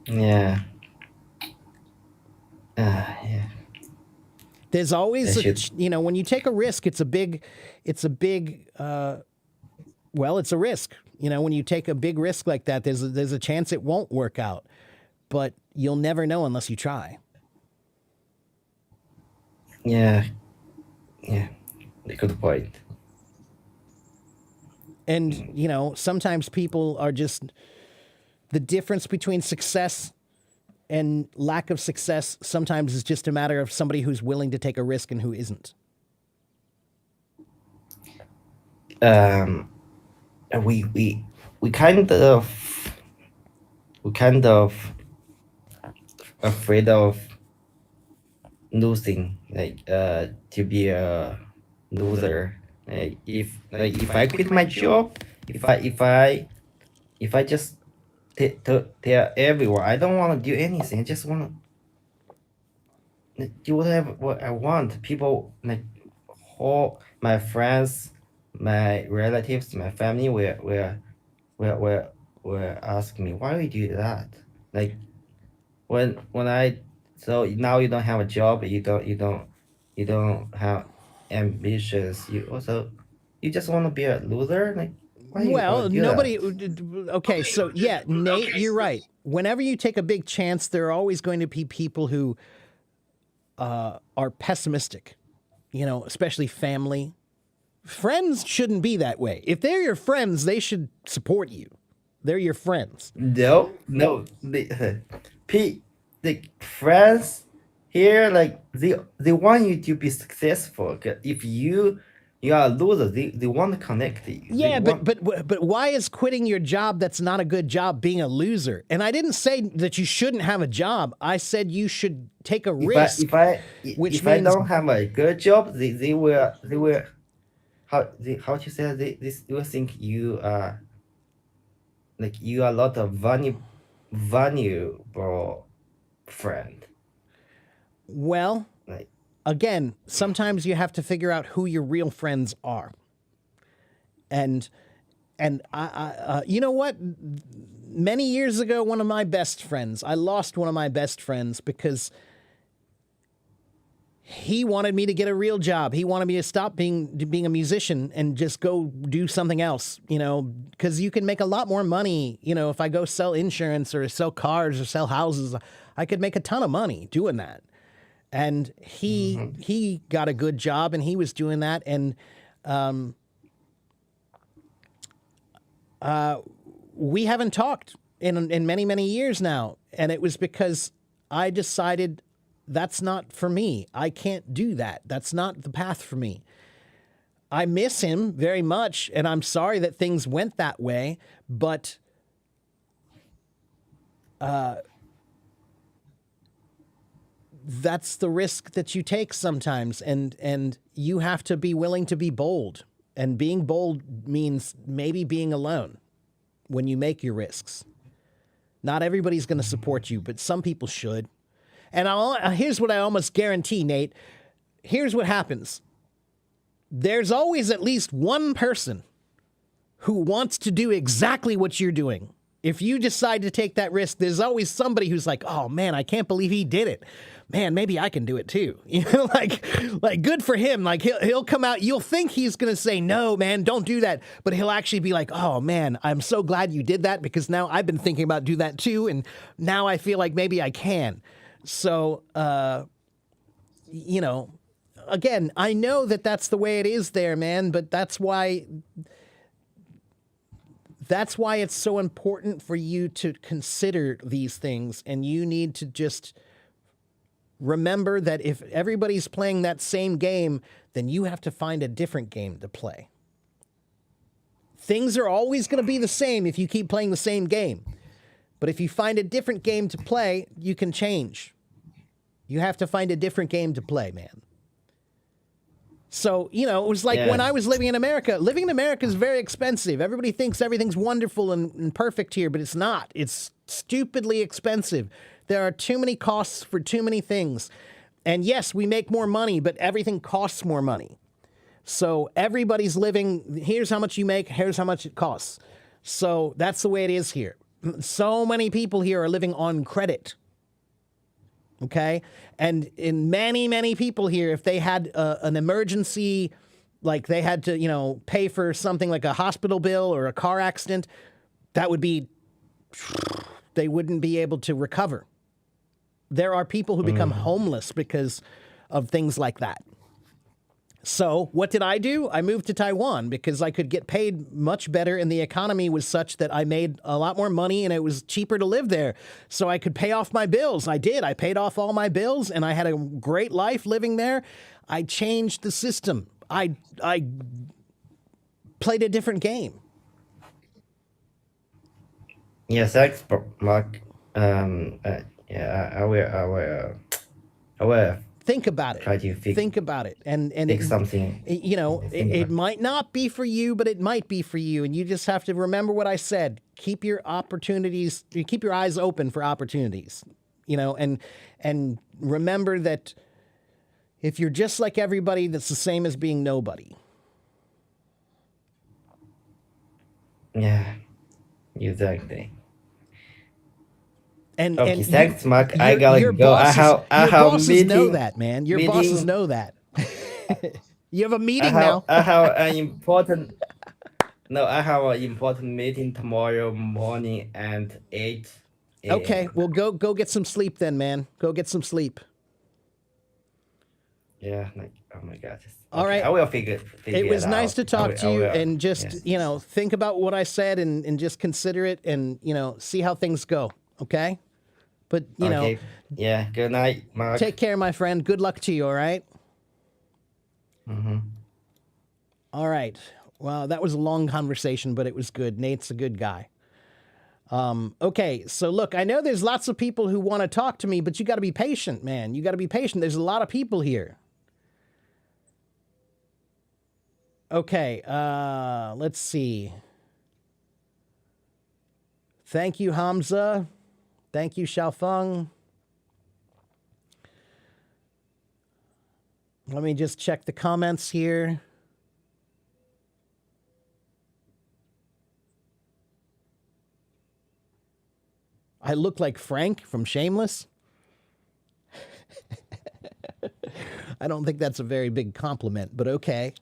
Yeah. Yeah. There's always, I should- when you take a risk, it's a big, it's a risk. When you take a big risk like that, there's a chance it won't work out, but you'll never know unless you try. Yeah. Good point. And, sometimes people are just, the difference between success and lack of success sometimes is just a matter of somebody who's willing to take a risk and who isn't. We kind of afraid of losing, to be a loser. If I quit my job, if I just tell everyone I don't want to do anything, I just want to do whatever what I want. People, all my friends, my relatives, my family will ask me, why do you do that? When I, so now you don't have a job, you don't have ambitions, you just want to be a loser. Why you Well, wanna do nobody. that? Okay, so yeah, Nate, you're right. Whenever you take a big chance, there are always going to be people who are pessimistic. Especially family. Friends shouldn't be that way. If they're your friends, they should support you. They're your friends. No, the friends here, they want you to be successful. 'Cause if you are a loser, they want to connect you. Yeah, but why is quitting your job that's not a good job being a loser? And I didn't say that you shouldn't have a job. I said you should take a risk. If I which I means- don't have a good job, they will how to say they will think you are you are not a valuable friend. Well, Like again, sometimes you have to figure out who your real friends are. And I you know what? Many years ago, one of my best friends, I lost one of my best friends because he wanted me to get a real job. He wanted me to stop being a musician and just go do something else, because you can make a lot more money. If I go sell insurance or sell cars or sell houses, I could make a ton of money doing that. And he got a good job and he was doing that. And we haven't talked in many, many years now. And it was because I decided that's not for me. I can't do that. That's not the path for me. I miss him very much, and I'm sorry that things went that way, but that's the risk that you take sometimes, and you have to be willing to be bold. And being bold means maybe being alone when you make your risks. Not everybody's going to support you, but some people should. And here's what I almost guarantee, Nate. Here's what happens. There's always at least one person who wants to do exactly what you're doing. If you decide to take that risk, there's always somebody who's like, oh man, I can't believe he did it. Man, maybe I can do it too. Like good for him. Like he'll come out, you'll think he's going to say, no, man, don't do that. But he'll actually be like, oh man, I'm so glad you did that because now I've been thinking about do that too. And now I feel like maybe I can. So, again, I know that that's the way it is there, man, but that's why That's why it's so important for you to consider these things, and you need to just remember that if everybody's playing that same game, then you have to find a different game to play. Things are always going to be the same if you keep playing the same game. But if you find a different game to play, you can change. You have to find a different game to play, man. So, you know, it was like when I was living in America. Living in America is very expensive. Everybody thinks everything's wonderful and perfect here, but it's not. It's stupidly expensive. There are too many costs for too many things. And yes, we make more money, but everything costs more money. So everybody's living, here's how much you make, here's how much it costs. So that's the way it is here. So many people here are living on credit. Okay? And in many people here, if they had an emergency, like they had to, you know, pay for something like a hospital bill or a car accident, that would be, they wouldn't be able to recover. There are people who become homeless because of things like that. So what did I do? I moved to Taiwan because I could get paid much better, and the economy was such that I made a lot more money and it was cheaper to live there. So I could pay off my bills. I did. I paid off all my bills and I had a great life living there. I changed the system. I played a different game. Yes, thanks, Mark. I will Think about it. try to Think about it. And fix something. you know, it might not be for you, but it might be for you. And you just have to remember what I said. Keep your opportunities, keep your eyes open for opportunities, you know, and remember that if you're just like everybody, that's the same as being nobody. Yeah, exactly. And Okay, and thanks, Mark. I your gotta go. I bosses, have your bosses meeting. know that, man. Your bosses meeting. know that. You have a I meeting have now. I have an important. No, I have an important meeting tomorrow morning at 8 a.m. Okay, well, go get some sleep then, man. Go get some sleep. Yeah, like oh my god. All right. I will figure It was it nice out. to talk to I you, will. and just Yes. you know, think about what I said and just consider it, and you know, see how things go. Okay, but you know, Okay. Yeah. Good night, Mark. take care, my friend. Good luck to you. All right. All right. Well, that was a long conversation, but it was good. Nate's a good guy. Okay, so look, I know there's lots of people who want to talk to me, but you got to be patient, man. You got to be patient. There's a lot of people here. Okay, let's see. Thank you, Hamza. Thank you, Xiaofeng. Let me just check the comments here. I look like Frank from Shameless. I don't think that's a very big compliment, but okay.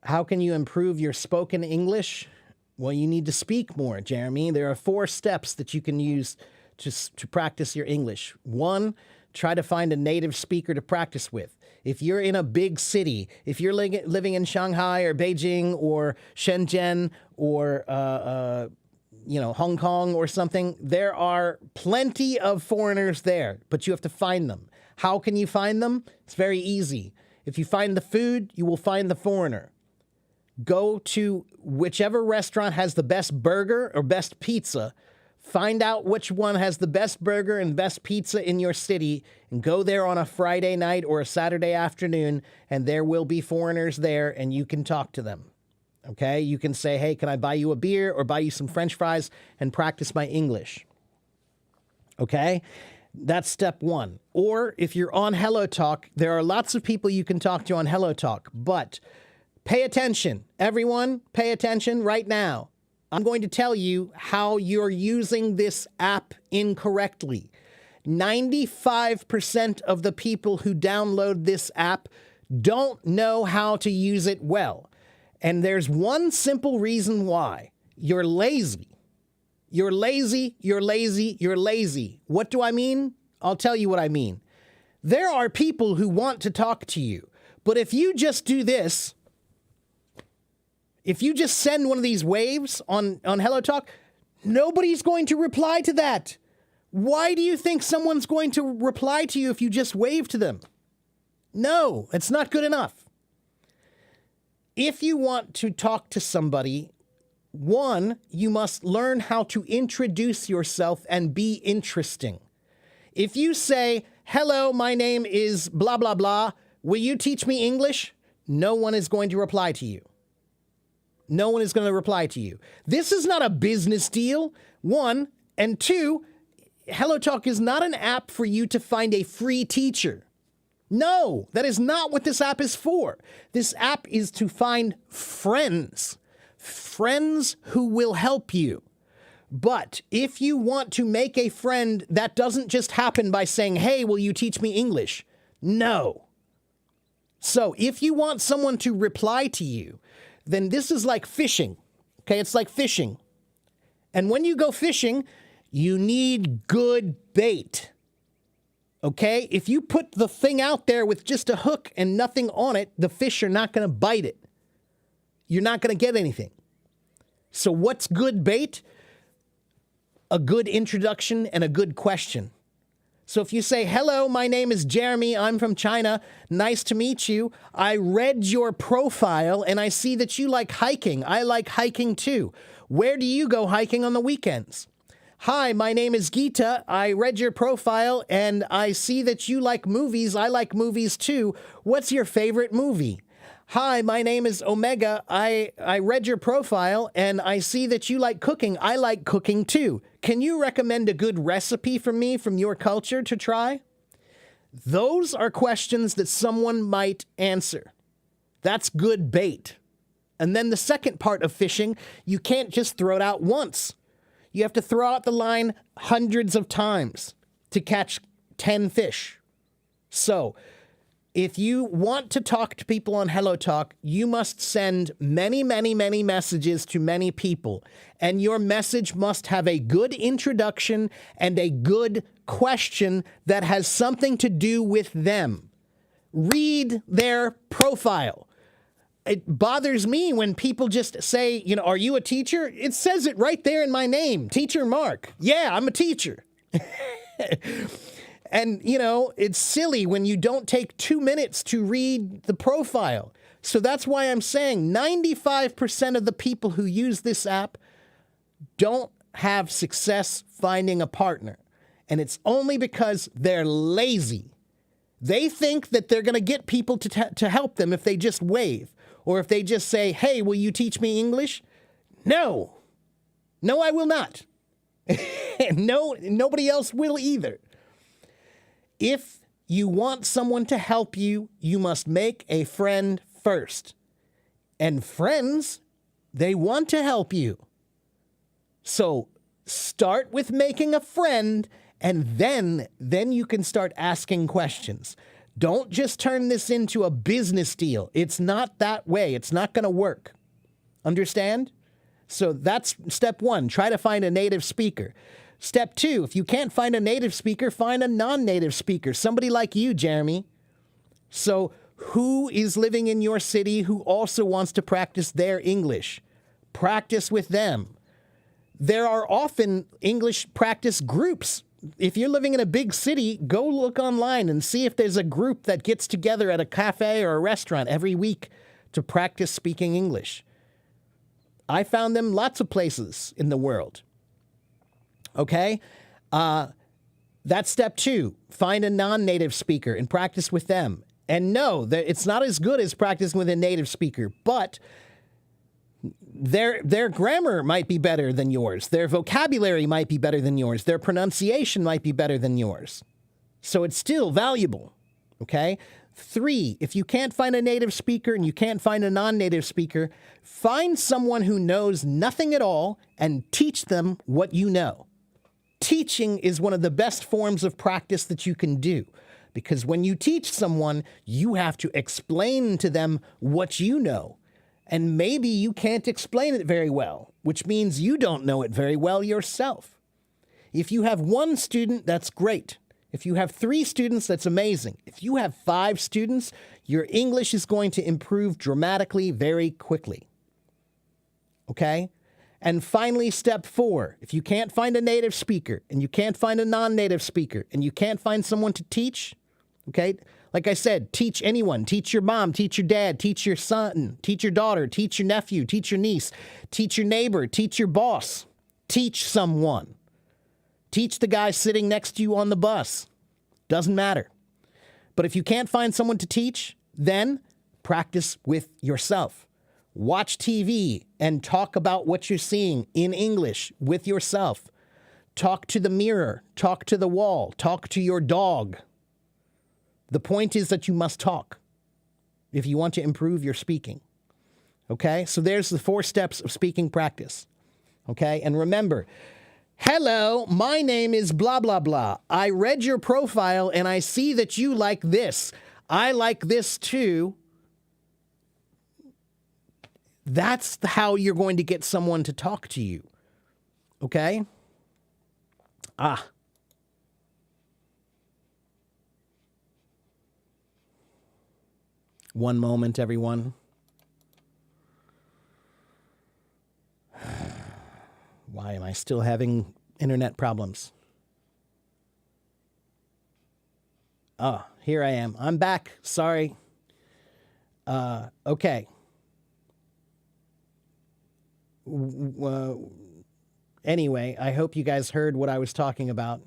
How can you improve your spoken English? Well, you need to speak more, Jeremy. There are 4 steps that you can use to practice your English. 1, try to find a native speaker to practice with. If you're in a big city, if you're living in Shanghai or Beijing or Shenzhen or Hong Kong or something, there are plenty of foreigners there, but you have to find them. How can you find them? It's very easy. If you find the food, you will find the foreigner. Go to whichever restaurant has the best burger or best pizza. Find out which one has the best burger and best pizza in your city, and go there on a Friday night or a Saturday afternoon, and there will be foreigners there, and you can talk to them. Okay? You can say, hey, can I buy you a beer or buy you some French fries, and practice my English. Okay? That's step 1. Or if you're on HelloTalk, there are lots of people you can talk to on HelloTalk, but pay attention. Everyone, pay attention right now. I'm going to tell you how you're using this app incorrectly. 95% of the people who download this app don't know how to use it well. And there's one simple reason why. You're lazy. You're lazy, you're lazy, you're lazy. What do I mean? I'll tell you what I mean. There are people who want to talk to you, but if you just do this, if you just send one of these waves on HelloTalk, nobody's going to reply to that. Why do you think someone's going to reply to you if you just wave to them? No, it's not good enough. If you want to talk to somebody, one, you must learn how to introduce yourself and be interesting. If you say, hello, my name is blah, blah, blah, will you teach me English? No one is going to reply to you. No one is going to reply to you. This is not a business deal, one. And two, HelloTalk is not an app for you to find a free teacher. No, that is not what this app is for. This app is to find friends. Friends who will help you. But if you want to make a friend, that doesn't just happen by saying, hey, will you teach me English? No. So if you want someone to reply to you, then this is like fishing. Okay, it's like fishing. And when you go fishing, you need good bait. Okay? If you put the thing out there with just a hook and nothing on it, the fish are not going to bite it. You're not going to get anything. So what's good bait? A good introduction and a good question. So if you say, hello, my name is Jeremy, I'm from China, nice to meet you. I read your profile and I see that you like hiking. I like hiking too. Where do you go hiking on the weekends? Hi, my name is Gita. I read your profile and I see that you like movies. I like movies too. What's your favorite movie? Hi, my name is Omega. I read your profile and I see that you like cooking. I like cooking too. Can you recommend a good recipe for me from your culture to try? Those are questions that someone might answer. That's good bait. And then the second part of fishing, you can't just throw it out once. You have to throw out the line hundreds of times to catch 10 fish. So, if you want to talk to people on HelloTalk, you must send many, many, many messages to many people. And your message must have a good introduction and a good question that has something to do with them. Read their profile. It bothers me when people just say, you know, are you a teacher? It says it right there in my name, Teacher Mark. Yeah, I'm a teacher. And, you know, it's silly when you don't take 2 minutes to read the profile. So that's why I'm saying 95% of the people who use this app don't have success finding a partner. And it's only because they're lazy. They think that they're going to get people to help them if they just wave. Or if they just say, hey, will you teach me English? No. No, I will not. No, nobody else will either. If you want someone to help you, you must make a friend first. And friends, they want to help you. So start with making a friend, and then you can start asking questions. Don't just turn this into a business deal. It's not that way. It's not going to work. Understand? So that's step one. Try to find a native speaker. Step two, if you can't find a native speaker, find a non-native speaker, somebody like you, Jeremy. So who is living in your city who also wants to practice their English? Practice with them. There are often English practice groups. If you're living in a big city, go look online and see if there's a group that gets together at a cafe or a restaurant every week to practice speaking English. I found them lots of places in the world. Okay? That's step two. Find a non-native speaker and practice with them. And no, it's not as good as practicing with a native speaker, but their grammar might be better than yours. Their vocabulary might be better than yours. Their pronunciation might be better than yours. So it's still valuable. Okay? Three, if you can't find a native speaker and you can't find a non-native speaker, find someone who knows nothing at all and teach them what you know. Teaching is one of the best forms of practice that you can do, because when you teach someone, you have to explain to them what you know. And maybe you can't explain it very well, which means you don't know it very well yourself. If you have one student, that's great. If you have 3 students, that's amazing. If you have 5 students, your English is going to improve dramatically very quickly. Okay? And finally, step 4, if you can't find a native speaker and you can't find a non-native speaker and you can't find someone to teach, okay? Like I said, teach anyone. Teach your mom, teach your dad, teach your son, teach your daughter, teach your nephew, teach your niece, teach your neighbor, teach your boss. Teach someone. Teach the guy sitting next to you on the bus. Doesn't matter. But if you can't find someone to teach, then practice with yourself. Watch TV and talk about what you're seeing in English with yourself. Talk to the mirror, talk to the wall, talk to your dog. The point is that you must talk if you want to improve your speaking. Okay? So there's the 4 steps of speaking practice. Okay? And remember, hello, my name is blah, blah, blah. I read your profile and I see that you like this. I like this too. That's how you're going to get someone to talk to you. Okay? One moment, everyone. Why am I still having internet problems? Oh, here I am. I'm back. Sorry. Okay. Anyway, I hope you guys heard what I was talking about.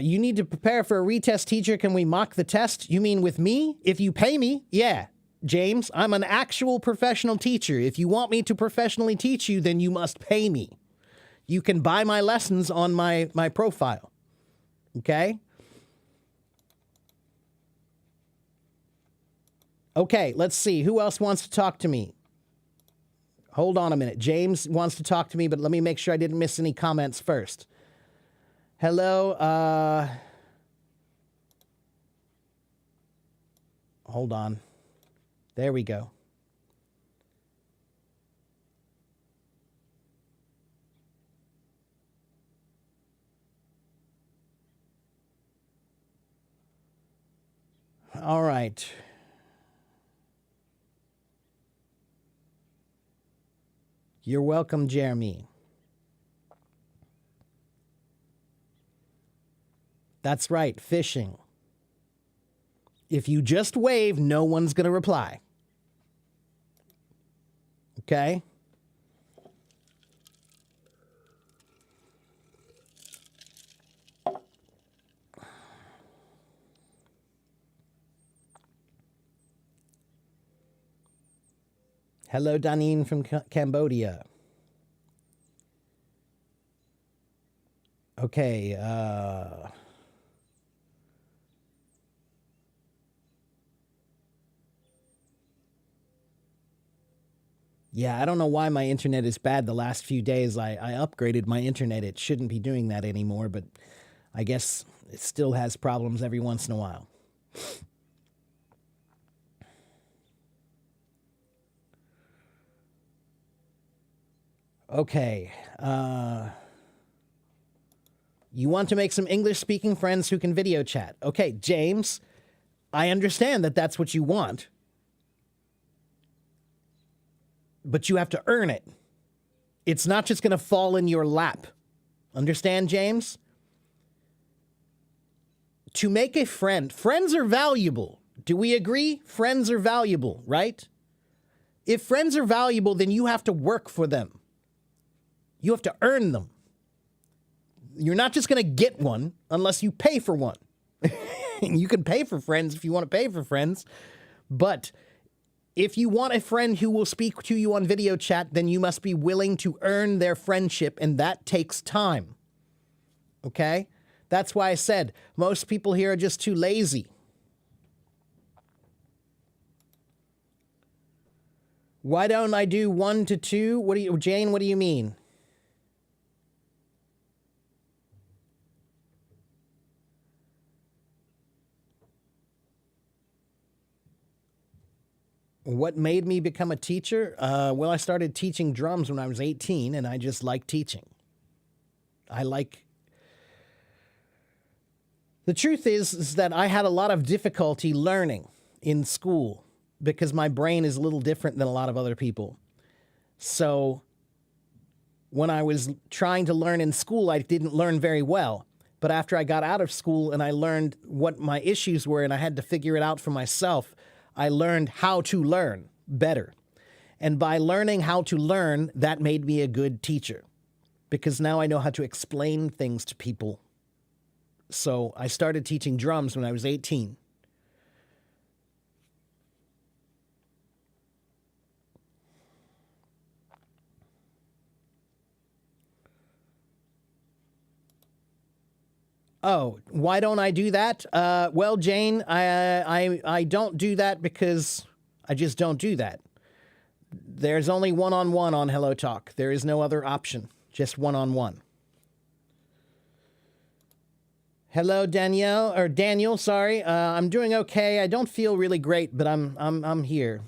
You need to prepare for a retest, teacher. Can we mock the test? You mean with me? If you pay me? Yeah. James, I'm an actual professional teacher. If you want me to professionally teach you, then you must pay me. You can buy my lessons on my profile. Okay? Okay, let's see. Who else wants to talk to me? Hold on a minute. James wants to talk to me, but let me make sure I didn't miss any comments first. Hello, hold on. There we go. All right. You're welcome, Jeremy. That's right, fishing. If you just wave, no one's going to reply. Okay? Hello, Danine from Cambodia. Okay, yeah, I don't know why my internet is bad the last few days. I upgraded my internet. It shouldn't be doing that anymore, but I guess it still has problems every once in a while. Okay. You want to make some English-speaking friends who can video chat. Okay, James, I understand that that's what you want. But you have to earn it. It's not just going to fall in your lap. Understand, James? To make a friend, friends are valuable. Do we agree? Friends are valuable, right? If friends are valuable, then you have to work for them. You have to earn them. You're not just going to get one unless you pay for one. You can pay for friends if you want to pay for friends, but if you want a friend who will speak to you on video chat, then you must be willing to earn their friendship, and that takes time. Okay? That's why I said most people here are just too lazy. Why don't I do 1 to 2? Jane, what do you mean? What made me become a teacher? Well, I started teaching drums when I was 18, and I just like teaching. The truth is that I had a lot of difficulty learning in school because my brain is a little different than a lot of other people. So when I was trying to learn in school, I didn't learn very well. But after I got out of school and I learned what my issues were and I had to figure it out for myself, I learned how to learn better. And by learning how to learn, that made me a good teacher because now I know how to explain things to people. So I started teaching drums when I was 18. Oh, why don't I do that? Well, Jane, I don't do that because I just don't do that. There's only one-on-one on Hello Talk. There is no other option, just one-on-one. Hello, Daniel, sorry. I'm doing okay. I don't feel really great, but I'm here.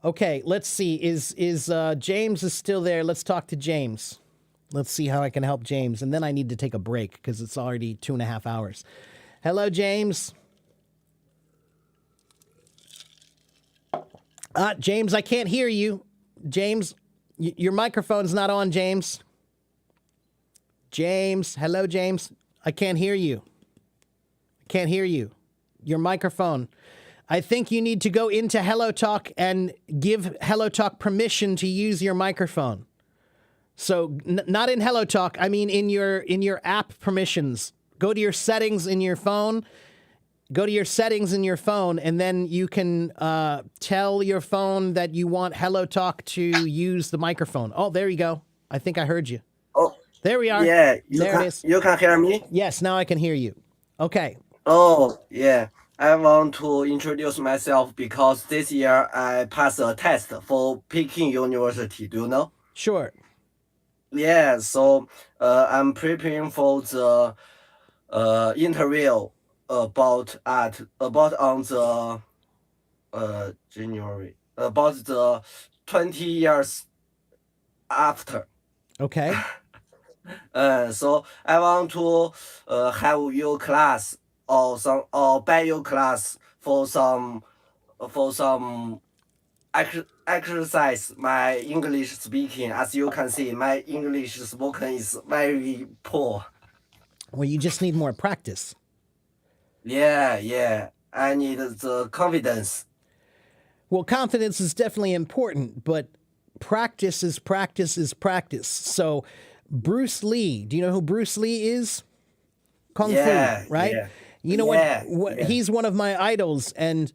Okay, let's see. Is James is still there? Let's talk to James. Let's see how I can help James. And then I need to take a break because it's already 2.5 hours. Hello, James. James, I can't hear you. James, your microphone's not on, James. James, hello, James. I can't hear you. I can't hear you. Your microphone. I think you need to go into Hello Talk and give Hello Talk permission to use your microphone. So not in Hello Talk, I mean in your app permissions. Go to your settings in your phone. Go to your settings in your phone, and then you can tell your phone that you want Hello Talk to use the microphone. Oh, there you go. I think I heard you. Oh, there we are. yeah. There it is. You can hear me? Yes, now I can hear you. Okay. Oh, yeah. I want to introduce myself because this year I passed a test for Peking University. Do you know? Sure. Yeah. So I'm preparing for the interview about on the January about the 20 years after. Okay. So I want to have your class or buy your class for some exercise my English speaking. As you can see, my English spoken is very poor. Well, you just need more practice. Yeah. I need the confidence. Well, confidence is definitely important, but practice is practice is practice. So Bruce Lee, do you know who Bruce Lee is? Kung Fu, right? Yeah. You know what? He's one of my idols, and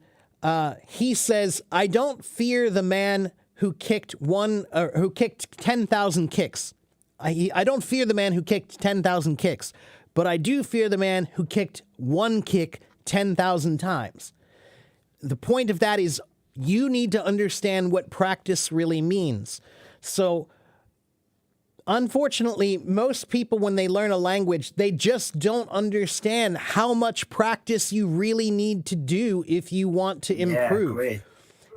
he says, "I don't fear the man who kicked 10,000 kicks. I don't fear the man who kicked 10,000 kicks, but I do fear the man who kicked one kick 10,000 times." The point of that is you need to understand what practice really means. So unfortunately, most people, when they learn a language, they just don't understand how much practice you really need to do if you want to improve. Great.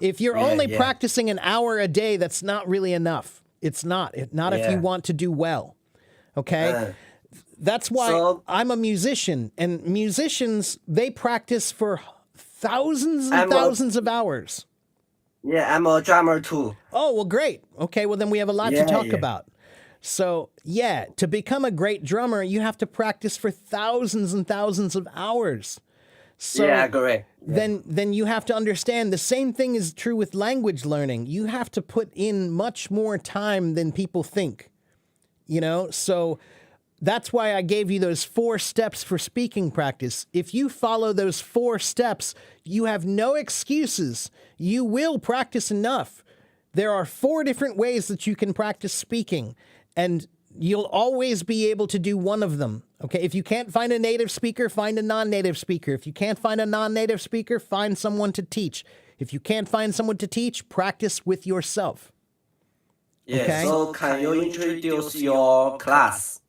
If you're only practicing an hour a day, that's not really enough. It's not. Not if you want to do well. Okay? That's why I'm a musician. And musicians, they practice for thousands and thousands of hours. Yeah, I'm a drummer too. Oh, well, great. Okay, well, then we have a lot to talk about. So, yeah, to become a great drummer, you have to practice for thousands and thousands of hours. So great. Then you have to understand the same thing is true with language learning. You have to put in much more time than people think. So that's why I gave you those 4 steps for speaking practice. If you follow those 4 steps, you have no excuses. You will practice enough. There are 4 different ways that you can practice speaking. And you'll always be able to do one of them. Okay, if you can't find a native speaker, find a non-native speaker. If you can't find a non-native speaker, find someone to teach. If you can't find someone to teach, practice with yourself. Yeah, okay? So can you introduce your class?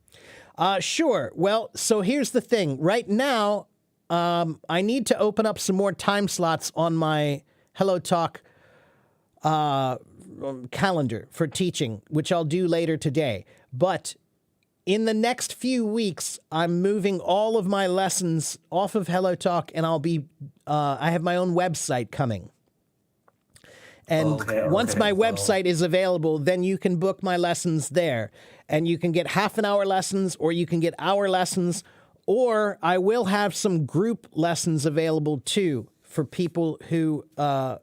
Sure. Well, so here's the thing. Right now, I need to open up some more time slots on my Hello Talk calendar for teaching, which I'll do later today. But in the next few weeks, I'm moving all of my lessons off of Hello Talk, and I have my own website coming. And once my website is available, then you can book my lessons there. And you can get half-an-hour lessons, or you can get hour lessons, or I will have some group lessons available too for people who some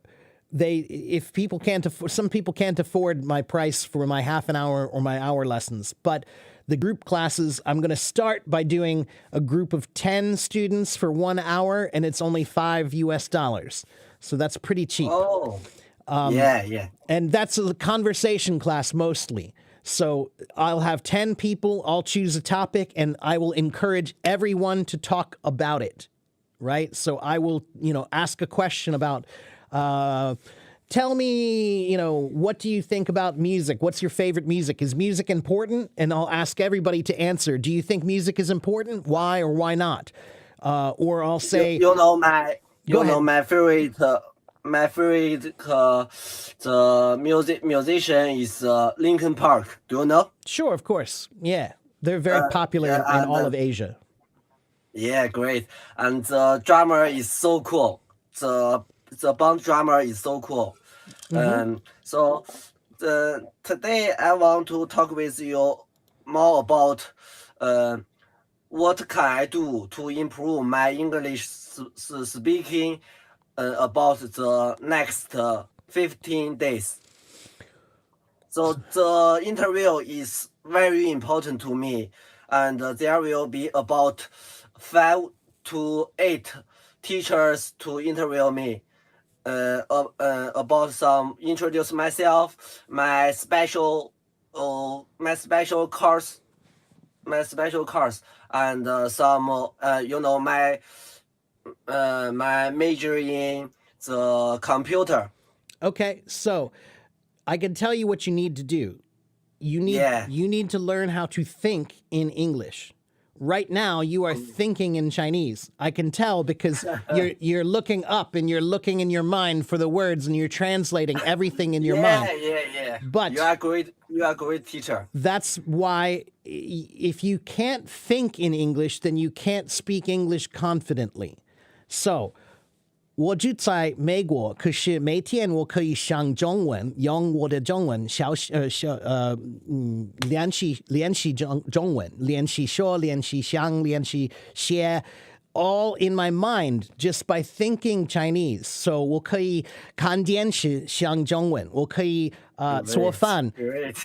people can't afford my price for my half an hour or my hour lessons. But the group classes, I'm going to start by doing a group of 10 students for 1 hour, and it's only $5. So that's pretty cheap. Oh, yeah. And that's a conversation class mostly. So I'll have 10 people, I'll choose a topic, and I will encourage everyone to talk about it, right? So I will, ask a question about, tell me, what do you think about music? What's your favorite music? Is music important? And I'll ask everybody to answer. Do you think music is important? Why or why not? Or I'll say, my favorite the musician is Linkin Park. Do you know? Sure, of course. Yeah. They're very popular in all of Asia. Yeah, great. And the drummer is so cool. The band drummer is so cool. So today I want to talk with you more about what can I do to improve my English speaking about the next 15 days. So the interview is very important to me, and there will be about 5 to 8 teachers to interview me about some introduce myself, my special course, and some my major in the computer. Okay, so I can tell you what you need to do. You need to learn how to think in English. Right now, you are thinking in Chinese. I can tell because you're looking up and you're looking in your mind for the words and you're translating everything in your mind. Yeah. But you are a great teacher. That's why if you can't think in English, then you can't speak English confidently. So 我住在美国，可是每天我可以上中文，用我的中文练习中文，练习说，练习想，练习写 all in my mind just by thinking Chinese. So 我可以看电视上中文，我可以做饭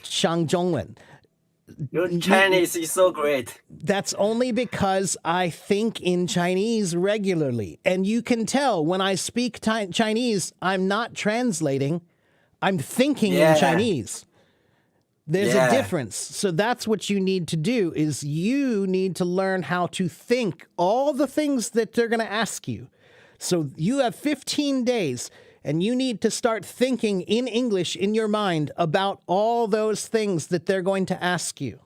上中文。Your Chinese is so great. That's only because I think in Chinese regularly. And you can tell when I speak Chinese, I'm not translating. I'm thinking in Chinese. There's a difference. So that's what you need to do is you need to learn how to think all the things that they're going to ask you. So you have 15 days. And you need to start thinking in English in your mind about all those things that they're going to ask you.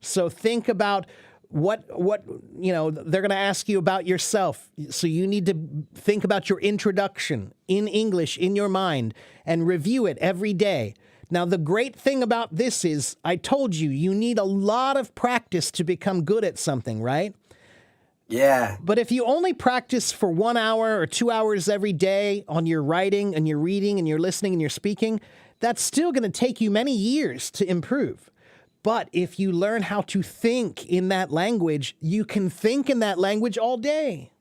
So think about what they're going to ask you about yourself. So you need to think about your introduction in English in your mind and review it every day. Now, the great thing about this is I told you need a lot of practice to become good at something, right? Yeah. But if you only practice for 1 hour or 2 hours every day on your writing and your reading and your listening and your speaking, that's still going to take you many years to improve. But if you learn how to think in that language, you can think in that language all day.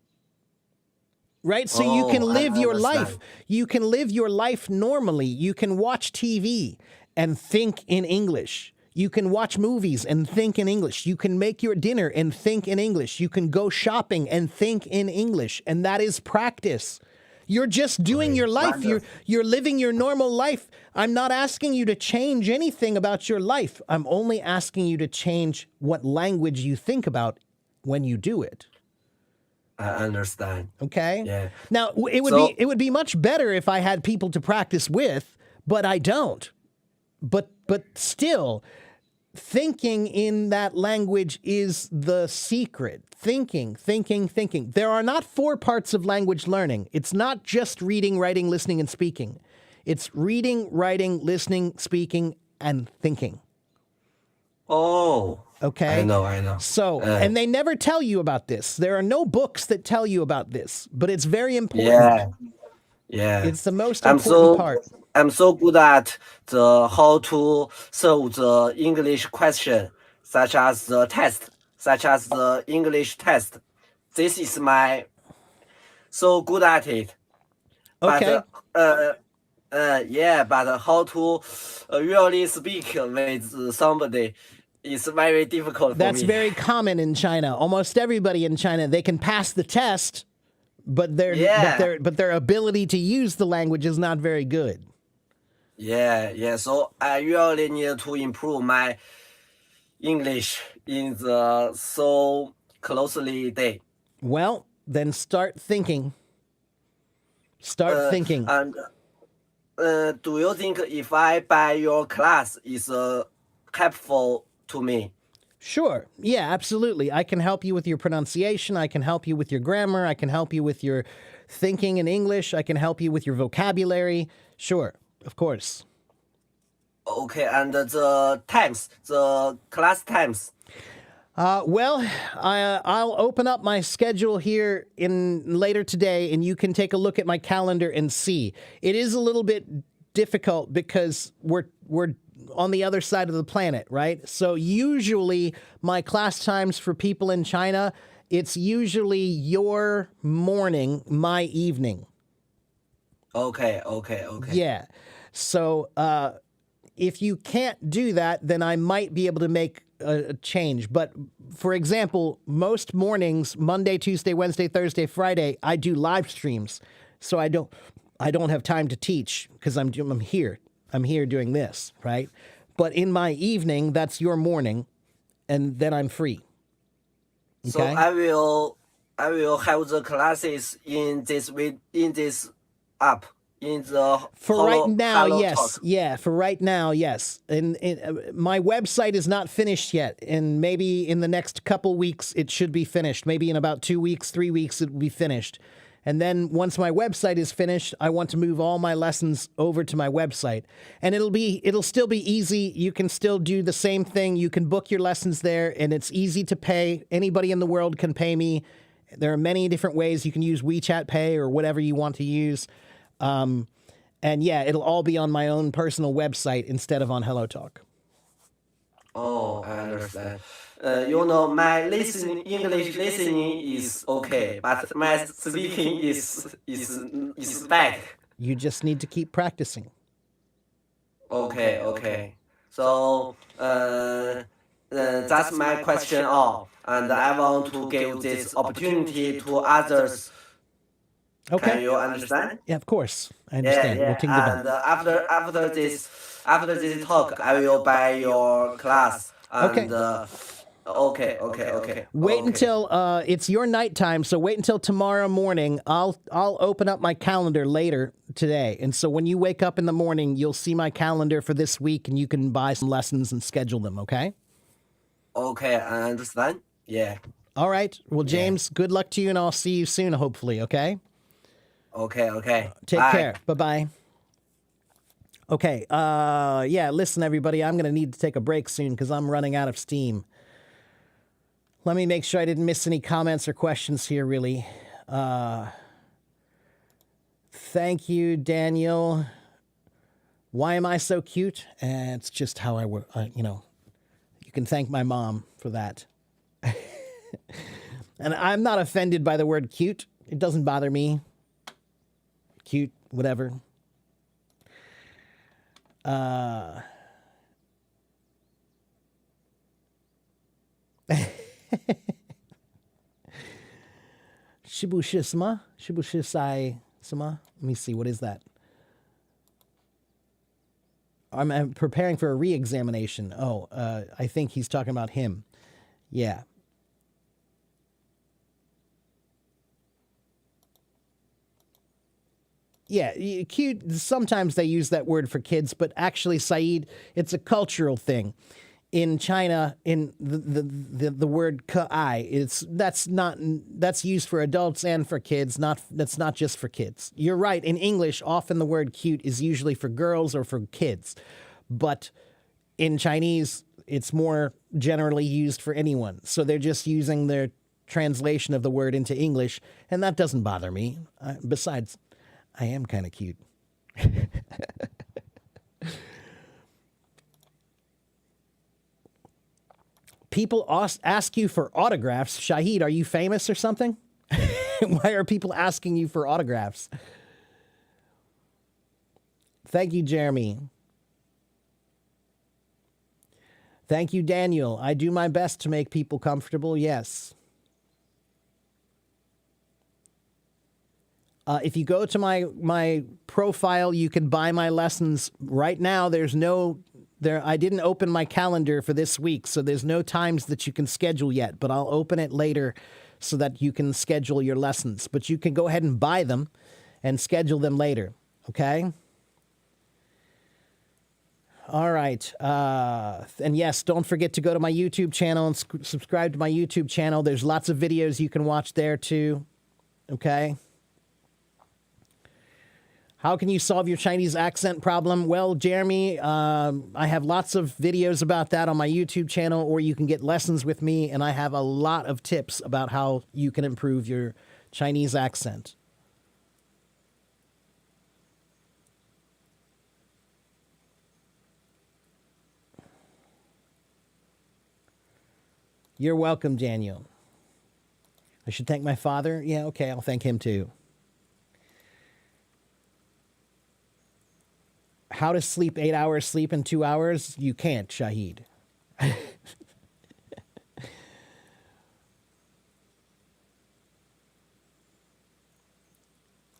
Right? So you can live your life. You can live your life normally. You can watch TV and think in English. You can watch movies and think in English. You can make your dinner and think in English. You can go shopping and think in English. And that is practice. You're just doing your life. You're living your normal life. I'm not asking you to change anything about your life. I'm only asking you to change what language you think about when you do it. I understand. Okay? Yeah. Now, it would be much better if I had people to practice with, but I don't. But still, thinking in that language is the secret. Thinking, thinking, thinking. There are not 4 parts of language learning. It's not just reading, writing, listening, and speaking. It's reading, writing, listening, speaking, and thinking. Oh. Okay? I know. So, and they never tell you about this. There are no books that tell you about this, but it's very important. Yeah. Yeah. It's the most I'm important part. I'm so good at the how to solve the English question, such as the test, such as the English test. This is my so good at it. Okay. But yeah, but how to really speak with somebody is very difficult for That's me. very common in China. Almost everybody in China, they can pass the test, but their ability to use the language is not very good. Yeah. So I really need to improve my English in the so closely day. Well, then start thinking. Start thinking. And do you think if I buy your class is helpful to me? Sure. Yeah, absolutely. I can help you with your pronunciation. I can help you with your grammar. I can help you with your thinking in English. I can help you with your vocabulary. Sure, of course. Okay, and the class times. Well, I'll open up my schedule here in later today, and you can take a look at my calendar and see. It is a little bit difficult because we're on the other side of the planet, right? So usually my class times for people in China, it's usually your morning, my evening. Okay. Yeah. So if you can't do that, then I might be able to make a change. But for example, most mornings, Monday, Tuesday, Wednesday, Thursday, Friday, I do live streams. So I don't have time to teach because I'm here. I'm here doing this, right? But in my evening, that's your morning, and then I'm free. Okay? So I will have the classes in this app. For right now, Hello yes. Talk. Yeah, for right now, yes. And my website is not finished yet. And maybe in the next couple weeks, it should be finished. Maybe in about 2 weeks, 3 weeks, it will be finished. And then once my website is finished, I want to move all my lessons over to my website. And it'll still be easy. You can still do the same thing. You can book your lessons there, and it's easy to pay. Anybody in the world can pay me. There are many different ways. You can use WeChat Pay or whatever you want to use. And yeah, it'll all be on my own personal website instead of on HelloTalk. Oh, I understand. My English listening is okay, but my speaking is bad. You just need to keep practicing. Okay. So that's my question all, and I want to give this opportunity to others. Okay. Can you understand? Yeah, of course. I understand. Yeah. We'll take the And after this talk, I will buy your class. And, okay. Wait until it's your nighttime, so wait until tomorrow morning. I'll open up my calendar later today. And so when you wake up in the morning, you'll see my calendar for this week and you can buy some lessons and schedule them, okay? Okay, I understand. Yeah. All right. Well, James, good luck to you and I'll see you soon, hopefully, okay? Okay. Take Bye. care. Bye-bye. Okay. Yeah, listen, everybody, I'm going to need to take a break soon because I'm running out of steam. Let me make sure I didn't miss any comments or questions here, really. Thank you, Daniel. Why am I so cute? It's just how I work, you can thank my mom for that. And I'm not offended by the word cute. It doesn't bother me. Cute, whatever. Shibushisma? Shibushisai sama? Let me see, what is that? I'm preparing for a re-examination. Oh, I think he's talking about him. Yeah. Yeah, cute. Sometimes they use that word for kids, but actually, Saeed, it's a cultural thing. in China, in the word "kai," that's used for adults and for kids. That's not just for kids. You're right. In English, often the word "cute" is usually for girls or for kids, but in Chinese, it's more generally used for anyone. So they're just using their translation of the word into English, and that doesn't bother me. Besides, I am kind of cute. People ask you for autographs. Shahid, are you famous or something? Why are people asking you for autographs? Thank you, Jeremy. Thank you, Daniel. I do my best to make people comfortable, yes. If you go to my profile, you can buy my lessons. Right now, I didn't open my calendar for this week, so there's no times that you can schedule yet, but I'll open it later so that you can schedule your lessons. But you can go ahead and buy them and schedule them later, okay? All right. And yes, don't forget to go to my YouTube channel and subscribe to my YouTube channel. There's lots of videos you can watch there too, okay? How can you solve your Chinese accent problem? Well, Jeremy, I have lots of videos about that on my YouTube channel, or you can get lessons with me, and I have a lot of tips about how you can improve your Chinese accent. You're welcome, Daniel. I should thank my father? Yeah, okay, I'll thank him too. How to sleep 8 hours sleep in 2 hours? You can't, Shahid.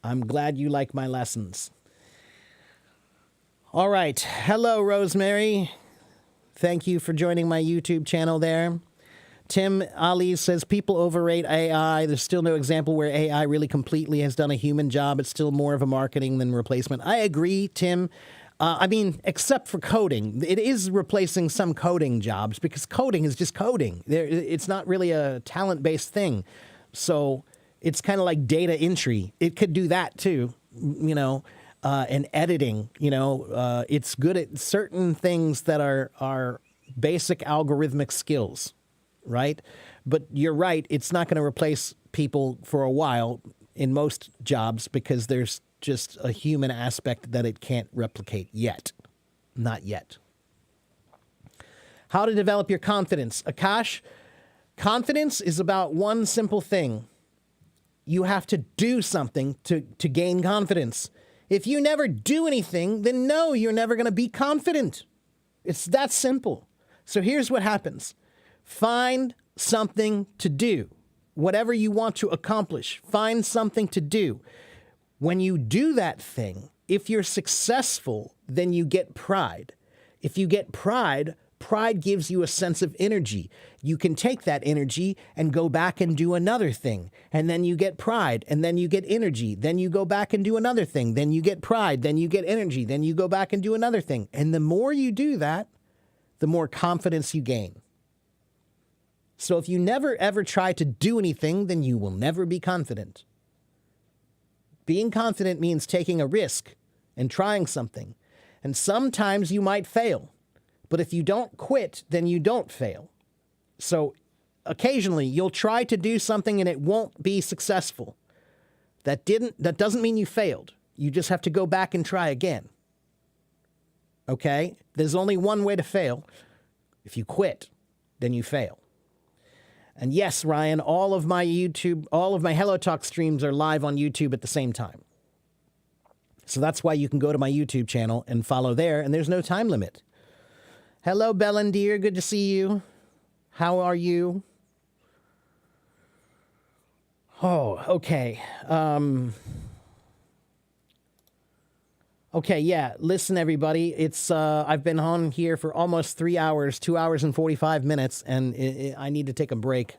I'm glad you like my lessons. All right. Hello, Rosemary. Thank you for joining my YouTube channel there. Tim Ali says, people overrate AI. There's still no example where AI really completely has done a human job. It's still more of a marketing than replacement. I agree, Tim. I mean, except for coding. It is replacing some coding jobs because coding is just coding. It's not really a talent-based thing. So it's kind of like data entry. It could do that too, you know, and editing. You know, it's good at certain things that are basic algorithmic skills, right? But you're right. It's not going to replace people for a while in most jobs because there's just a human aspect that it can't replicate yet. Not yet. How to develop your confidence. Akash, confidence is about one simple thing. You have to do something to gain confidence. If you never do anything, then no, you're never going to be confident. It's that simple. So here's what happens. Find something to do. Whatever you want to accomplish, find something to do. When you do that thing, if you're successful, then you get pride. If you get pride, pride gives you a sense of energy. You can take that energy and go back and do another thing. And then you get pride, and then you get energy. Then you go back and do another thing. Then you get pride, then you get energy. Then you go back and do another thing. And the more you do that, the more confidence you gain. So if you never ever try to do anything, then you will never be confident. Being confident means taking a risk and trying something. And sometimes you might fail. But if you don't quit, then you don't fail. So occasionally you'll try to do something and it won't be successful. That doesn't mean you failed. You just have to go back and try again. Okay? There's only one way to fail. If you quit, then you fail. And yes, Ryan, all of my Hello Talk streams are live on YouTube at the same time. So that's why you can go to my YouTube channel and follow there, and there's no time limit. Hello, Bellandir. Good to see you. How are you? Oh, okay. Okay, yeah. Listen, everybody. It's I've been on here for almost 3 hours, 2 hours and 45 minutes, and I need to take a break.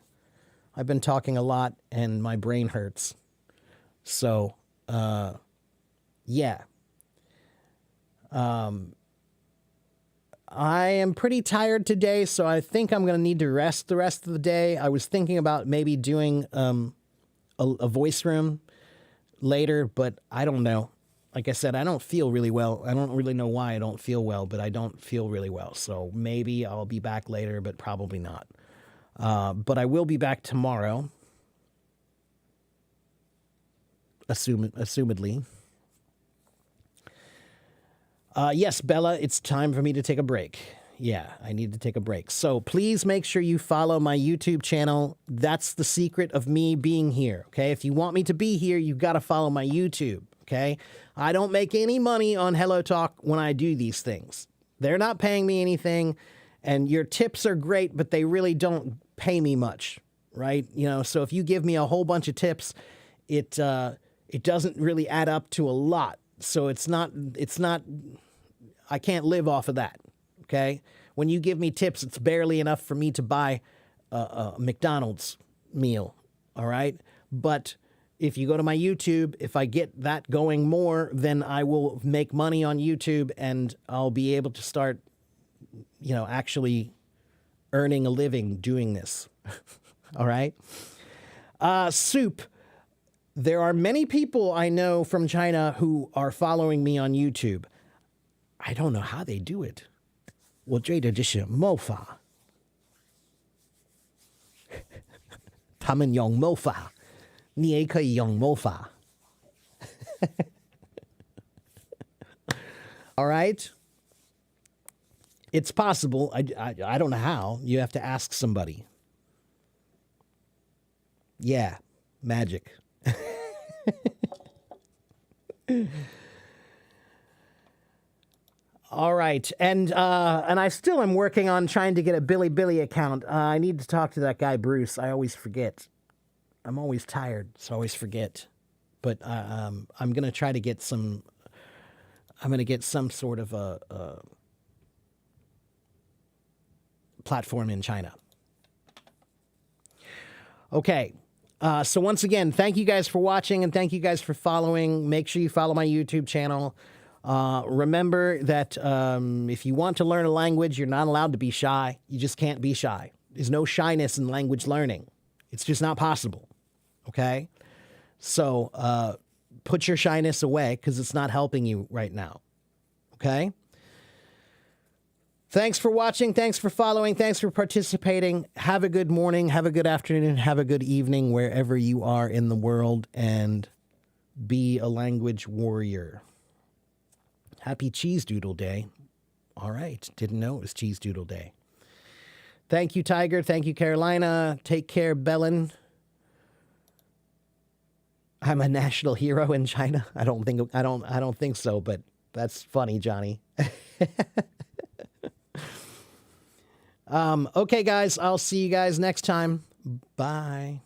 I've been talking a lot, and my brain hurts. So, yeah. I am pretty tired today, so I think I'm going to need to rest the rest of the day. I was thinking about maybe doing a voice room later, but I don't know. Like I said, I don't feel really well. I don't really know why I don't feel well, but I don't feel really well. So maybe I'll be back later, but probably not. But I will be back tomorrow, assumedly. Yes, Bella, it's time for me to take a break. Yeah, I need to take a break. So please make sure you follow my YouTube channel. That's the secret of me being here, okay? If you want me to be here, you've got to follow my YouTube, okay? I don't make any money on Hello Talk when I do these things. They're not paying me anything, and your tips are great, but they really don't pay me much, right? You know, so if you give me a whole bunch of tips, it doesn't really add up to a lot. So it's not, I can't live off of that. Okay. When you give me tips, it's barely enough for me to buy a McDonald's meal. All right. But if you go to my YouTube, if I get that going more, then I will make money on YouTube and I'll be able to start, you know, actually earning a living doing this. All right. Soup. There are many people I know from China who are following me on YouTube. I don't know how they do it. 我觉得这是魔法。他们用魔法，你也可以用魔法。All right? It's possible. I don't know how. You have to ask somebody. Yeah, magic. All right, and I still am working on trying to get a Bilibili account. I need to talk to that guy Bruce. I always forget. I'm always tired, so I always forget. But I'm gonna try to get some. I'm gonna get some sort of a platform in China. Okay. So once again, thank you guys for watching and thank you guys for following. Make sure you follow my YouTube channel. Remember that if you want to learn a language, you're not allowed to be shy. You just can't be shy. There's no shyness in language learning. It's just not possible. Okay? So put your shyness away because it's not helping you right now. Okay? Thanks for watching. Thanks for following. Thanks for participating. Have a good morning. Have a good afternoon. Have a good evening wherever you are in the world. And be a language warrior. Happy Cheese Doodle Day. All right. Didn't know it was Cheese Doodle Day. Thank you, Tiger. Thank you, Carolina. Take care, Bellin. I'm a national hero in China. I don't think so, but that's funny, Johnny. Okay, guys. I'll see you guys next time. Bye.